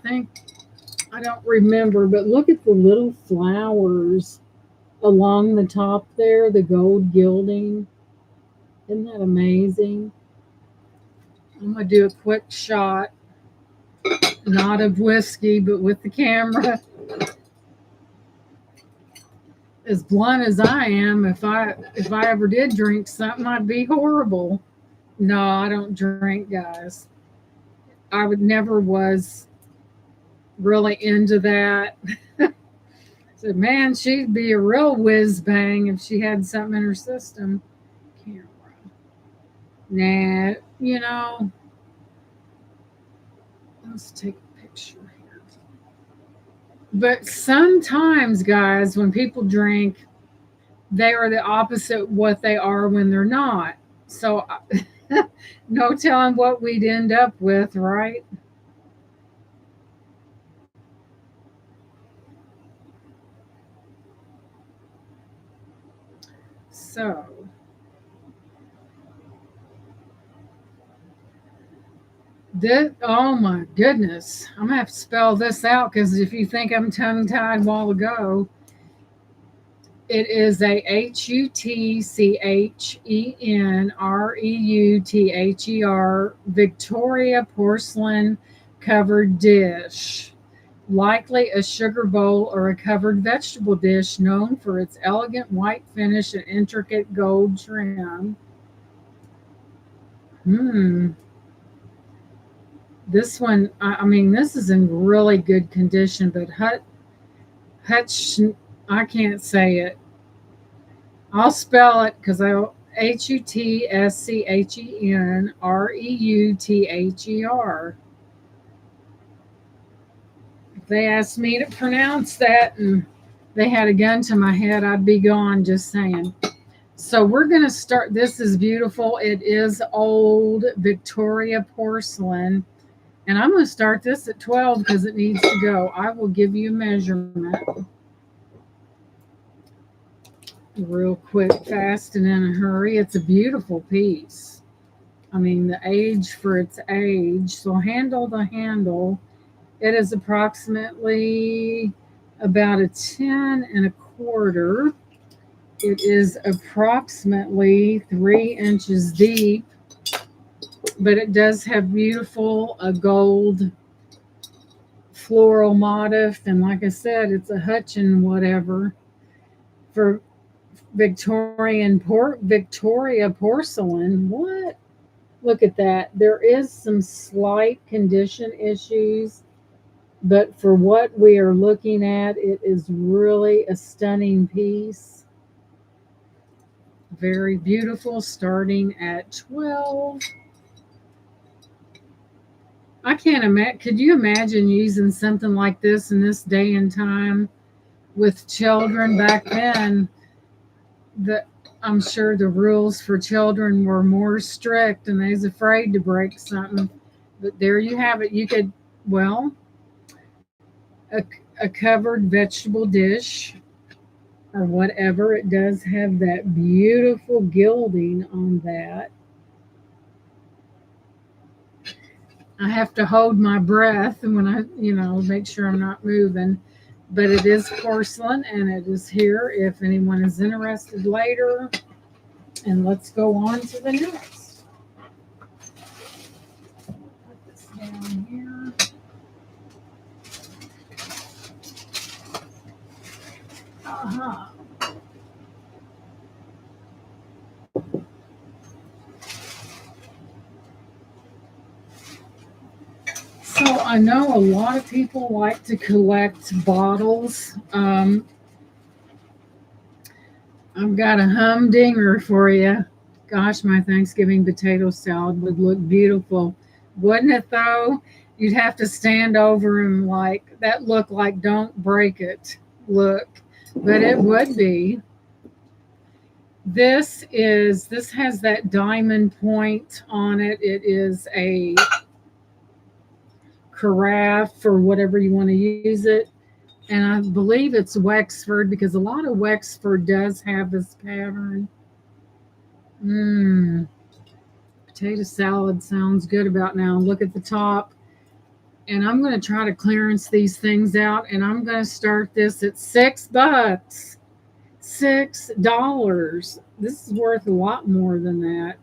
don't remember, but look at the little flowers along the top there, the gold gilding. Isn't that amazing? I'm going to do a quick shot, not of whiskey, but with the camera. As blunt as I am, if I ever did drink something, I'd be horrible. No, I don't drink, guys. I would never was really into that. So, man, she'd be a real whiz bang if she had something in her system. Camera. Nah, let's take a picture here. But sometimes, guys, when people drink, they are the opposite what they are when they're not. So, no telling what we'd end up with, right? So, oh my goodness. I'm going to have to spell this out because if you think I'm tongue tied a while ago, It is a HUTCHENREUTHER Victoria porcelain covered dish, likely a sugar bowl or a covered vegetable dish known for its elegant white finish and intricate gold trim. Hmm. This one, I mean, this is in really good condition, but Hutch, I can't say it. I'll spell it because I HUTSCHENREUTHER. If they asked me to pronounce that and they had a gun to my head, I'd be gone, just saying. So we're going to start. This is beautiful. It is old Victoria porcelain. And I'm going to start this at 12 because it needs to go. I will give you a measurement real quick, fast, and in a hurry. It's a beautiful piece. I mean, the age for its age. So handle to handle, it is approximately about a 10 and a quarter. It is approximately 3 inches deep, but it does have beautiful gold floral motif. And like I said, it's a Hutchin whatever for Victoria porcelain. What? Look at that. There is some slight condition issues, but for what we are looking at, it is really a stunning piece. Very beautiful, starting at 12. I can't imagine. Could you imagine using something like this in this day and time with children back then? The I'm sure the rules for children were more strict and they was afraid to break something. But there you have it. You could, well, a, a covered vegetable dish or whatever. It does have that beautiful gilding on that. I have to hold my breath and when make sure I'm not moving. But it is porcelain and it is here if anyone is interested later. And let's go on to the next. Put this down here. Uh-huh. So I know a lot of people like to collect bottles. I've got a humdinger for you. Gosh, my Thanksgiving potato salad would look beautiful. Wouldn't it though? You'd have to stand over and like that look like don't break it look. But it would be. This has that diamond point on it. It is a carafe or whatever you want to use it. And I believe it's Wexford because a lot of Wexford does have this pattern. Mmm. Potato salad sounds good about now. Look at the top. And I'm going to try to clearance these things out. And I'm going to start this at $6. $6. This is worth a lot more than that.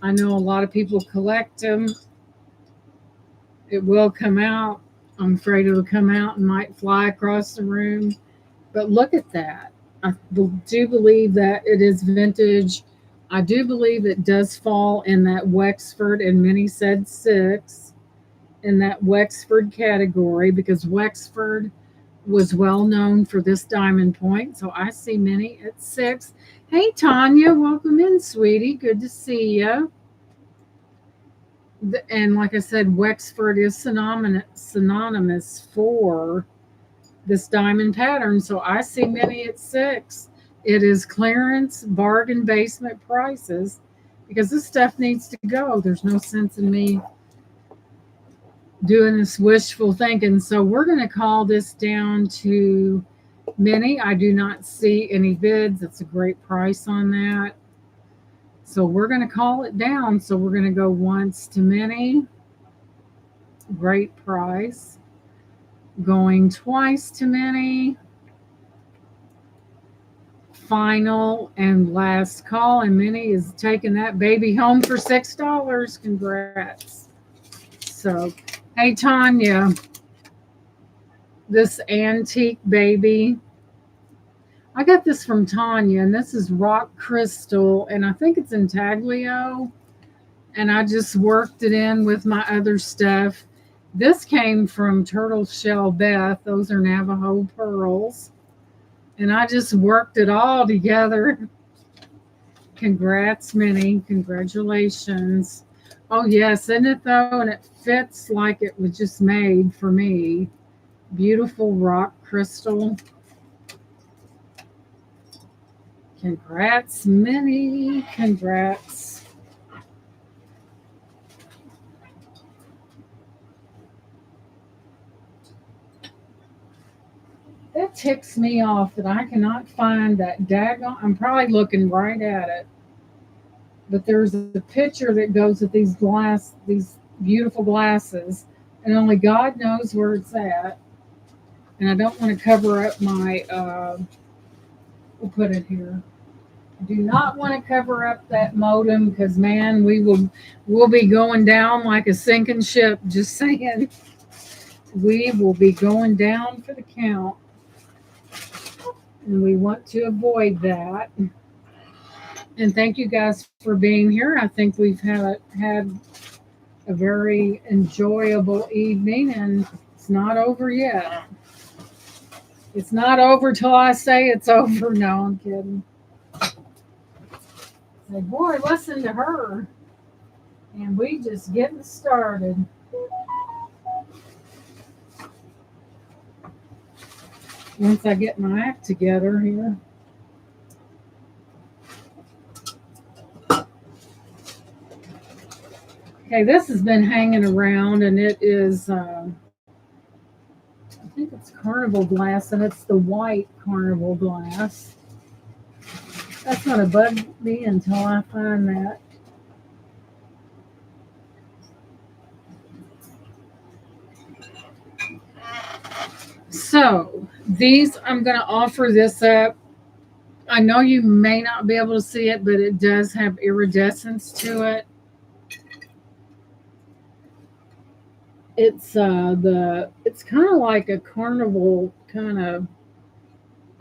I know a lot of people collect them. It will come out. I'm afraid it'll come out and might fly across the room. But look at that. I do believe that it is vintage. I do believe it does fall in that Wexford, and many said 6 in that Wexford category because Wexford was well known for this diamond point. So I see many at 6. Hey, Tanya, welcome in, sweetie. Good to see you. And like I said, Wexford is synonymous for this diamond pattern. So I see many at 6. It is clearance bargain basement prices because this stuff needs to go. There's no sense in me doing this wishful thinking. So we're going to call this down to many. I do not see any bids. It's a great price on that. So we're going to call it down. So we're going to go once to many. Great price. Going twice to many. final and last call, and Minnie is taking that baby home for $6. Congrats. So, hey Tanya, this antique baby. I got this from Tanya, and this is rock crystal, and I think it's intaglio. And I just worked it in with my other stuff. This came from Turtle Shell Beth. Those are Navajo pearls. And I just worked it all together. Congrats, Minnie. Congratulations. Oh, yes, isn't it though? And it fits like it was just made for me. Beautiful rock crystal. Congrats, Minnie. Congrats. That ticks me off that I cannot find that daggone. I'm probably looking right at it. But there's a picture that goes with these beautiful glasses, and only God knows where it's at. And I don't want to cover up my. We'll put it here. I do not want to cover up that modem because man, we'll be going down like a sinking ship. Just saying, we will be going down for the count, and we want to avoid that. And thank you guys for being here. I think we've had a very enjoyable evening, and it's not over yet. It's not over till I say it's over. No, I'm kidding. Say, boy, listen to her. And we just getting started. Once I get my act together here. Okay, this has been hanging around, and it is, I think it's carnival glass, and it's the white carnival glass. That's going to bug me until I find that. So, these, I'm going to offer this up. I know you may not be able to see it, but it does have iridescence to it. It's it's kind of like a carnival kind of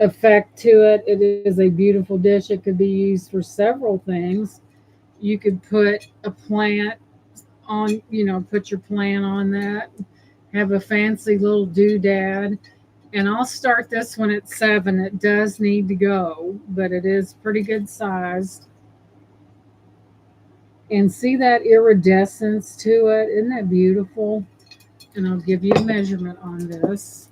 effect to it. It is a beautiful dish. It could be used for several things. You could put a plant on, put your plant on that. Have a fancy little doodad. And I'll start this one at 7. It does need to go, but it is pretty good sized. And see that iridescence to it? Isn't that beautiful? And I'll give you a measurement on this.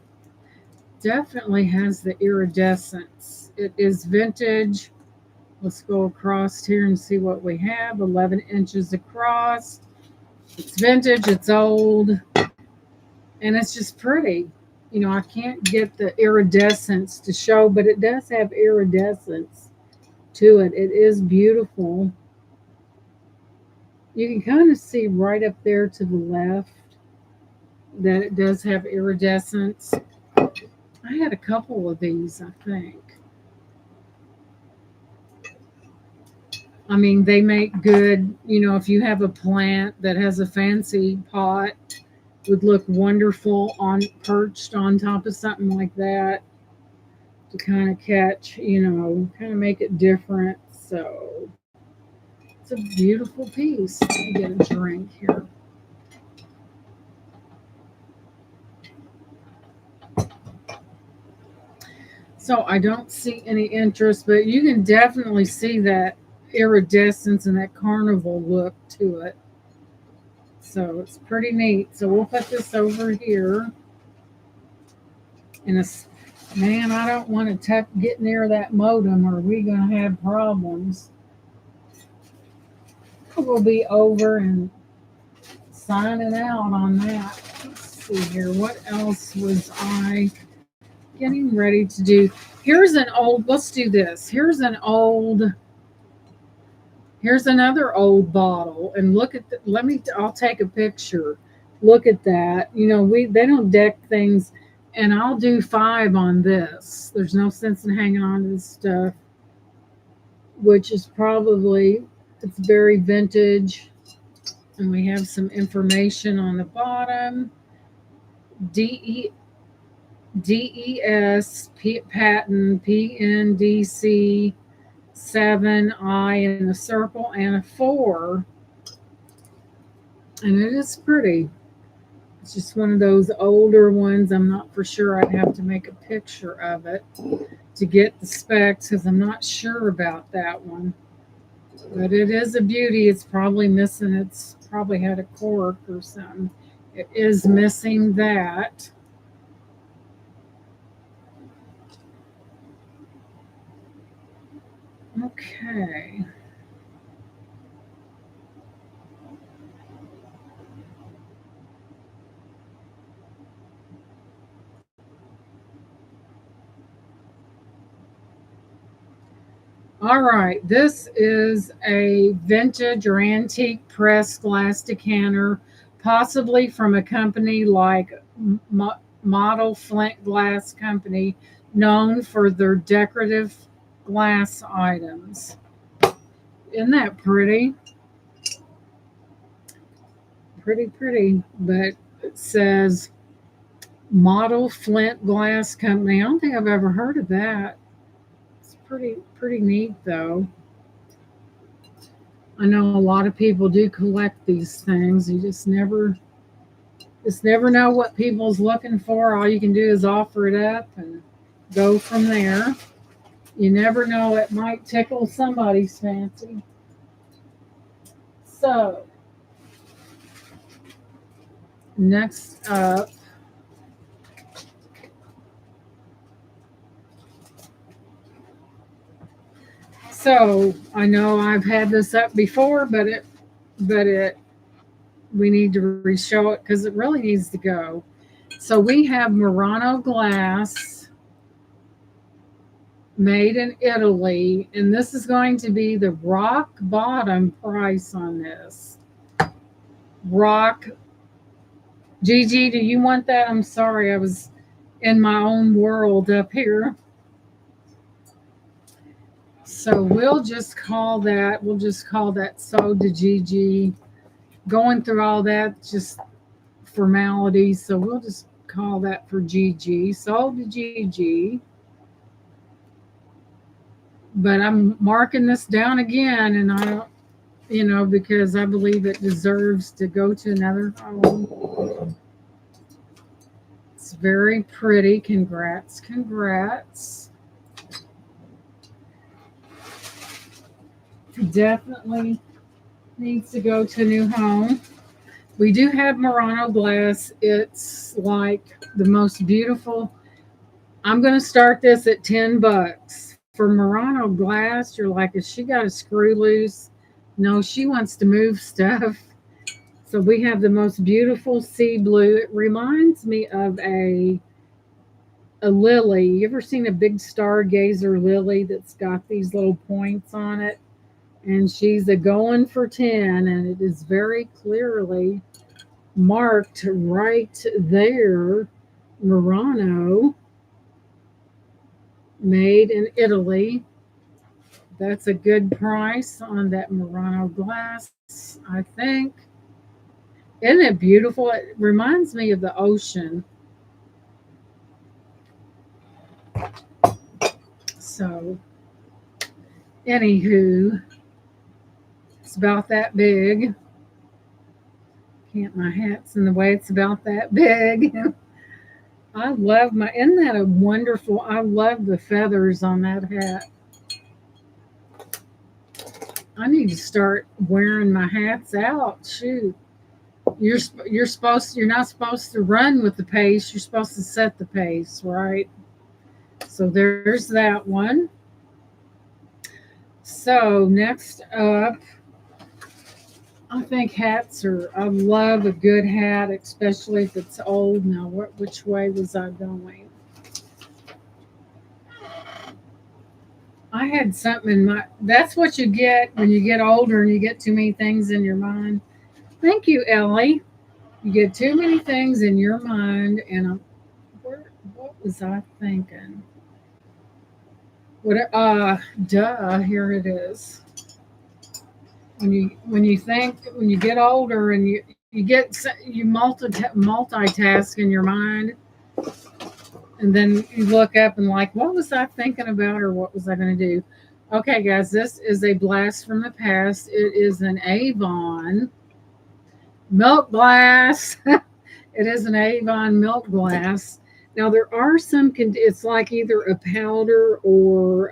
Definitely has the iridescence. It is vintage. Let's go across here and see what we have. 11 inches across. It's vintage, it's old, and it's just pretty. I can't get the iridescence to show, but it does have iridescence to it. It is beautiful. You can kind of see right up there to the left that it does have iridescence. I had a couple of these, I think. I mean, they make good, if you have a plant that has a fancy pot, would look wonderful perched on top of something like that to kind of catch, kind of make it different. So it's a beautiful piece. Let me get a drink here. So I don't see any interest, but you can definitely see that iridescence and that carnival look to it. So it's pretty neat. So we'll put this over here. And man, I don't want to get near that modem, or we're going to have problems. We'll be over and signing out on that. Let's see here. What else was I getting ready to do? Let's do this. Here's another old bottle, and look at I'll take a picture. Look at that. They don't deck things, and I'll do 5 on this. There's no sense in hanging on to this stuff. which is probably, it's very vintage. And we have some information on the bottom. DE, DES patent PNDC 7I in the circle and a 4. And it is pretty. It's just one of those older ones. I'm not for sure. I'd have to make a picture of it to get the specs because I'm not sure about that one. But it is a beauty. It's probably missing, it's probably had a cork or something. It is missing that. Okay. All right, this is a vintage or antique pressed glass decanter, possibly from a company like Model Flint Glass Company, known for their decorative glass items. Isn't that pretty? Pretty, pretty. But it says Model Flint Glass Company. I don't think I've ever heard of that. It's pretty neat though. I know a lot of people do collect these things. You just never know what people's looking for. All you can do is offer it up and go from there. You never know, it might tickle somebody's fancy. So, next up, so I know I've had this up before, but it we need to re-show it because it really needs to go. So we have Murano glass made in Italy, and this is going to be the rock bottom price on this. Rock. Gigi, do you want that? I'm sorry, I was in my own world up here. So we'll just call that so to Gigi. Going through all that, just formalities, so we'll just call that for Gigi. So to Gigi. But I'm marking this down again, and I don't, because I believe it deserves to go to another home. It's very pretty. Congrats, congrats. Definitely needs to go to a new home. We do have Murano glass. It's like the most beautiful. I'm going to start this at $10. For Murano glass, you're like, has she got a screw loose? No, she wants to move stuff. So we have the most beautiful sea blue. It reminds me of a lily. You ever seen a big stargazer lily that's got these little points on it? And she's a going for 10, and it is very clearly marked right there, Murano, made in Italy. That's a good price on that Murano glass, I think. Isn't it beautiful? It reminds me of the ocean. So, anywho, it's about that big. Can't, my hat's in the way. It's about that big. I love my, isn't that a wonderful, I love the feathers on that hat. I need to start wearing my hats out. Shoot. You're not supposed to run with the pace. You're supposed to set the pace, right? So there's that one. So next up, I think hats are. I love a good hat, especially if it's old. Now, which way was I going? I had something in my. That's what you get when you get older and you get too many things in your mind. Thank you, Ellie. You get too many things in your mind, and what was I thinking? What? Duh. Here it is. When you get older and you multitask in your mind, and then you look up and like, what was I thinking about, or what was I going to do? Okay, guys, this is a blast from the past. It is an Avon milk glass. It is an Avon milk glass. Now there are some. It's like either a powder or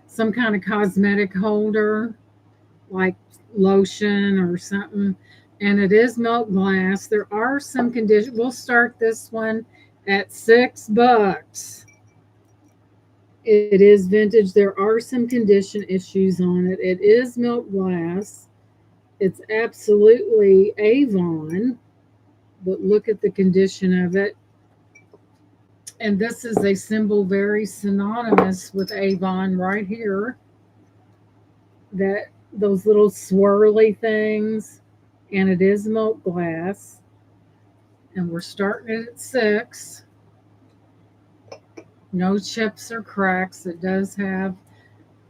some kind of cosmetic holder, like lotion or something. And it is milk glass. There are some conditions. We'll start this one at $6. It is vintage. There are some condition issues on it. It is milk glass. It's absolutely Avon, but look at the condition of it. And this is a symbol very synonymous with Avon right here. That those little swirly things, and it is milk glass. And we're starting it at 6. No chips or cracks. It does have,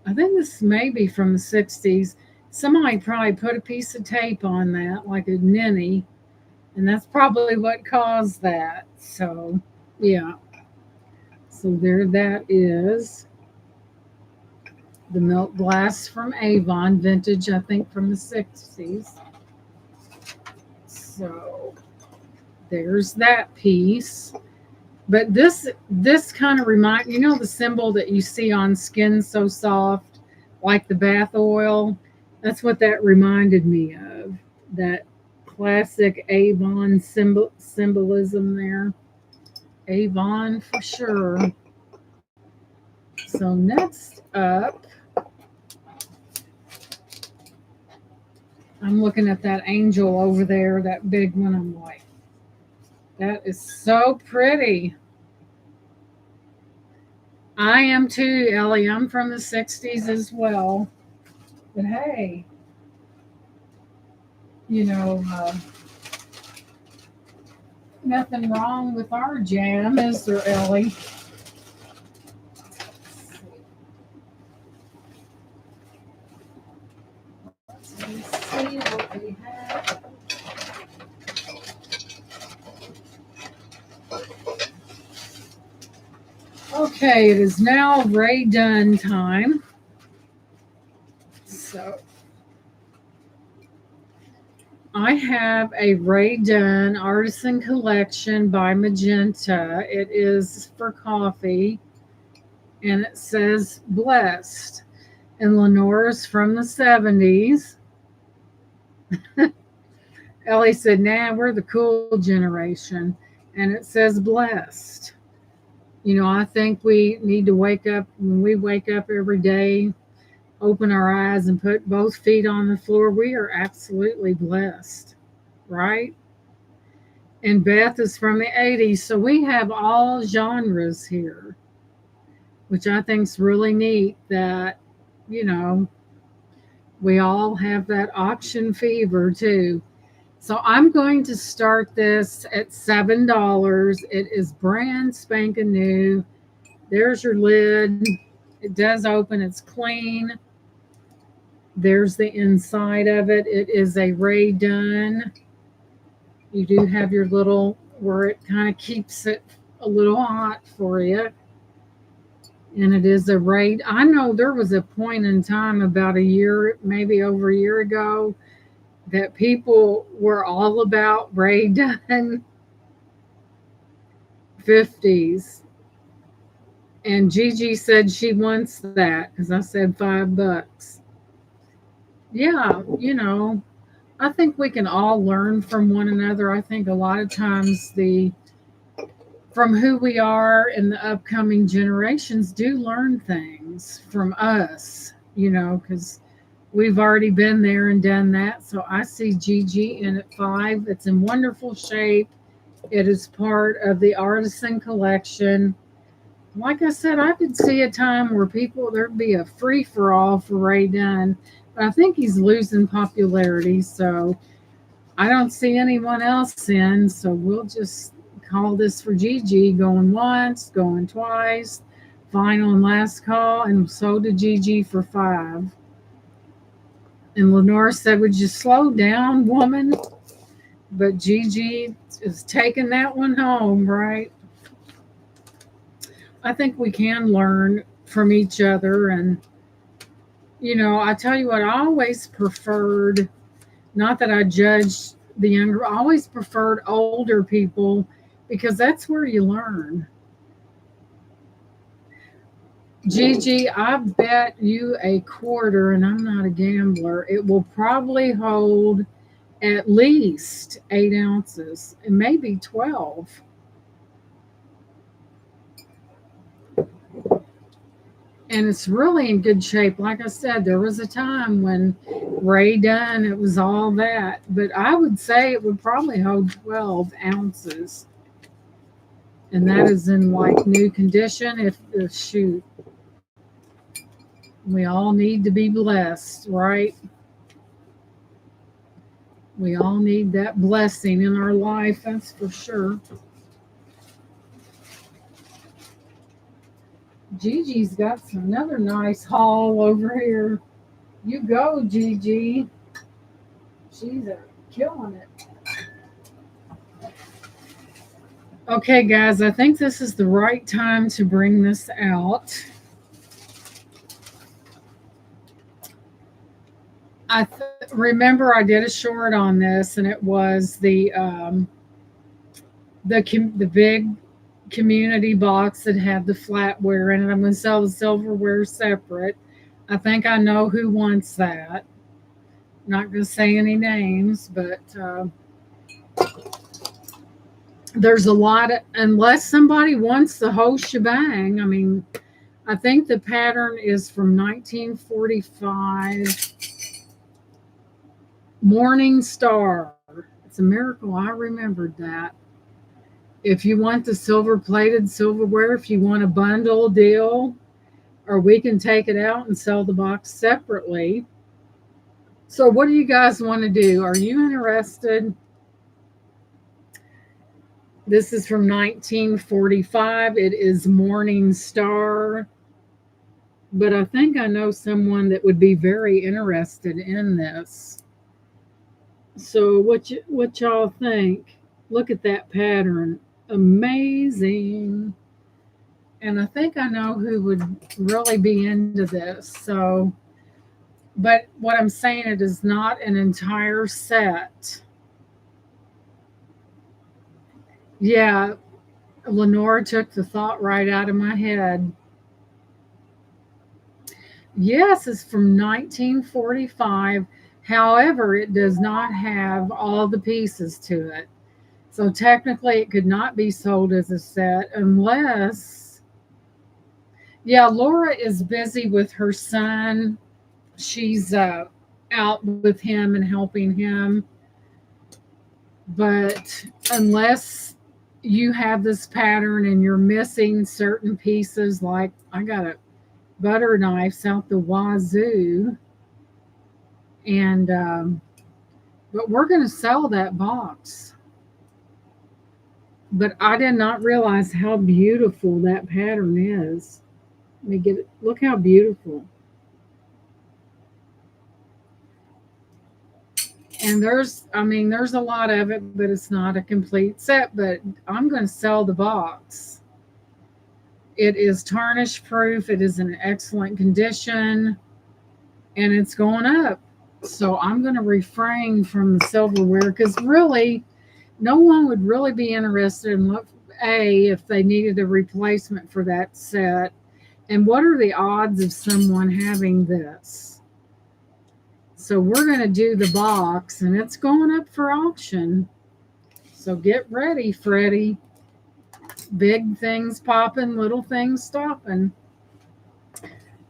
I think this may be from the 60s. Somebody probably put a piece of tape on that, like a ninny, and that's probably what caused that. So, yeah. So there that is. The milk glass from Avon, vintage, I think from the 60s. So there's that piece. But this kind of the symbol that you see on Skin So Soft, like the bath oil. That's what that reminded me of. That classic Avon symbolism there. Avon for sure. So next up, I'm looking at that angel over there, that big one. I'm like, that is so pretty. I am too, Ellie. I'm from the 60s as well. But hey, you know, nothing wrong with our jam, is there, Ellie? Let's see what we have. Okay, it is now Ray Dunn time. So I have a Ray Dunn Artisan Collection by Magenta. It is for coffee, and it says blessed. And Lenore's from the 70s. Ellie said, nah, we're the cool generation. And it says blessed. I think we need to wake up when we wake up every day, open our eyes and put both feet on the floor. We are absolutely blessed, right? And Beth is from the 80s. So we have all genres here, which I think is really neat that, you know, we all have that auction fever too. So I'm going to start this at $7. It is brand spanking new. There's your lid. It does open, it's clean. There's the inside of it. It is a Ray Dunn. You do have your little where it kind of keeps it a little hot for you. And it is a Ray. I know there was a point in time about a year, maybe over a year ago, that people were all about Ray Dunn 50s. And Gigi said she wants that because I said $5. Yeah, I think we can all learn from one another. I think a lot of times from who we are and the upcoming generations do learn things from us, because we've already been there and done that. So I see Gigi in at 5. It's in wonderful shape. It is part of the Artisan Collection. Like I said, I could see a time where there'd be a free for all for Ray Dunn, but I think he's losing popularity. So I don't see anyone else in. So we'll just call this for Gigi, going once, going twice. Final and last call, and so did Gigi for 5. And Lenore said, "Would you slow down, woman?" But Gigi is taking that one home, right? I think we can learn from each other. And, I tell you what, I always preferred, not that I judged the younger, I always preferred older people because that's where you learn. Gigi, I bet you a quarter, and I'm not a gambler, it will probably hold at least 8 ounces and maybe 12. And it's really in good shape. Like I said, there was a time when Ray Dunn, it was all that. But I would say it would probably hold 12 ounces. And that is in like new condition. If shoot, we all need to be blessed, right? We all need that blessing in our life, that's for sure. Gigi's got another nice haul over here. You go, Gigi. She's killing it. Okay, guys, I think this is the right time to bring this out. Remember I did a short on this, and it was the big community box that had the flatware in it. I'm going to sell the silverware separate. I think I know who wants that. Not going to say any names, but there's a lot of, unless somebody wants the whole shebang. I mean, I think the pattern is from 1945. Morning Star. It's a miracle I remembered that. If you want the silver plated silverware, if you want a bundle deal, or we can take it out and sell the box separately. So, what do you guys want to do? Are you interested? This is from 1945. It is Morning Star. But I think I know someone that would be very interested in this. So what y'all think? Look at that pattern. Amazing. And I think I know who would really be into this. So, but what I'm saying, it is not an entire set. Yeah, Lenore took the thought right out of my head. Yes, it's from 1945. However, it does not have all the pieces to it. So technically, it could not be sold as a set unless, yeah, Laura is busy with her son. She's out with him and helping him. But unless you have this pattern and you're missing certain pieces, like I got a butter knife out the wazoo, and but we're going to sell that box. But I did not realize how beautiful that pattern is. Let me get it. Look how beautiful. And there's a lot of it, but it's not a complete set. But I'm going to sell the box. It is tarnish proof. It is in excellent condition, and it's going up. So I'm going to refrain from the silverware because really, no one would really be interested in if they needed a replacement for that set. And what are the odds of someone having this? So we're going to do the box, and it's going up for auction. So get ready, Freddie. Big things popping, little things stopping.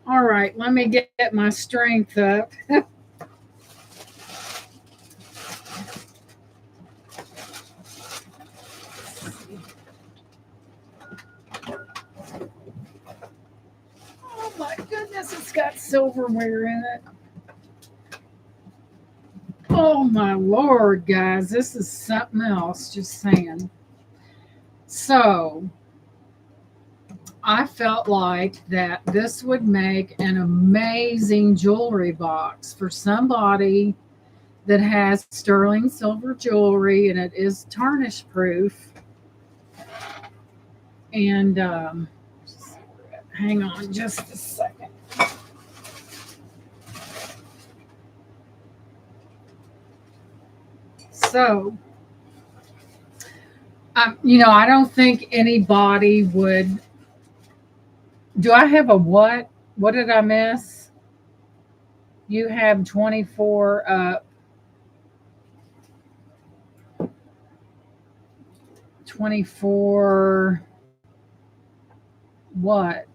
All right, let me get my strength up. Oh my goodness, it's got silverware in it. Oh my Lord, guys, this is something else, just saying. So, I felt like that this would make an amazing jewelry box for somebody that has sterling silver jewelry, and it is tarnish proof. And hang on just a second. So, I don't think anybody would. Do I have a what? What did I miss? You have 24, 24, what?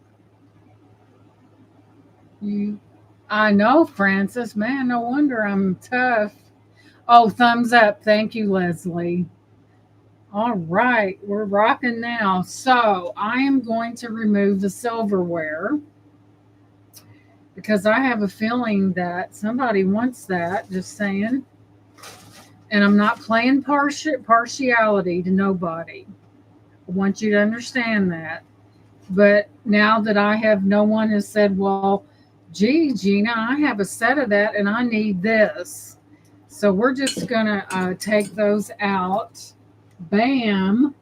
You, I know, Francis. Man, no wonder I'm tough. Oh, thumbs up. Thank you, Leslie. All right, we're rocking now. So I am going to remove the silverware because I have a feeling that somebody wants that. Just saying. And I'm not playing partiality to nobody. I want you to understand that. But now that I have, no one has said, well, gee, Gina, I have a set of that and I need this. So we're just going to take those out. Bam.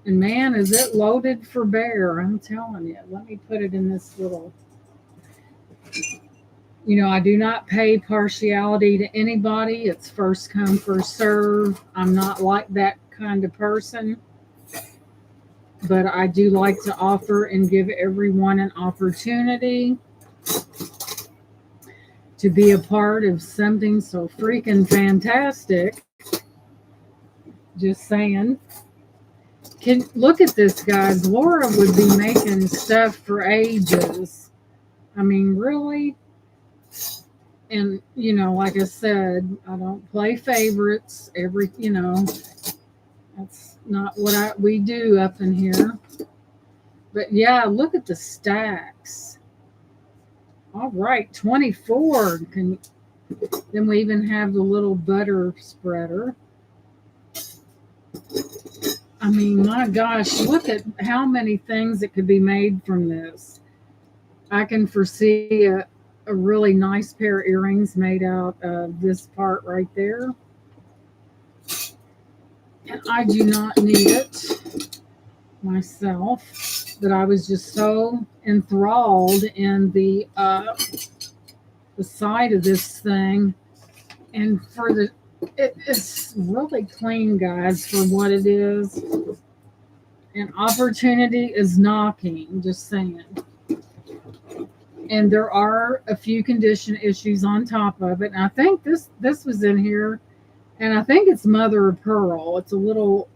And man, is it loaded for bear. I'm telling you. Let me put it in this little. I do not pay partiality to anybody. It's first come, first serve. I'm not like that kind of person. But I do like to offer and give everyone an opportunity to be a part of something so freaking fantastic. Just saying. Look at this, guys. Laura would be making stuff for ages. I mean, really? And, like I said, I don't play favorites. That's not what we do up in here. But yeah, look at the stacks. All right, 24. Then we even have the little butter spreader. I mean, my gosh, look at how many things that could be made from this. I can foresee a really nice pair of earrings made out of this part right there. And I do not need it myself, but I was just so enthralled in the side of this thing. And it's really clean, guys, for what it is. And opportunity is knocking, just saying. And there are a few condition issues on top of it. And I think this was in here, and I think it's mother of pearl. It's a little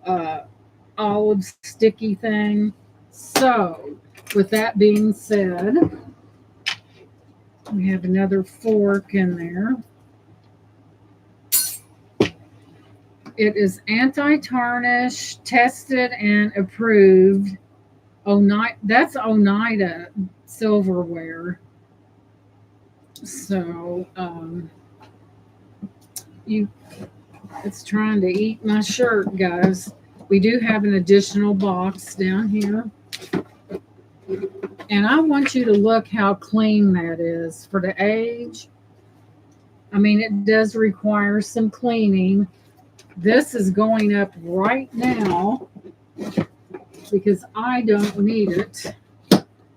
olive sticky thing. So, with that being said, we have another fork in there. It is anti-tarnish, tested and approved. That's Oneida silverware. So it's trying to eat my shirt, guys. We do have an additional box down here. And I want you to look how clean that is for the age. I mean, it does require some cleaning. This is going up right now because I don't need it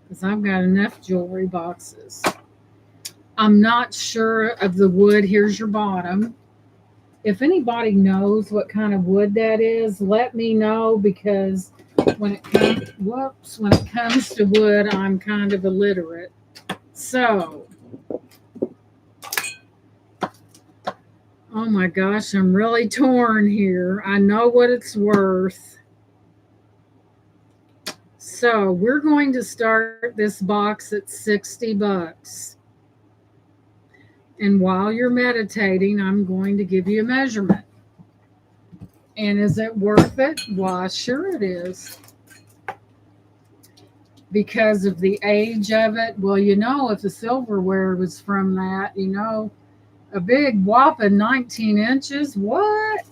because I've got enough jewelry boxes. I'm not sure of the wood. Here's your bottom. If anybody knows what kind of wood that is, let me know because when it comes to wood, I'm kind of illiterate. So, oh my gosh, I'm really torn here. I know what it's worth. So we're going to start this box at $60. And while you're meditating, I'm going to give you a measurement. And is it worth it? Why, sure it is. Because of the age of it. Well, if the silverware was from that, a big whopping 19 inches. What?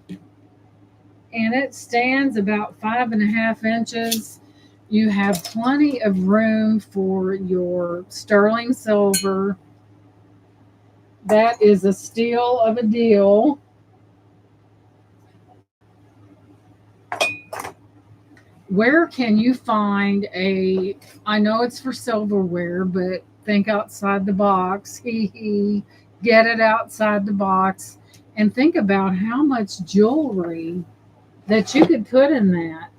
And it stands about 5.5 inches You have plenty of room for your sterling silver. That is a steal of a deal. Where can you find a, I know it's for silverware, but think outside the box. Hee hee. Get it outside the box and think about how much jewelry that you could put in that.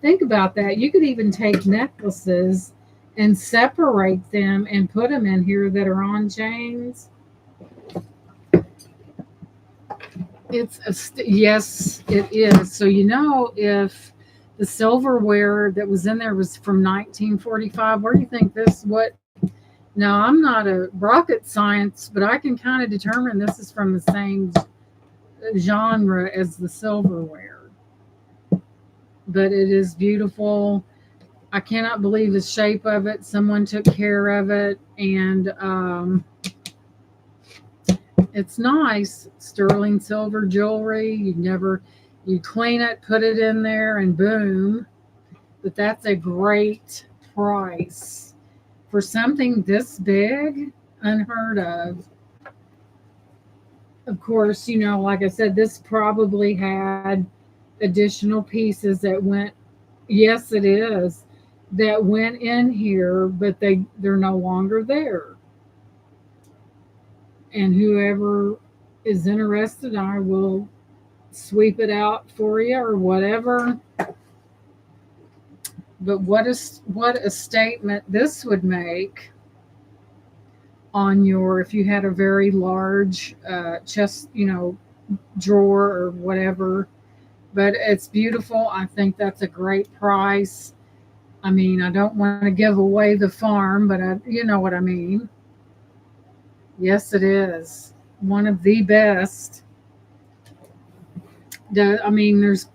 Think about that. You could even take necklaces and separate them and put them in here that are on chains. Yes, it is. So if the silverware that was in there was from 1945, where do you think this? What? Now I'm not a rocket science, but I can kind of determine this is from the same genre as the silverware. But it is beautiful. I cannot believe the shape of it. Someone took care of it, and it's nice. Sterling silver jewelry. You clean it, put it in there, and boom. But that's a great price for something this big, unheard of. Of course, like I said, this probably had additional pieces that went, yes, it is, that went in here, but they're no longer there. And whoever is interested, I will sweep it out for you or whatever. But what a statement this would make on your, if you had a very large chest, drawer or whatever. But it's beautiful. I think that's a great price. I mean, I don't want to give away the farm, but you know what I mean. Yes, it is one of the best. I mean, there's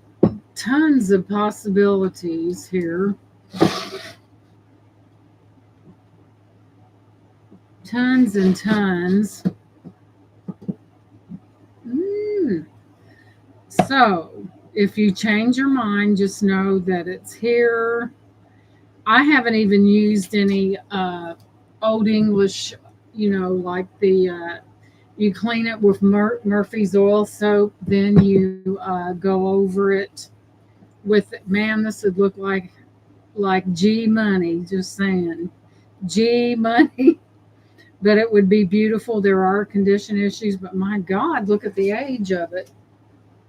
tons of possibilities here. Tons and tons. Mm. So, if you change your mind, just know that it's here. I haven't even used any Old English, like you clean it with Murphy's oil soap, then you go over it with, man, this would look like G money, just saying. G money. But it would be beautiful. There are condition issues, but my God, look at the age of it.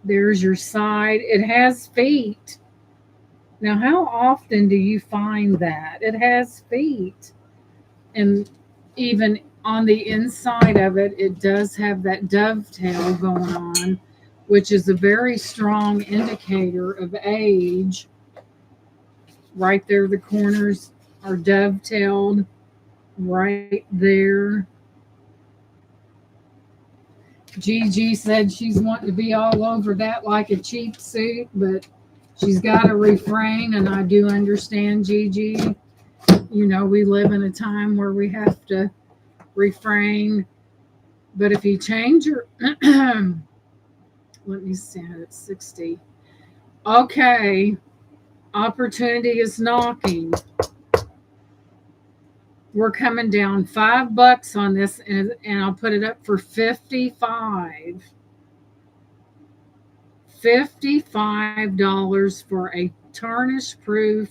There's your side. It has feet. Now, how often do you find that? It has feet. And even on the inside of it, it does have that dovetail going on, which is a very strong indicator of age. Right there, the corners are dovetailed right there. Gigi said she's wanting to be all over that like a cheap suit, but she's got to refrain, and I do understand, Gigi. We live in a time where we have to refrain. But if you change your, let me stand at 60. Okay, opportunity is knocking. We're coming down $5 on this, and I'll put it up for 55. $55 for a tarnish proof,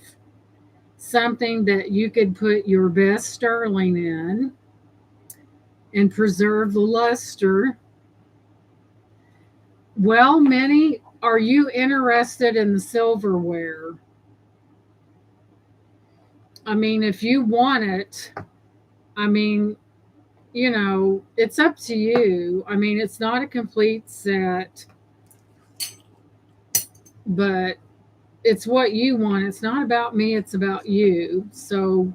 something that you could put your best sterling in and preserve the luster. Well, Minnie, are you interested in the silverware? I mean, if you want it, I mean, it's up to you. I mean, it's not a complete set, but it's what you want. It's not about me, it's about you. So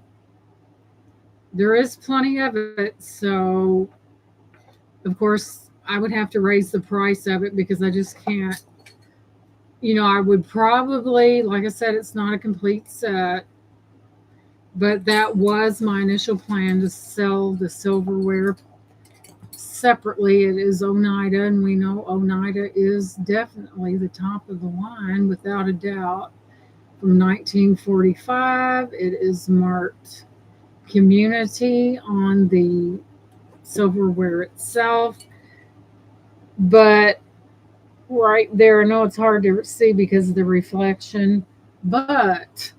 there is plenty of it. So, of course, I would have to raise the price of it because I just can't. I would probably, like I said, it's not a complete set, but that was my initial plan to sell the silverware separately. It is Oneida, and we know Oneida is definitely the top of the line without a doubt from 1945. It is marked community on the silverware itself. But right there, I know it's hard to see because of the reflection, but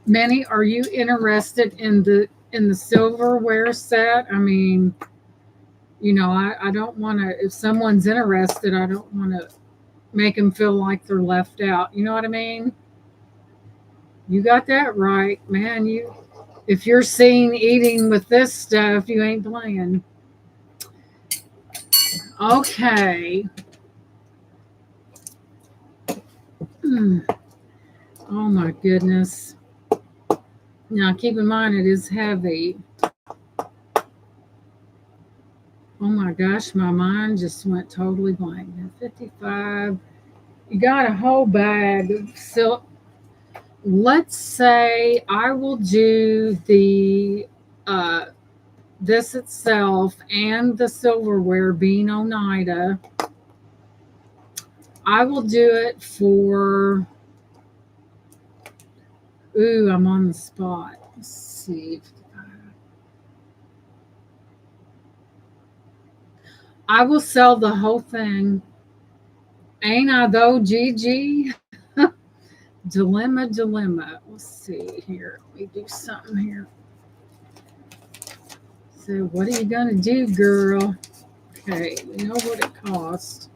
Minnie, are you interested in the silverware set? I mean, I don't want to, if someone's interested, I don't want to make them feel like they're left out. You know what I mean? You got that right, man. If you're seen eating with this stuff, you ain't playing. Okay. Hmm. Oh my goodness. Now keep in mind it is heavy. Oh my gosh, my mind just went totally blank. Now 55. You got a whole bag of silk. Let's say I will do the this itself and the silverware being Oneida. I will do it for, ooh, I'm on the spot. Let's see. I will sell the whole thing. Ain't I though, Gigi? Dilemma. Let's see here. Let me do something here. So, what are you going to do, girl? Okay, we know what it cost.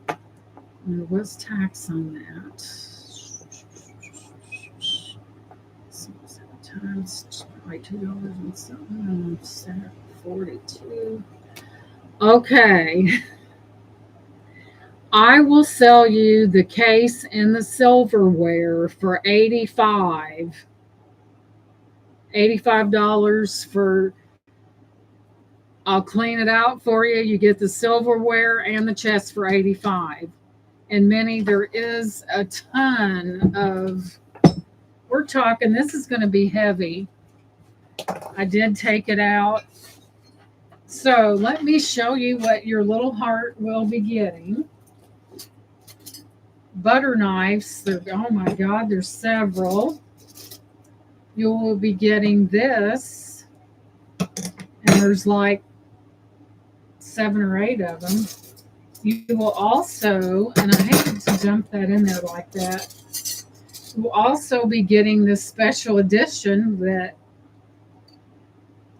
There was tax on that. So, times probably $2 and something. 42. Okay. I will sell you the case and the silverware for $85 for, I'll clean it out for you. You get the silverware and the chest for 85. And Minnie, there is a ton of, we're talking, this is going to be heavy. I did take it out. So let me show you what your little heart will be getting. Butter knives. Oh my God, there's several. You will be getting this, and there's like 7 or 8 of them. You will also, and I hate to dump that in there like that, you will also be getting this special edition that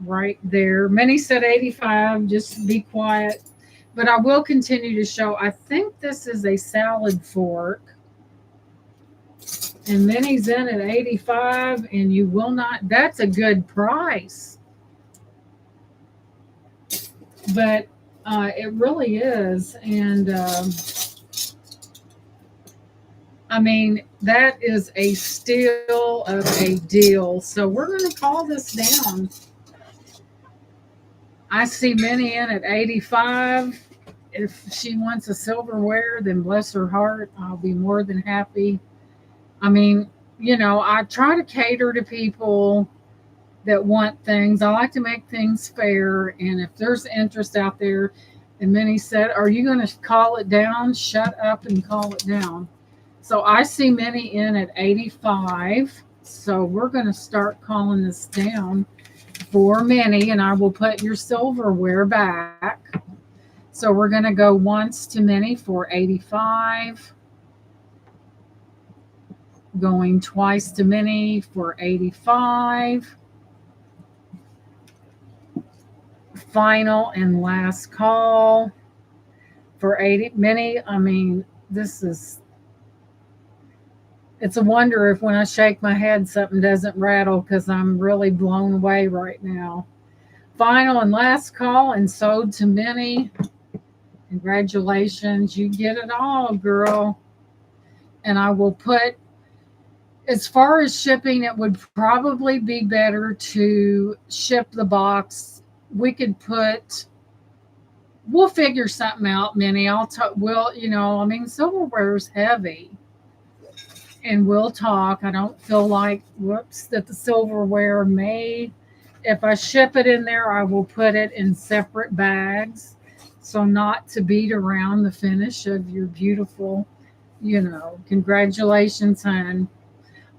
right there. Many said 85, just be quiet. But I will continue to show. I think this is a salad fork. And Minnie's in at 85, and you will not, that's a good price. But it really is. And I mean, that is a steal of a deal. So we're going to call this down. I see Minnie in at 85. If she wants a silverware, then bless her heart, I'll be more than happy. I mean, I try to cater to people that want things. I like to make things fair. And if there's interest out there, and Minnie said, are you going to call it down? Shut up and call it down. So I see Minnie in at 85. So we're going to start calling this down for Minnie, and I will put your silverware back. So we're going to go once to Minnie for 85. Going twice to Minnie for 85. Final and last call for 80. Minnie, I mean, it's a wonder if when I shake my head something doesn't rattle because I'm really blown away right now. Final and last call and sold to Minnie. Congratulations. You get it all, girl. And I will put, as far as shipping, it would probably be better to ship the box. We could we'll figure something out, Minnie. Silverware is heavy. And we'll talk. I don't feel like, that the silverware may, if I ship it in there, I will put it in separate bags. So not to beat around the finish of your beautiful, congratulations, hon.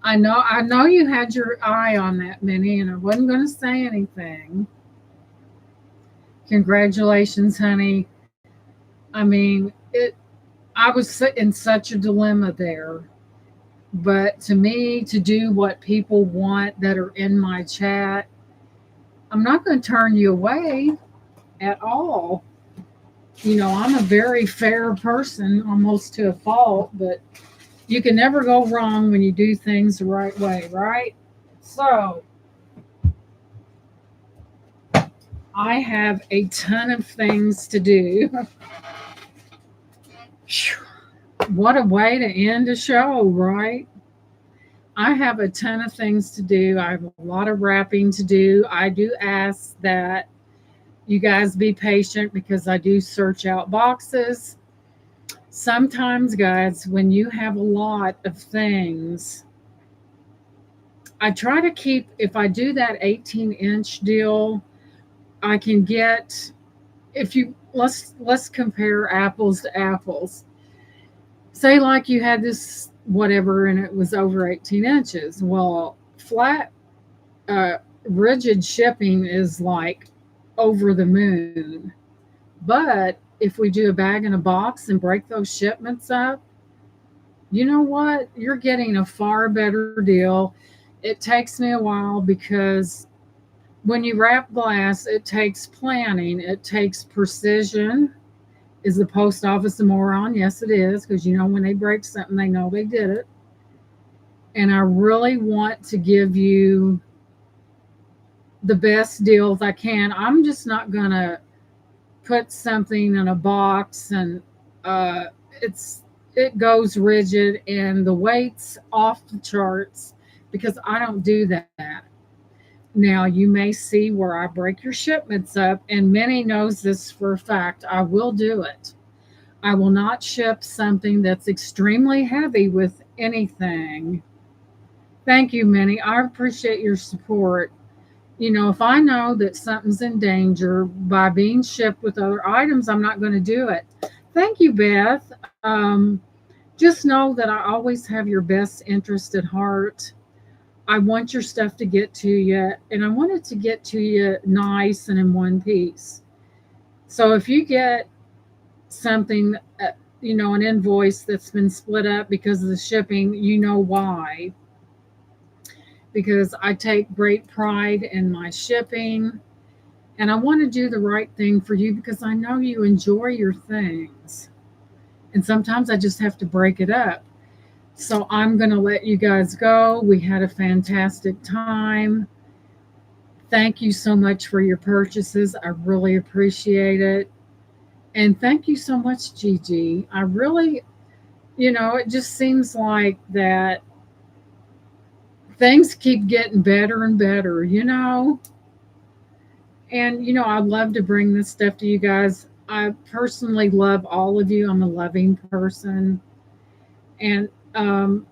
I know you had your eye on that, Minnie, and I wasn't going to say anything. Congratulations, honey. I mean, I was in such a dilemma there. But to me, to do what people want that are in my chat, I'm not going to turn you away at all. I'm a very fair person, almost to a fault, but you can never go wrong when you do things the right way, right? So I have a ton of things to do. What a way to end a show, right? I have a ton of things to do. I have a lot of wrapping to do. I do ask that you guys be patient because I do search out boxes. Sometimes, guys, when you have a lot of things, I try to keep, if I do that 18-inch deal, I can get, if you, let's compare apples to apples. Say like you had this whatever and it was over 18 inches. Well, flat uh, rigid shipping is like over the moon. But if we do a bag in a box and break those shipments up, you know what? You're getting a far better deal. It takes me a while because when you wrap glass, it takes planning, it takes precision. Is the post office a moron? Yes, it is, because when they break something, they know they did it. And I really want to give you the best deals I can. I'm just not going to put something in a box and uh, it goes rigid and the weight's off the charts because I don't do that. Now you may see where I break your shipments up, and Minnie knows this for a fact. I will do it. I will not ship something that's extremely heavy with anything. Thank you, Minnie. I appreciate your support. If I know that something's in danger by being shipped with other items, I'm not going to do it. Thank you, Beth. Just know that I always have your best interest at heart. I want your stuff to get to you, and I want it to get to you nice and in one piece. So if you get something, an invoice that's been split up because of the shipping, you know why. Because I take great pride in my shipping and I want to do the right thing for you because I know you enjoy your things. And sometimes I just have to break it up. So I'm going to let you guys go. We had a fantastic time. Thank you so much for your purchases. I really appreciate it. And thank you so much, Gigi. I really, it just seems like that things keep getting better and better. And, I'd love to bring this stuff to you guys. I personally love all of you. I'm a loving person. And,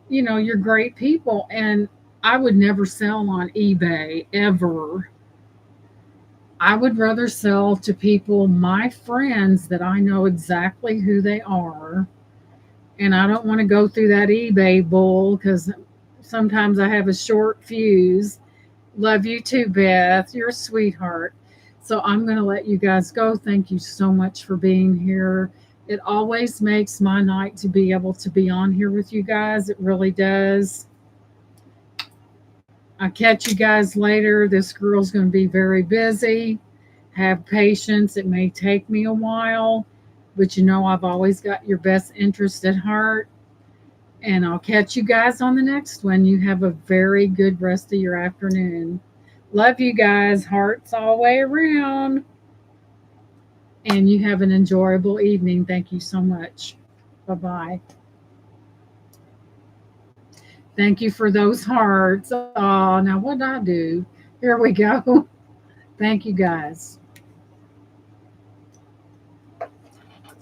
you're great people. And I would never sell on eBay ever. I would rather sell to people, my friends, that I know exactly who they are. And I don't want to go through that eBay bull because sometimes I have a short fuse. Love you too, Beth. You're a sweetheart. So I'm going to let you guys go. Thank you so much for being here. It always makes my night to be able to be on here with you guys. It really does. I'll catch you guys later. This girl's going to be very busy. Have patience. It may take me a while, but I've always got your best interest at heart. And I'll catch you guys on the next one. You have a very good rest of your afternoon. Love you guys. Hearts all the way around. And you have an enjoyable evening. Thank you so much. Bye bye. Thank you for those hearts. Oh, now what did I do? Here we go. Thank you guys.